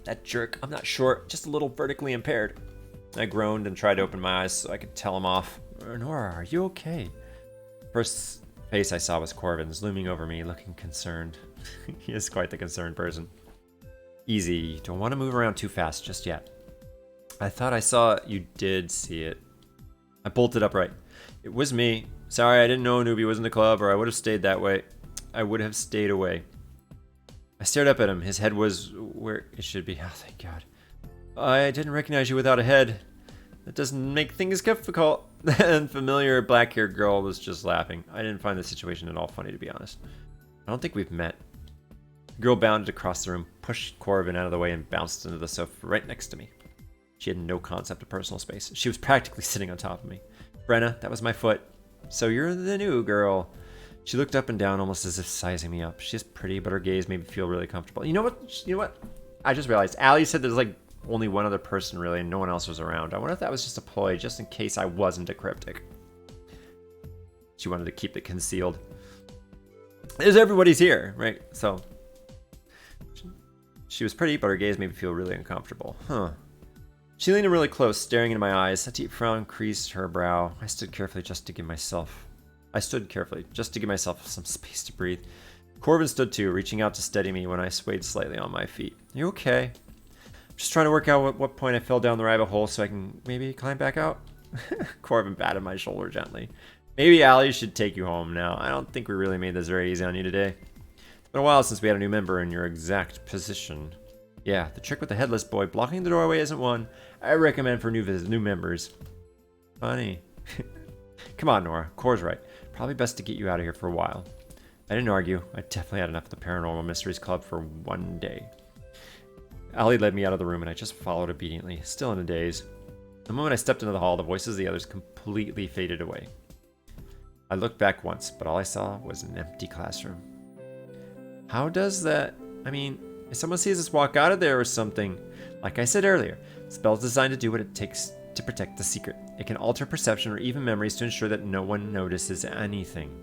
That jerk. I'm not short, just a little vertically impaired. I groaned and tried to open my eyes so I could tell him off. Nora, are you okay? First face I saw was Corbin's, looming over me, looking concerned. He is quite the concerned person. Easy. Don't want to move around too fast just yet. I thought I saw it. You did see it. I bolted upright. It was me. Sorry, I didn't know Newbie was in the club, or I would have stayed that way. I would have stayed away. I stared up at him. His head was where it should be. Oh, thank God. I didn't recognize you without a head. That doesn't make things difficult. The unfamiliar black-haired girl was just laughing. I didn't find the situation at all funny, to be honest. I don't think we've met. The girl bounded across the room, pushed Corbin out of the way, and bounced into the sofa right next to me. She had no concept of personal space. She was practically sitting on top of me. Brenna, that was my foot. So you're the new girl. She looked up and down almost as if sizing me up. She's pretty, but her gaze made me feel really comfortable. You know what? I just realized. Allie said there's like only one other person really and no one else was around. I wonder if that was just a ploy, just in case I wasn't a cryptic. She wanted to keep it concealed. There's everybody's here, right? So she was pretty, but her gaze made me feel really uncomfortable. Huh. She leaned in really close, staring into my eyes. A deep frown creased her brow. I stood carefully just to give myself some space to breathe. Corbin stood too, reaching out to steady me when I swayed slightly on my feet. You okay? Just trying to work out what point I fell down the rabbit hole so I can maybe climb back out. Corbin patted my shoulder gently. Maybe Allie should take you home now. I don't think we really made this very easy on you today. It's been a while since we had a new member in your exact position. Yeah, the trick with the headless boy blocking the doorway isn't one I recommend for new members. Funny. Come on, Nora. Core's right. Probably best to get you out of here for a while. I didn't argue. I definitely had enough of the Paranormal Mysteries Club for one day. Allie led me out of the room and I just followed obediently, still in a daze. The moment I stepped into the hall, the voices of the others completely faded away. I looked back once, but all I saw was an empty classroom. How does that... I mean, if someone sees us walk out of there or something... Like I said earlier, the spell's designed to do what it takes to protect the secret. It can alter perception or even memories to ensure that no one notices anything.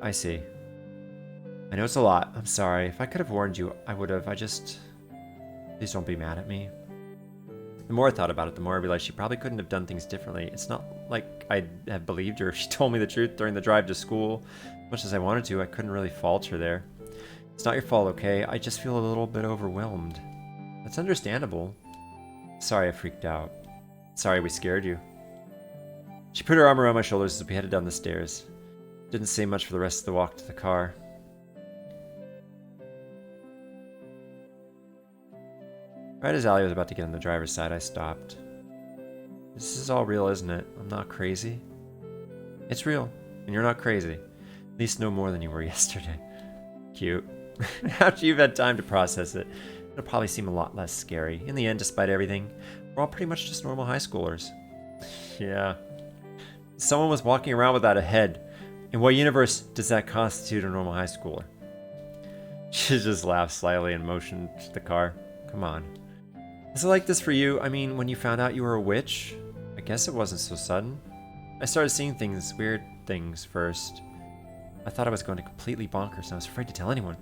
I see. I know it's a lot. I'm sorry. If I could have warned you, I would have. Please don't be mad at me. The more I thought about it, the more I realized she probably couldn't have done things differently. It's not like I have believed her if she told me the truth during the drive to school. As much as I wanted to, I couldn't really fault her there. It's not your fault, okay? I just feel a little bit overwhelmed. That's understandable. Sorry I freaked out. Sorry we scared you. She put her arm around my shoulders as we headed down the stairs. Didn't say much for the rest of the walk to the car. Right as Allie was about to get on the driver's side, I stopped. This is all real, isn't it? I'm not crazy. It's real, and you're not crazy. At least no more than you were yesterday. Cute. After you've had time to process it, it'll probably seem a lot less scary. In the end, despite everything, we're all pretty much just normal high schoolers. Yeah. Someone was walking around without a head. In what universe does that constitute a normal high schooler? She just laughed slightly and motioned to the car. Come on. Is it like this for you? I mean, when you found out you were a witch? I guess it wasn't so sudden. I started seeing things, weird things first. I thought I was going to completely bonkers and I was afraid to tell anyone.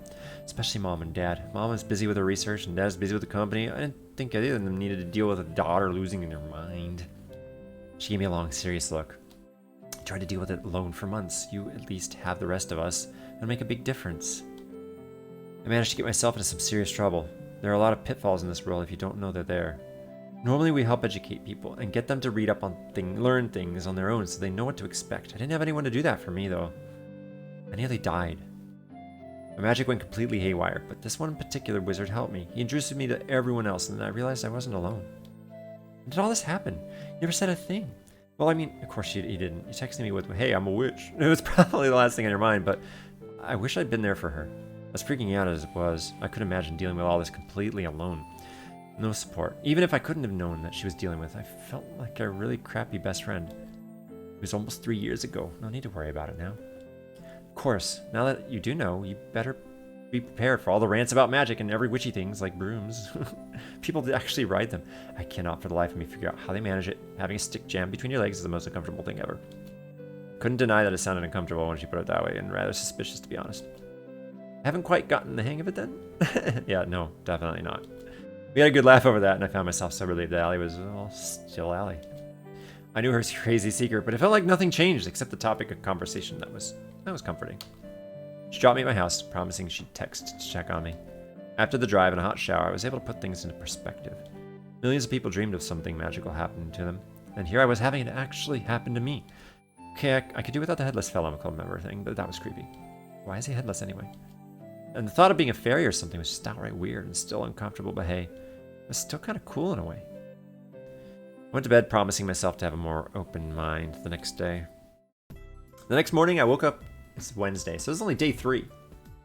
Especially Mom and Dad. Mom was busy with her research and Dad was busy with the company. I didn't think either of them needed to deal with a daughter losing their mind. She gave me a long, serious look. I tried to deal with it alone for months. You at least have the rest of us. It'll make a big difference. I managed to get myself into some serious trouble. There are a lot of pitfalls in this world if you don't know they're there. Normally we help educate people and get them to read up on learn things on their own so they know what to expect. I didn't have anyone to do that for me though. I nearly died. My magic went completely haywire, but this one particular wizard helped me. He introduced me to everyone else and then I realized I wasn't alone. When did all this happen? You never said a thing. Well, I mean, of course he didn't. You texted me with, hey, I'm a witch. It was probably the last thing on your mind, but I wish I'd been there for her. As freaking out as it was, I couldn't imagine dealing with all this completely alone. No support. Even if I couldn't have known that she was dealing with, I felt like a really crappy best friend. It was almost 3 years ago. No need to worry about it now. Of course, now that you do know, you better be prepared for all the rants about magic and every witchy things like brooms. People actually ride them. I cannot for the life of me figure out how they manage it. Having a stick jammed between your legs is the most uncomfortable thing ever. Couldn't deny that it sounded uncomfortable when she put it that way, and rather suspicious to be honest. Haven't quite gotten the hang of it then? Yeah, no, definitely not. We had a good laugh over that, and I found myself so relieved that Allie was, well, still Allie. I knew her crazy secret, but it felt like nothing changed except the topic of conversation. That was comforting. She dropped me at my house, promising she'd text to check on me. After the drive and a hot shower, I was able to put things into perspective. Millions of people dreamed of something magical happening to them, and here I was having it actually happen to me. Okay, I could do without the headless fellow club member thing, but that was creepy. Why is he headless anyway? And the thought of being a fairy or something was just outright weird and still uncomfortable, but hey, it was still kind of cool in a way. I went to bed promising myself to have a more open mind the next day. The next morning I woke up, it's Wednesday, so it's only day 3.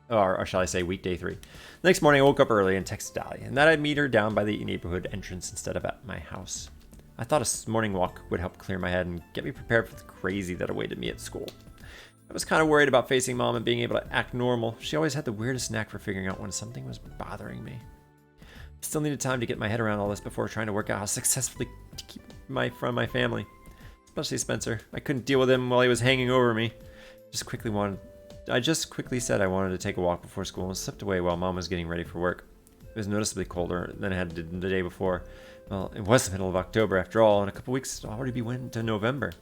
Or shall I say weekday 3. The next morning I woke up early and texted Allie, and that I'd meet her down by the neighborhood entrance instead of at my house. I thought a morning walk would help clear my head and get me prepared for the crazy that awaited me at school. I was kind of worried about facing Mom and being able to act normal. She always had the weirdest knack for figuring out when something was bothering me. I still needed time to get my head around all this before trying to work out how successfully to keep from my family. Especially Spencer. I couldn't deal with him while he was hanging over me. I just quickly said I wanted to take a walk before school and slipped away while Mom was getting ready for work. It was noticeably colder than it had been the day before. Well, it was the middle of October after all. In a couple weeks it'll already be into November.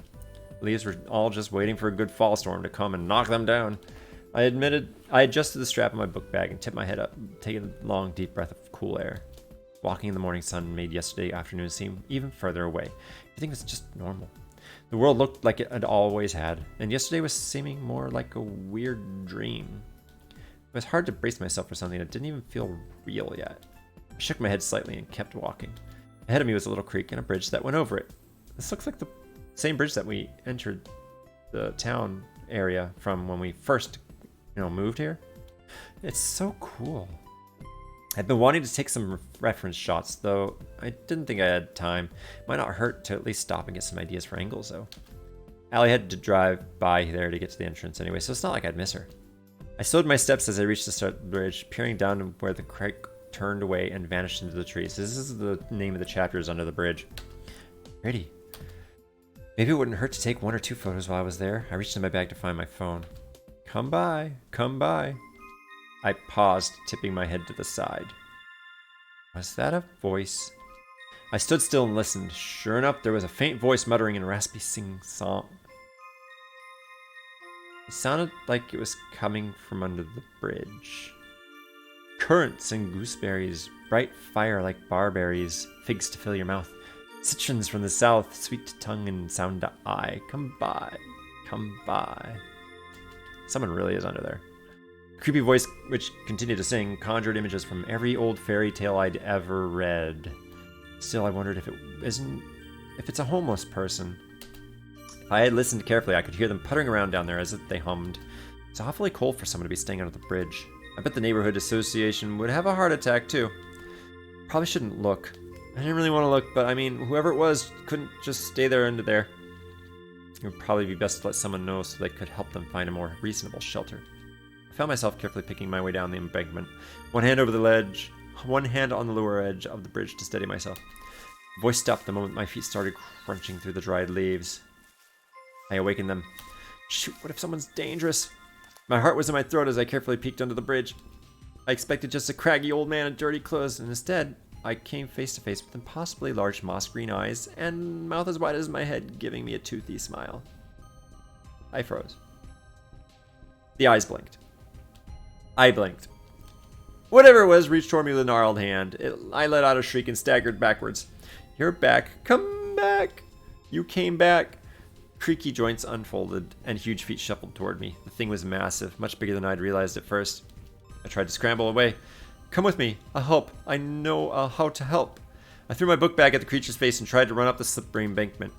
Leaves were all just waiting for a good fall storm to come and knock them down. I adjusted the strap of my book bag and tipped my head up, taking a long, deep breath of cool air. Walking in the morning sun made yesterday afternoon seem even further away. Everything was just normal. The world looked like it had always had, and yesterday was seeming more like a weird dream. It was hard to brace myself for something that didn't even feel real yet. I shook my head slightly and kept walking. Ahead of me was a little creek and a bridge that went over it. This looks like the same bridge that we entered the town area from when we first, moved here. It's so cool. I've been wanting to take some reference shots, though I didn't think I had time. Might not hurt to at least stop and get some ideas for angles, though. Allie had to drive by there to get to the entrance anyway, so it's not like I'd miss her. I slowed my steps as I reached the start of the bridge, peering down to where the creek turned away and vanished into the trees. This is the name of the chapters under the bridge. Pretty. Maybe it wouldn't hurt to take 1 or 2 photos while I was there. I reached in my bag to find my phone. Come by, come by. I paused, tipping my head to the side. Was that a voice? I stood still and listened. Sure enough, there was a faint voice muttering in a raspy sing-song. It sounded like it was coming from under the bridge. Currants and gooseberries, bright fire like barberries, figs to fill your mouth, citrons from the south, sweet to tongue and sound to eye. Come by, come by. Someone really is under there. Creepy voice, which continued to sing, conjured images from every old fairy tale I'd ever read. Still, I wondered if it's a homeless person. If I had listened carefully, I could hear them puttering around down there as if they hummed. It's awfully cold for someone to be staying under the bridge. I bet the neighborhood association would have a heart attack too. Probably shouldn't look. I didn't really want to look, but I mean, whoever it was couldn't just stay there under there. It would probably be best to let someone know so they could help them find a more reasonable shelter. I found myself carefully picking my way down the embankment, one hand over the ledge, one hand on the lower edge of the bridge to steady myself. The voice stopped the moment my feet started crunching through the dried leaves. I awakened them. Shoot, what if someone's dangerous? My heart was in my throat as I carefully peeked under the bridge. I expected just a craggy old man in dirty clothes, and instead, I came face to face with impossibly large moss green eyes and mouth as wide as my head, giving me a toothy smile. I froze. The eyes blinked. I blinked. Whatever it was reached toward me with a gnarled hand. I let out a shriek and staggered backwards. You're back. Come back. You came back. Creaky joints unfolded, and huge feet shuffled toward me. The thing was massive, much bigger than I'd realized at first. I tried to scramble away. Come with me. I'll help. I know how to help. I threw my book bag at the creature's face and tried to run up the slippery embankment.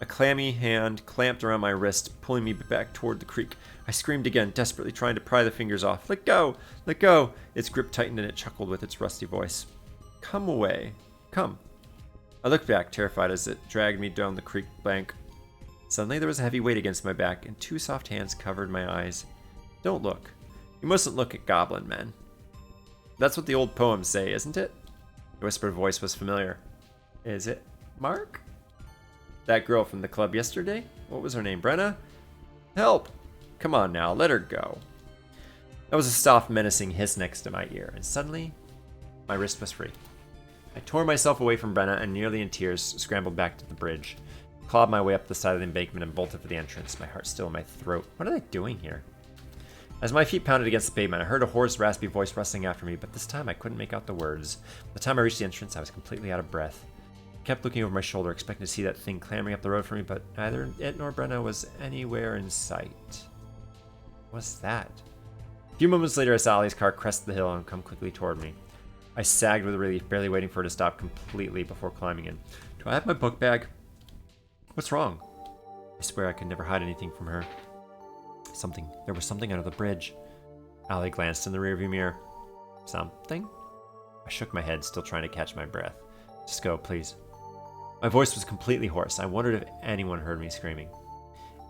A clammy hand clamped around my wrist, pulling me back toward the creek. I screamed again, desperately trying to pry the fingers off. Let go! Let go! Its grip tightened and it chuckled with its rusty voice. Come away. Come. I looked back, terrified, as it dragged me down the creek bank. Suddenly there was a heavy weight against my back, and 2 soft hands covered my eyes. Don't look. You mustn't look at goblin men. That's what the old poems say, isn't it? The whispered voice was familiar. Is it, Mark? That girl from the club yesterday? What was her name, Brenna? Help! Come on now, let her go. That was a soft, menacing hiss next to my ear, and suddenly, my wrist was free. I tore myself away from Brenna and, nearly in tears, scrambled back to the bridge. Clawed my way up the side of the embankment and bolted for the entrance, my heart still in my throat. What are they doing here? As my feet pounded against the pavement, I heard a hoarse, raspy voice rustling after me, but this time I couldn't make out the words. By the time I reached the entrance, I was completely out of breath. I kept looking over my shoulder, expecting to see that thing clambering up the road for me, but neither it nor Brenna was anywhere in sight. What's that? A few moments later, I saw Ollie's car crest the hill and come quickly toward me. I sagged with relief, barely waiting for her to stop completely before climbing in. Do I have my book bag? What's wrong? I swear I could never hide anything from her. There was something under the bridge. Allie glanced in the rearview mirror. Something? I shook my head, still trying to catch my breath. Just go, please. My voice was completely hoarse. I wondered if anyone heard me screaming.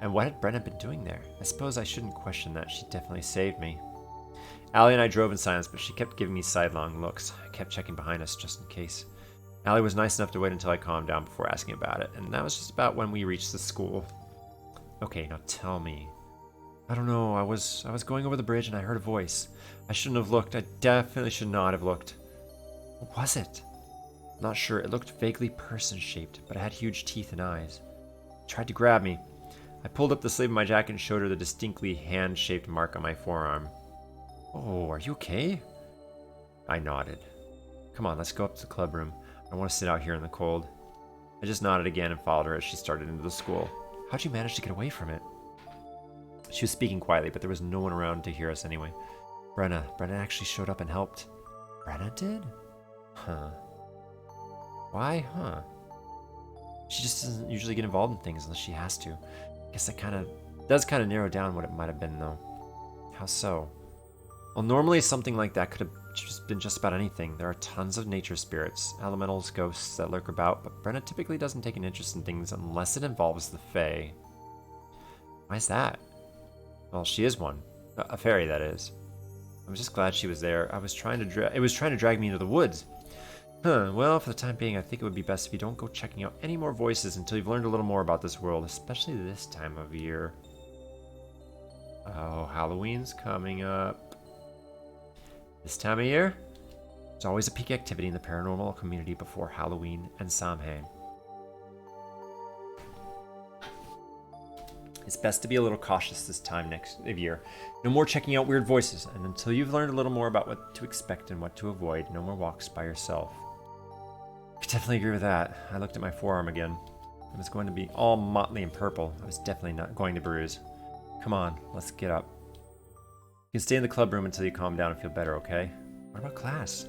And what had Brenna been doing there? I suppose I shouldn't question that. She definitely saved me. Allie and I drove in silence, but she kept giving me sidelong looks. I kept checking behind us just in case. Allie was nice enough to wait until I calmed down before asking about it, and that was just about when we reached the school. Okay, now tell me. I don't know, I was going over the bridge and I heard a voice. I shouldn't have looked. I definitely should not have looked. What was it? Not sure. It looked vaguely person-shaped, but it had huge teeth and eyes. It tried to grab me. I pulled up the sleeve of my jacket and showed her the distinctly hand-shaped mark on my forearm. Oh, are you okay? I nodded. Come on, let's go up to the club room. I don't want to sit out here in the cold. I just nodded again and followed her as she started into the school. How'd you manage to get away from it? She was speaking quietly, but there was no one around to hear us anyway. Brenna actually showed up and helped. Brenna did? Huh. Why? Huh. She just doesn't usually get involved in things unless she has to. I guess that does kind of narrow down what it might have been, though. How so? Well, normally something like that could have just been just about anything. There are tons of nature spirits, elementals, ghosts that lurk about, but Brenna typically doesn't take an interest in things unless it involves the Fae. Why's that? Well, she is one. A fairy, that is. I was just glad she was there. It was trying to drag me into the woods. Huh, well, for the time being, I think it would be best if you don't go checking out any more voices until you've learned a little more about this world, especially this time of year. Oh, Halloween's coming up. This time of year, there's always a peak activity in the paranormal community before Halloween and Samhain. It's best to be a little cautious this time next year. No more checking out weird voices, and until you've learned a little more about what to expect and what to avoid, no more walks by yourself. I definitely agree with that. I looked at my forearm again. It was going to be all motley and purple. I was definitely not going to bruise. Come on, let's get up. You can stay in the club room until you calm down and feel better, okay? What about class?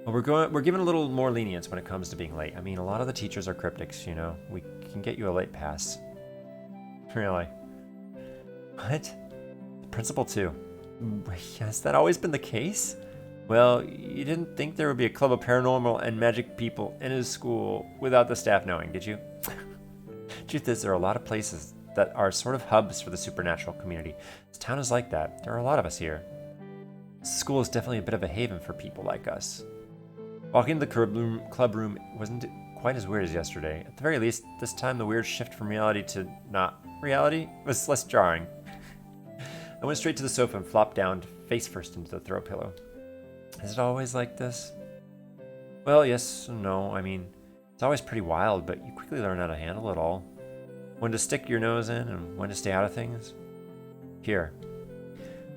Well, we're given a little more lenience when it comes to being late. I mean, a lot of the teachers are cryptics, you know. We can get you a late pass. Really? What? The principal too? Has that always been the case? Well, you didn't think there would be a club of paranormal and magic people in his school without the staff knowing, did you? Truth is, there are a lot of places that are sort of hubs for the supernatural community. This town is like that. There are a lot of us here. This school is definitely a bit of a haven for people like us. Walking into the club room wasn't quite as weird as yesterday. At the very least, this time the weird shift from reality to not reality was less jarring. I went straight to the sofa and flopped down face first into the throw pillow. Is it always like this? Well, yes and no. I mean, it's always pretty wild, but you quickly learn how to handle it all. When to stick your nose in and when to stay out of things. Here.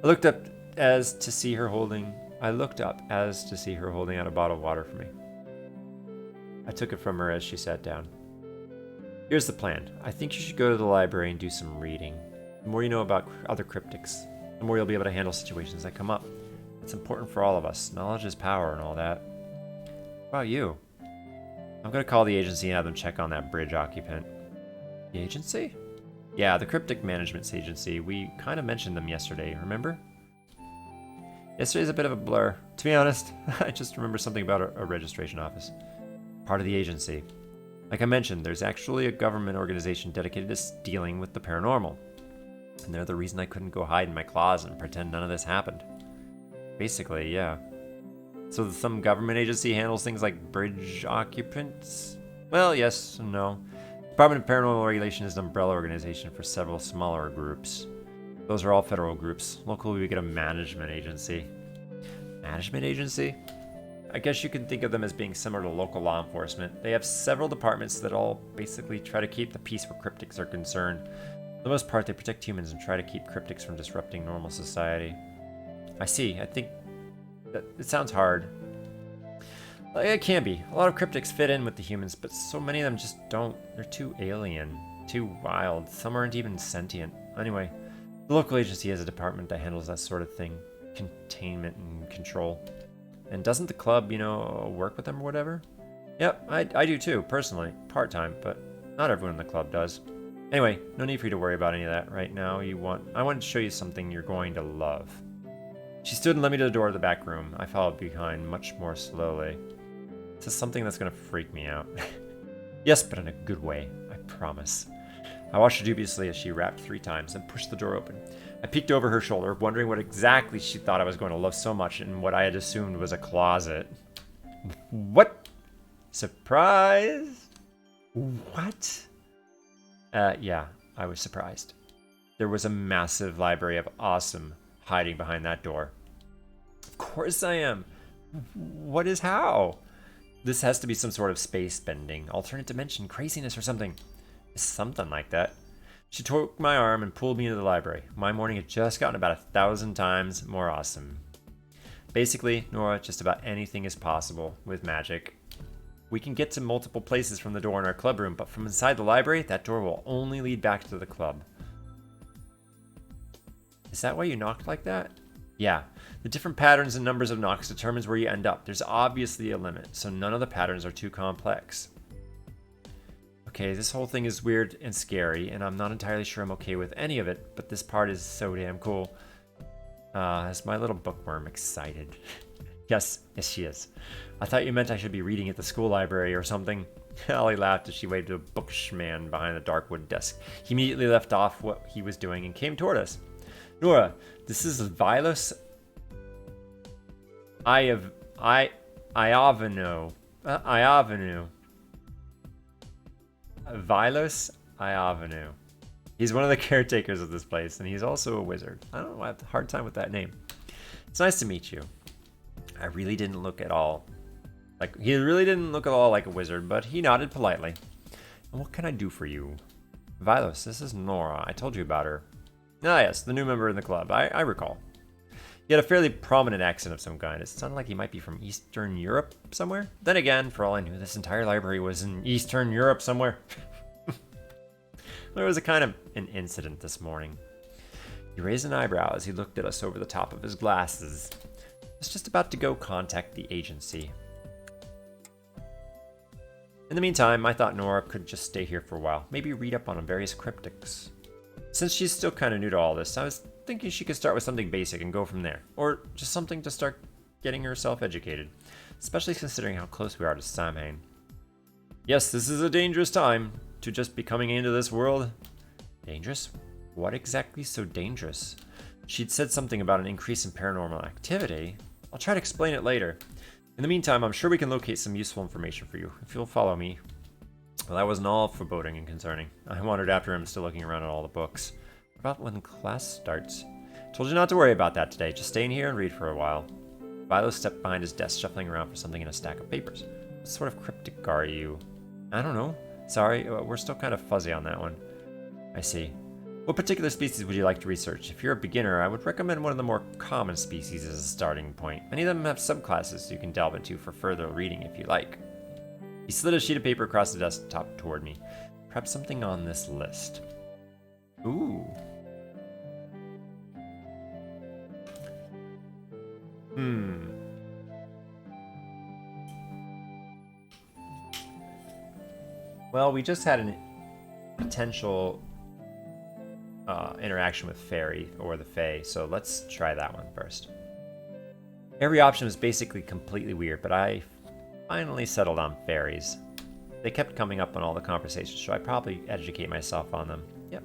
I looked up as to see her holding out a bottle of water for me. I took it from her as she sat down. Here's the plan. I think you should go to the library and do some reading. The more you know about other cryptics, the more you'll be able to handle situations that come up. It's important for all of us. Knowledge is power and all that. What about you? I'm going to call the agency and have them check on that bridge occupant. The agency? Yeah, the Cryptic Management's agency. We kind of mentioned them yesterday, remember? Yesterday's a bit of a blur. To be honest, I just remember something about a registration office. Part of the agency. Like I mentioned, there's actually a government organization dedicated to dealing with the paranormal. And they're the reason I couldn't go hide in my closet and pretend none of this happened. Basically, yeah. So some government agency handles things like bridge occupants? Well, yes and no. Department of Paranormal Regulation is an umbrella organization for several smaller groups. Those are all federal groups. Locally, we get a management agency. Management agency? I guess you can think of them as being similar to local law enforcement. They have several departments that all basically try to keep the peace where cryptics are concerned. For the most part, they protect humans and try to keep cryptics from disrupting normal society. I see. I think that it sounds hard. It can be. A lot of cryptics fit in with the humans, but so many of them just don't. They're too alien, too wild. Some aren't even sentient. Anyway, the local agency has a department that handles that sort of thing. Containment and control. And doesn't the club, work with them or whatever? Yep, I do too, personally. Part-time, but not everyone in the club does. Anyway, no need for you to worry about any of that right now. I want to show you something you're going to love. She stood and led me to the door of the back room. I followed behind much more slowly. This is something that's going to freak me out. Yes, but in a good way, I promise. I watched her dubiously as she rapped 3 times and pushed the door open. I peeked over her shoulder, wondering what exactly she thought I was going to love so much in what I had assumed was a closet. What? Surprise? What? Yeah, I was surprised. There was a massive library of awesome hiding behind that door. Of course I am. What is how? This has to be some sort of space bending, alternate dimension, craziness or something. Something like that. She took my arm and pulled me into the library. My morning had just gotten about 1,000 times more awesome. Basically, Nora, just about anything is possible with magic. We can get to multiple places from the door in our club room, but from inside the library, that door will only lead back to the club. Is that why you knocked like that? Yeah. The different patterns and numbers of knocks determines where you end up. There's obviously a limit, so none of the patterns are too complex. Okay, this whole thing is weird and scary, and I'm not entirely sure I'm okay with any of it, but this part is so damn cool. Is my little bookworm excited? Yes, she is. I thought you meant I should be reading at the school library or something. Allie laughed as she waved to a bookshman behind the dark wood desk. He immediately left off what he was doing and came toward us. Nora, this is Vilos Iovanou. Vilos Iovanou. He's one of the caretakers of this place, and he's also a wizard. I don't know, I have a hard time with that name. It's nice to meet you. He really didn't look at all like a wizard, but he nodded politely. And what can I do for you? Vilos, this is Nora. I told you about her. Ah, yes, the new member in the club. I recall. He had a fairly prominent accent of some kind. It sounded like he might be from Eastern Europe somewhere. Then again, for all I knew, this entire library was in Eastern Europe somewhere. There was a kind of an incident this morning. He raised an eyebrow as he looked at us over the top of his glasses. I was just about to go contact the agency. In the meantime, I thought Nora could just stay here for a while, maybe read up on various cryptics. Since she's still kind of new to all this, I was thinking she could start with something basic and go from there, or just something to start getting herself educated, especially considering how close we are to Samhain. Yes, this is a dangerous time to just be coming into this world. Dangerous? What exactly is so dangerous? She'd said something about an increase in paranormal activity. I'll try to explain it later. In the meantime, I'm sure we can locate some useful information for you, if you'll follow me. Well, that wasn't all foreboding and concerning. I wandered after him, still looking around at all the books. What about when class starts? Told you not to worry about that today. Just stay in here and read for a while. Vilo stepped behind his desk, shuffling around for something in a stack of papers. What sort of cryptic are you? I don't know. Sorry, we're still kind of fuzzy on that one. I see. What particular species would you like to research? If you're a beginner, I would recommend one of the more common species as a starting point. Many of them have subclasses you can delve into for further reading if you like. He slid a sheet of paper across the desktop toward me. Perhaps something on this list. Ooh. Well, we just had a potential interaction with Fairy, or the Fae, so let's try that one first. Every option was basically completely weird, but I finally settled on fairies. They kept coming up on all the conversations, so I probably educate myself on them. Yep.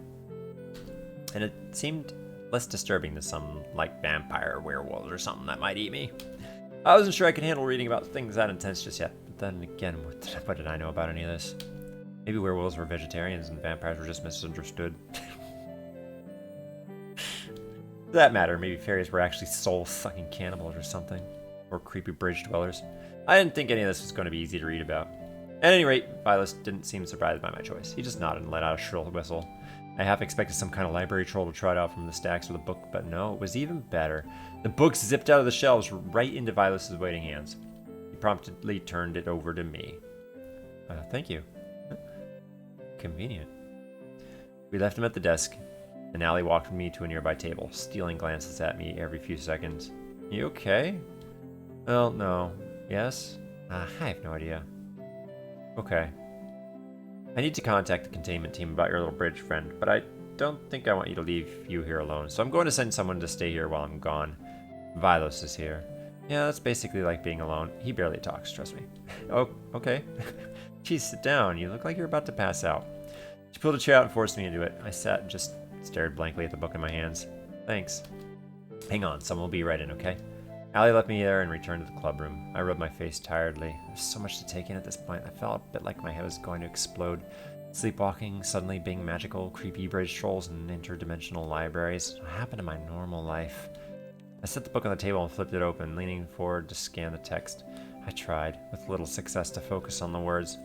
And it seemed less disturbing than some, like, vampire or werewolves or something that might eat me. I wasn't sure I could handle reading about things that intense just yet, but then again, what did I know about any of this? Maybe werewolves were vegetarians and vampires were just misunderstood. For that matter, maybe fairies were actually soul-sucking cannibals or something. Or creepy bridge dwellers. I didn't think any of this was going to be easy to read about. At any rate, Vilas didn't seem surprised by my choice. He just nodded and let out a shrill whistle. I half expected some kind of library troll to trot out from the stacks with a book, but no, it was even better. The book zipped out of the shelves right into Vilas' waiting hands. He promptly turned it over to me. Thank you. Convenient. We left him at the desk, and Allie walked with me to a nearby table, stealing glances at me every few seconds. You okay? Well, no. Yes? I have no idea. Okay. I need to contact the containment team about your little bridge friend, but I don't think I want you to leave you here alone, so I'm going to send someone to stay here while I'm gone. Vilos is here. Yeah, that's basically like being alone. He barely talks, trust me. Oh, okay. Geez, sit down. You look like you're about to pass out. She pulled a chair out and forced me into it. I sat and just stared blankly at the book in my hands. Thanks. Hang on, someone will be right in, okay? Allie left me there and returned to the club room. I rubbed my face tiredly. There's so much to take in at this point. I felt a bit like my head was going to explode. Sleepwalking, suddenly being magical, creepy bridge trolls, and interdimensional libraries. What happened to my normal life? I set the book on the table and flipped it open, leaning forward to scan the text. I tried, with little success, to focus on the words.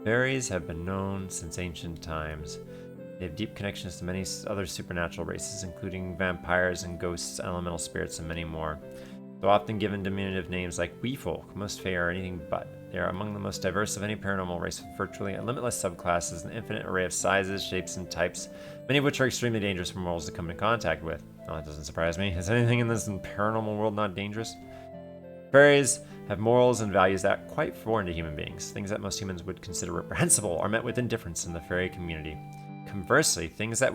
Fairies have been known since ancient times. They have deep connections to many other supernatural races, including vampires and ghosts, elemental spirits, and many more. Though often given diminutive names like we folk, most Fae are anything but. They are among the most diverse of any paranormal race, with virtually limitless subclasses, an infinite array of sizes, shapes, and types, many of which are extremely dangerous for mortals to come into contact with. Oh, that doesn't surprise me. Is anything in this paranormal world not dangerous? Fairies have morals and values that are quite foreign to human beings. Things that most humans would consider reprehensible are met with indifference in the fairy community. Conversely, things that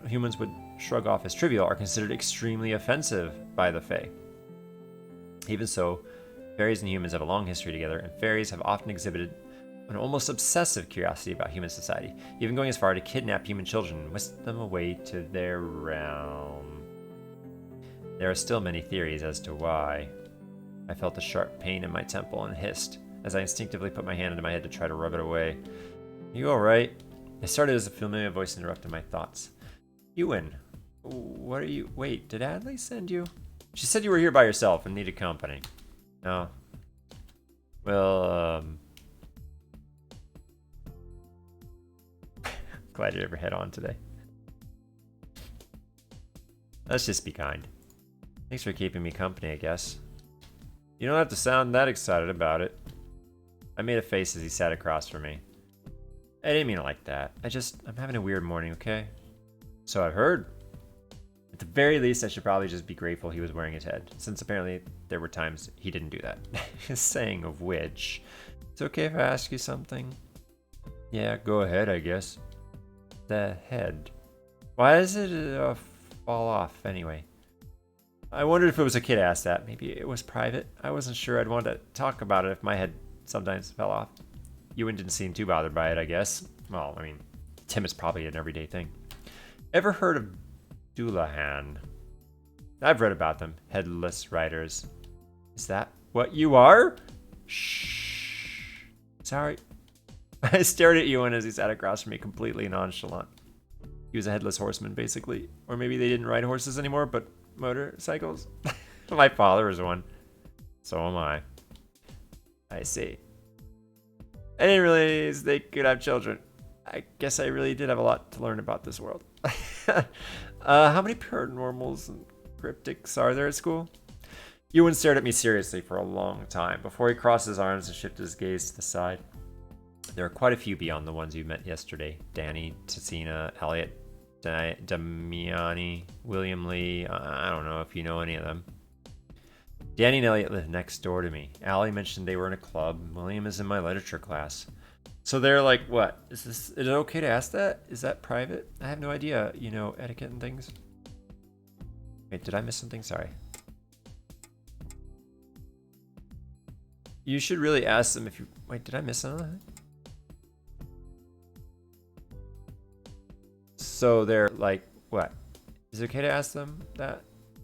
humans would shrug off as trivial are considered extremely offensive by the Fae. Even so, fairies and humans have a long history together, and fairies have often exhibited an almost obsessive curiosity about human society, even going as far to kidnap human children and whisk them away to their realm. There are still many theories as to why. I felt a sharp pain in my temple and hissed as I instinctively put my hand into my head to try to rub it away. You alright? I started as a familiar voice interrupted my thoughts. Ewan, what are you... Wait, did Adley send you? She said you were here by yourself and needed company. Oh. Well, glad you ever head on today. Let's just be kind. Thanks for keeping me company, I guess. You don't have to sound that excited about it. I made a face as he sat across from me. I didn't mean it like that. I'm having a weird morning, okay? So I've heard. At the very least, I should probably just be grateful he was wearing his head, since apparently there were times he didn't do that. Saying of which, it's okay if I ask you something? Yeah, go ahead, I guess. The head. Why does it fall off anyway? I wondered if it was a kid asked that. Maybe it was private. I wasn't sure I'd want to talk about it if my head sometimes fell off. Ewan didn't seem too bothered by it, I guess. Well, I mean, Tim is probably an everyday thing. Ever heard of Doulahan? I've read about them. Headless riders. Is that what you are? Shh. Sorry. I stared at Ewan as he sat across from me, completely nonchalant. He was a headless horseman, basically. Or maybe they didn't ride horses anymore, but motorcycles? My father was one. So am I. I see. I didn't realize they could have children. I guess I really did have a lot to learn about this world. How many paranormals and cryptics are there at school? Ewan stared at me seriously for a long time before he crossed his arms and shifted his gaze to the side. There are quite a few beyond the ones you met yesterday. Danny, Tessina, Elliot, Damiani, William Lee. I don't know if you know any of them. Danny and Elliot live next door to me. Allie mentioned they were in a club. William is in my literature class. So they're like, what? Is it okay to ask that? Is that private? I have no idea, etiquette and things. Wait, did I miss something? Sorry. You should really ask them if you... Wait, did I miss something? So they're like, what? Is it okay to ask them that?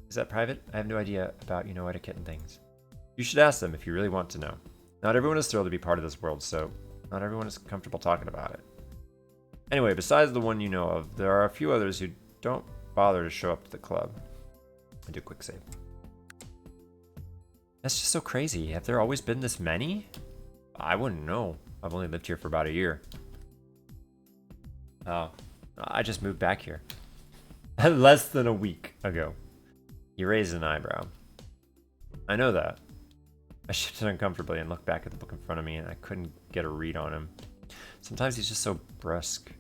Is that private? I have no idea about, etiquette and things. You should ask them if you really want to know. Not everyone is thrilled to be part of this world, so not everyone is comfortable talking about it. Anyway, besides the one you know of, there are a few others who don't bother to show up to the club. I do a quick save. That's just so crazy. Have there always been this many? I wouldn't know. I've only lived here for about a year. Oh, I just moved back here. Less than a week ago. He raised an eyebrow. I know that. I shifted uncomfortably and looked back at the book in front of me, and I couldn't get a read on him. Sometimes he's just so brusque.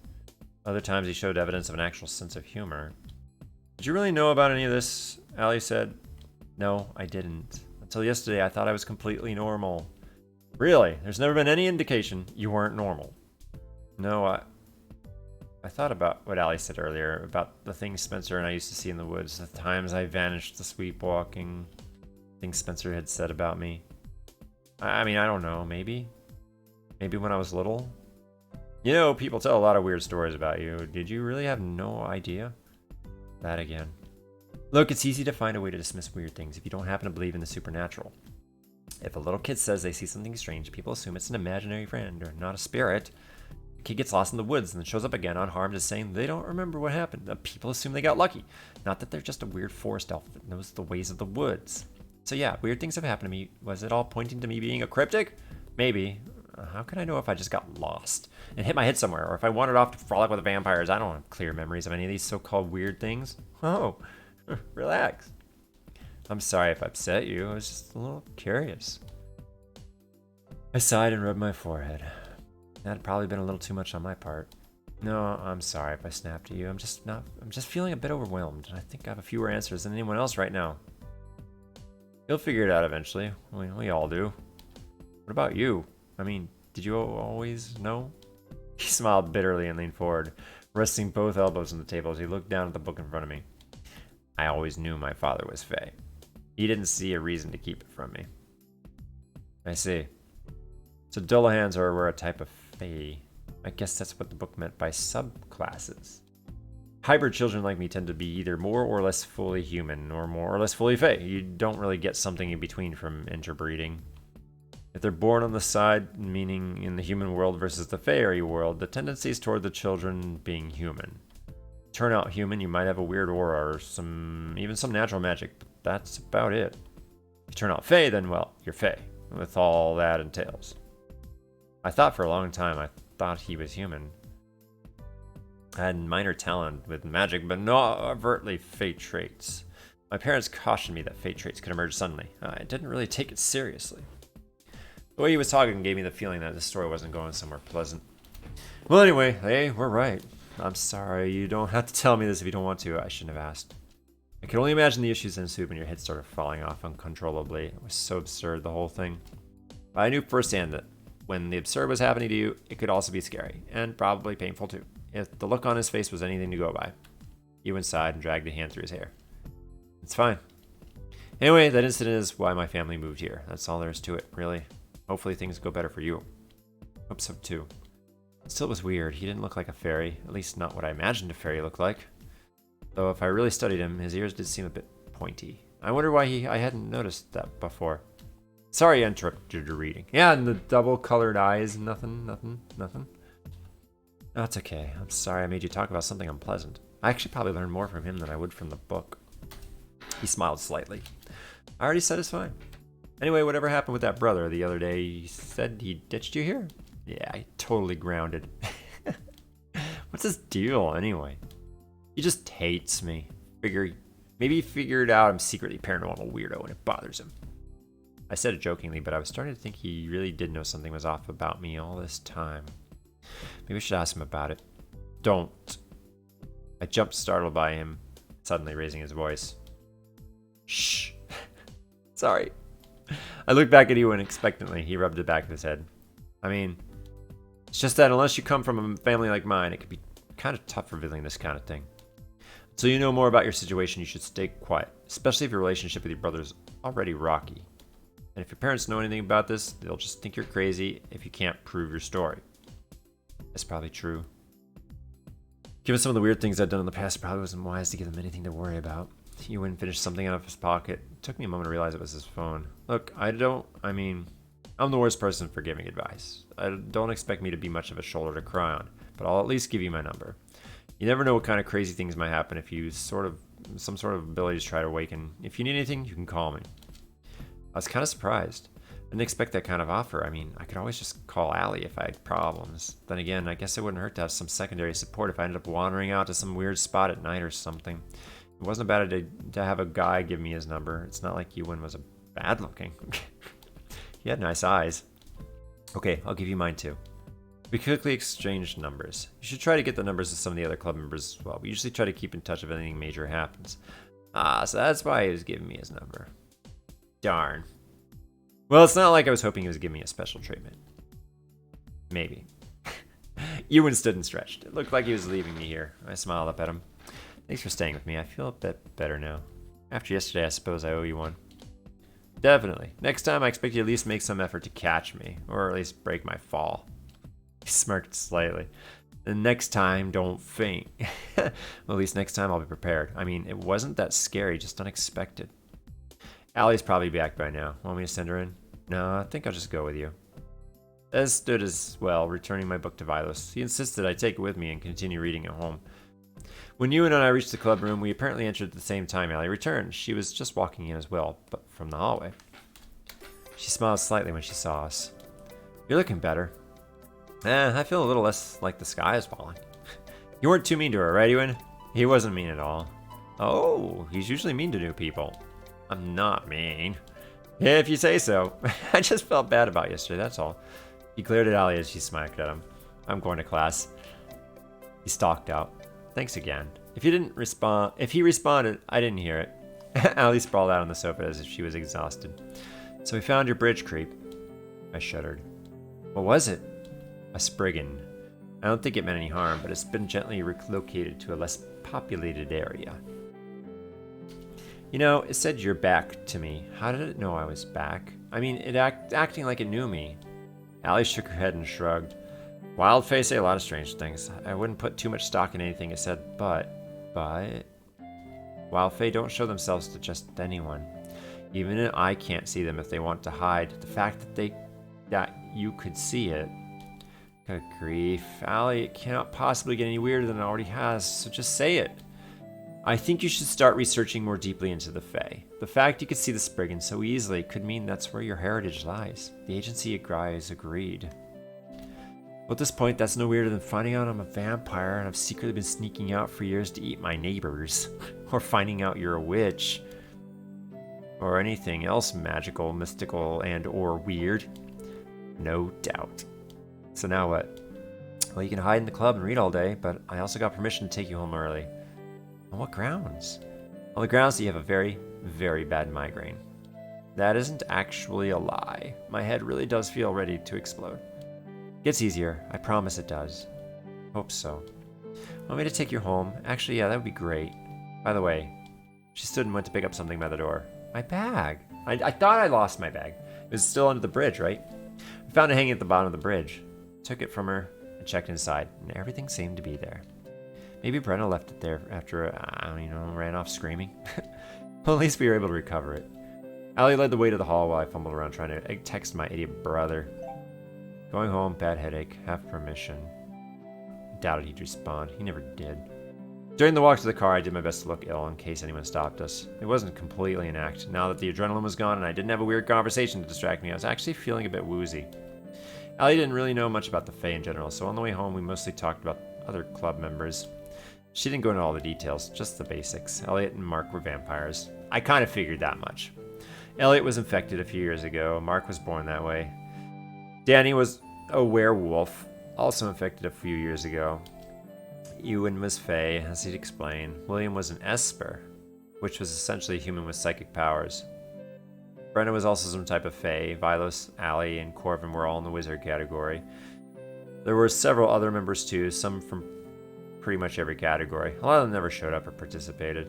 Other times he showed evidence of an actual sense of humor. Did you really know about any of this? Allie said. No, I didn't. Until yesterday, I thought I was completely normal. Really? There's never been any indication you weren't normal. No, I thought about what Allie said earlier, about the things Spencer and I used to see in the woods, the times I vanished to sleepwalking, things Spencer had said about me. I mean, I don't know, maybe? Maybe when I was little? People tell a lot of weird stories about you. Did you really have no idea? That again. Look, it's easy to find a way to dismiss weird things if you don't happen to believe in the supernatural. If a little kid says they see something strange, people assume it's an imaginary friend or not a spirit. A kid gets lost in the woods and then shows up again unharmed as saying they don't remember what happened. People assume they got lucky. Not that they're just a weird forest elf that knows the ways of the woods. So yeah, weird things have happened to me. Was it all pointing to me being a cryptic? Maybe. How can I know if I just got lost and hit my head somewhere, or if I wandered off to frolic with the vampires? I don't have clear memories of any of these so-called weird things. Oh, relax. I'm sorry if I upset you. I was just a little curious. I sighed and rubbed my forehead. That had probably been a little too much on my part. No, I'm sorry if I snapped at you. I'm just feeling a bit overwhelmed. I think I have fewer answers than anyone else right now. You'll figure it out eventually. We all do. What about you? I mean, did you always know? He smiled bitterly and leaned forward, resting both elbows on the table as he looked down at the book in front of me. I always knew my father was Fae. He didn't see a reason to keep it from me. I see. So Dullahans were a type of Fae. I guess that's what the book meant by subclasses. Hybrid children like me tend to be either more or less fully human or more or less fully Fae. You don't really get something in between from interbreeding. If they're born on the side, meaning in the human world versus the Fairy world, the tendency is toward the children being human. Turn out human, you might have a weird aura or even some natural magic, but that's about it. If you turn out Fae, then well, you're Fae, with all that entails. I thought for a long time I thought he was human. I had minor talent with magic, but not overtly Fate traits. My parents cautioned me that Fate traits could emerge suddenly. I didn't really take it seriously. The way he was talking gave me the feeling that this story wasn't going somewhere pleasant. Well, anyway, hey, we're right. I'm sorry, you don't have to tell me this if you don't want to. I shouldn't have asked. I could only imagine the issues that ensued when your head started falling off uncontrollably. It was so absurd, the whole thing. But I knew firsthand that when the absurd was happening to you, it could also be scary, and probably painful too, if the look on his face was anything to go by. He went inside and dragged a hand through his hair. It's fine. Anyway, that incident is why my family moved here. That's all there is to it, really. Hopefully things go better for you. Hope so too. Still, it was weird. He didn't look like a fairy, at least not what I imagined a fairy looked like. Though if I really studied him, his ears did seem a bit pointy. I wonder why I hadn't noticed that before. Sorry I interrupted your reading. Yeah, and the double-colored eyes, nothing. No, it's okay. I'm sorry I made you talk about something unpleasant. I actually probably learned more from him than I would from the book. He smiled slightly. I already said it's fine. Anyway, whatever happened with that brother the other day? He said he ditched you here? Yeah, he totally grounded. What's his deal, anyway? He just hates me. Maybe he figured out I'm secretly paranormal weirdo and it bothers him. I said it jokingly, but I was starting to think he really did know something was off about me all this time. Maybe I should ask him about it. Don't. I jumped, startled by him suddenly raising his voice. Shh. Sorry. I looked back at Ewan expectantly. He rubbed the back of his head. I mean, it's just that unless you come from a family like mine, it could be kind of tough revealing this kind of thing. So you know more about your situation, you should stay quiet, especially if your relationship with your brother is already rocky. And if your parents know anything about this, they'll just think you're crazy if you can't prove your story. That's probably true. Given some of the weird things I've done in the past, it probably wasn't wise to give them anything to worry about. Ewan finished something out of his pocket. It took me a moment to realize it was his phone. Look, I'm the worst person for giving advice. Don't expect me to be much of a shoulder to cry on, but I'll at least give you my number. You never know what kind of crazy things might happen if you use some sort of ability to try to awaken. If you need anything, you can call me. I was kind of surprised. I didn't expect that kind of offer. I mean, I could always just call Allie if I had problems. Then again, I guess it wouldn't hurt to have some secondary support if I ended up wandering out to some weird spot at night or something. It wasn't a bad idea to have a guy give me his number. It's not like Ewan was bad looking. He had nice eyes. Okay, I'll give you mine too. We quickly exchanged numbers. You should try to get the numbers of some of the other club members as well. We usually try to keep in touch if anything major happens. So that's why he was giving me his number. Darn. Well, it's not like I was hoping he was giving me a special treatment. Maybe. Ewan stood and stretched. It looked like he was leaving me here. I smiled up at him. Thanks for staying with me. I feel a bit better now. After yesterday, I suppose I owe you one. Definitely. Next time, I expect you at least make some effort to catch me, or at least break my fall. He smirked slightly. The next time, don't faint. Well, at least next time I'll be prepared. I mean, it wasn't that scary, just unexpected. Allie's probably back by now. Want me to send her in? No, I think I'll just go with you. Ez stood as well, returning my book to Vilos. He insisted I take it with me and continue reading at home. When Ewan and I reached the club room, we apparently entered at the same time Allie returned. She was just walking in as well, but from the hallway. She smiled slightly when she saw us. You're looking better. I feel a little less like the sky is falling. You weren't too mean to her, right, Ewan? He wasn't mean at all. Oh, he's usually mean to new people. I'm not mean. If you say so. I just felt bad about yesterday, that's all. He glared at Allie as she smacked at him. I'm going to class. He stalked out. Thanks again. If he responded, I didn't hear it. Allie sprawled out on the sofa as if she was exhausted. So we found your bridge creep. I shuddered. What was it? A Spriggan. I don't think it meant any harm, but it's been gently relocated to a less populated area. You know, it said you're back to me. How did it know I was back? I mean, acting like it knew me. Allie shook her head and shrugged. Wild Fae say a lot of strange things. I wouldn't put too much stock in anything it said, but... Wild Fae don't show themselves to just anyone. Even I can't see them if they want to hide. The fact that you could see it... Good grief. Allie, it cannot possibly get any weirder than it already has, so just say it. I think you should start researching more deeply into the Fae. The fact you could see the Spriggan so easily could mean that's where your heritage lies. The agency guys agreed. Well, at this point, that's no weirder than finding out I'm a vampire and I've secretly been sneaking out for years to eat my neighbors. Or finding out you're a witch. Or anything else magical, mystical, and or weird. No doubt. So now what? Well, you can hide in the club and read all day, but I also got permission to take you home early. On what grounds? On the grounds that you have a very, very bad migraine. That isn't actually a lie. My head really does feel ready to explode. Gets easier. I promise it does. Hope so. Want me to take you home? Actually, yeah, that would be great. By the way, she stood and went to pick up something by the door. My bag. I thought I lost my bag. It was still under the bridge, right? I found it hanging at the bottom of the bridge. Took it from her and checked inside, and everything seemed to be there. Maybe Brenna left it there after, ran off screaming. Well, at least we were able to recover it. Allie led the way to the hall while I fumbled around trying to text my idiot brother. Going home, bad headache, have permission. Doubted he'd respond. He never did. During the walk to the car, I did my best to look ill in case anyone stopped us. It wasn't completely an act. Now that the adrenaline was gone and I didn't have a weird conversation to distract me, I was actually feeling a bit woozy. Allie didn't really know much about the Fae in general, so on the way home we mostly talked about other club members. She didn't go into all the details, just the basics. Elliot and Mark were vampires. I kind of figured that much. Elliot was infected a few years ago. Mark was born that way. Danny was a werewolf, also infected a few years ago. Ewan was Fae, as he'd explained. William was an Esper, which was essentially a human with psychic powers. Brenna was also some type of Fae. Vilos, Allie, and Corvin were all in the wizard category. There were several other members too, some from pretty much every category. A lot of them never showed up or participated.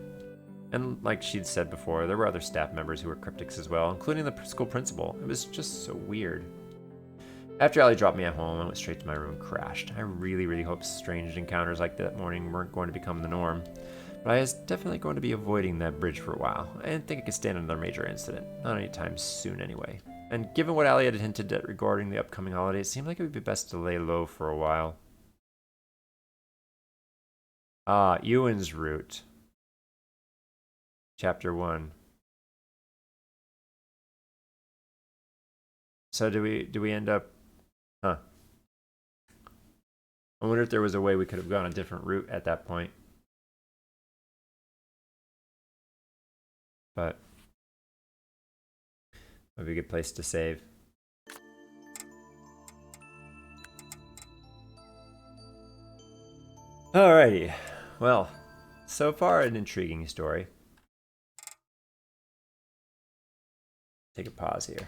And like she'd said before, there were other staff members who were cryptics as well, including the school principal. It was just so weird. After Allie dropped me at home, I went straight to my room and crashed. I really, really hope strange encounters like that morning weren't going to become the norm. But I was definitely going to be avoiding that bridge for a while. I didn't think I could stand another major incident. Not anytime soon anyway. And given what Allie had hinted at regarding the upcoming holiday, it seemed like it would be best to lay low for a while. Ewan's Route. Chapter 1. So do we end up... Huh. I wonder if there was a way we could have gone a different route at that point. But... maybe a good place to save. Alrighty. Well, so far an intriguing story. Take a pause here.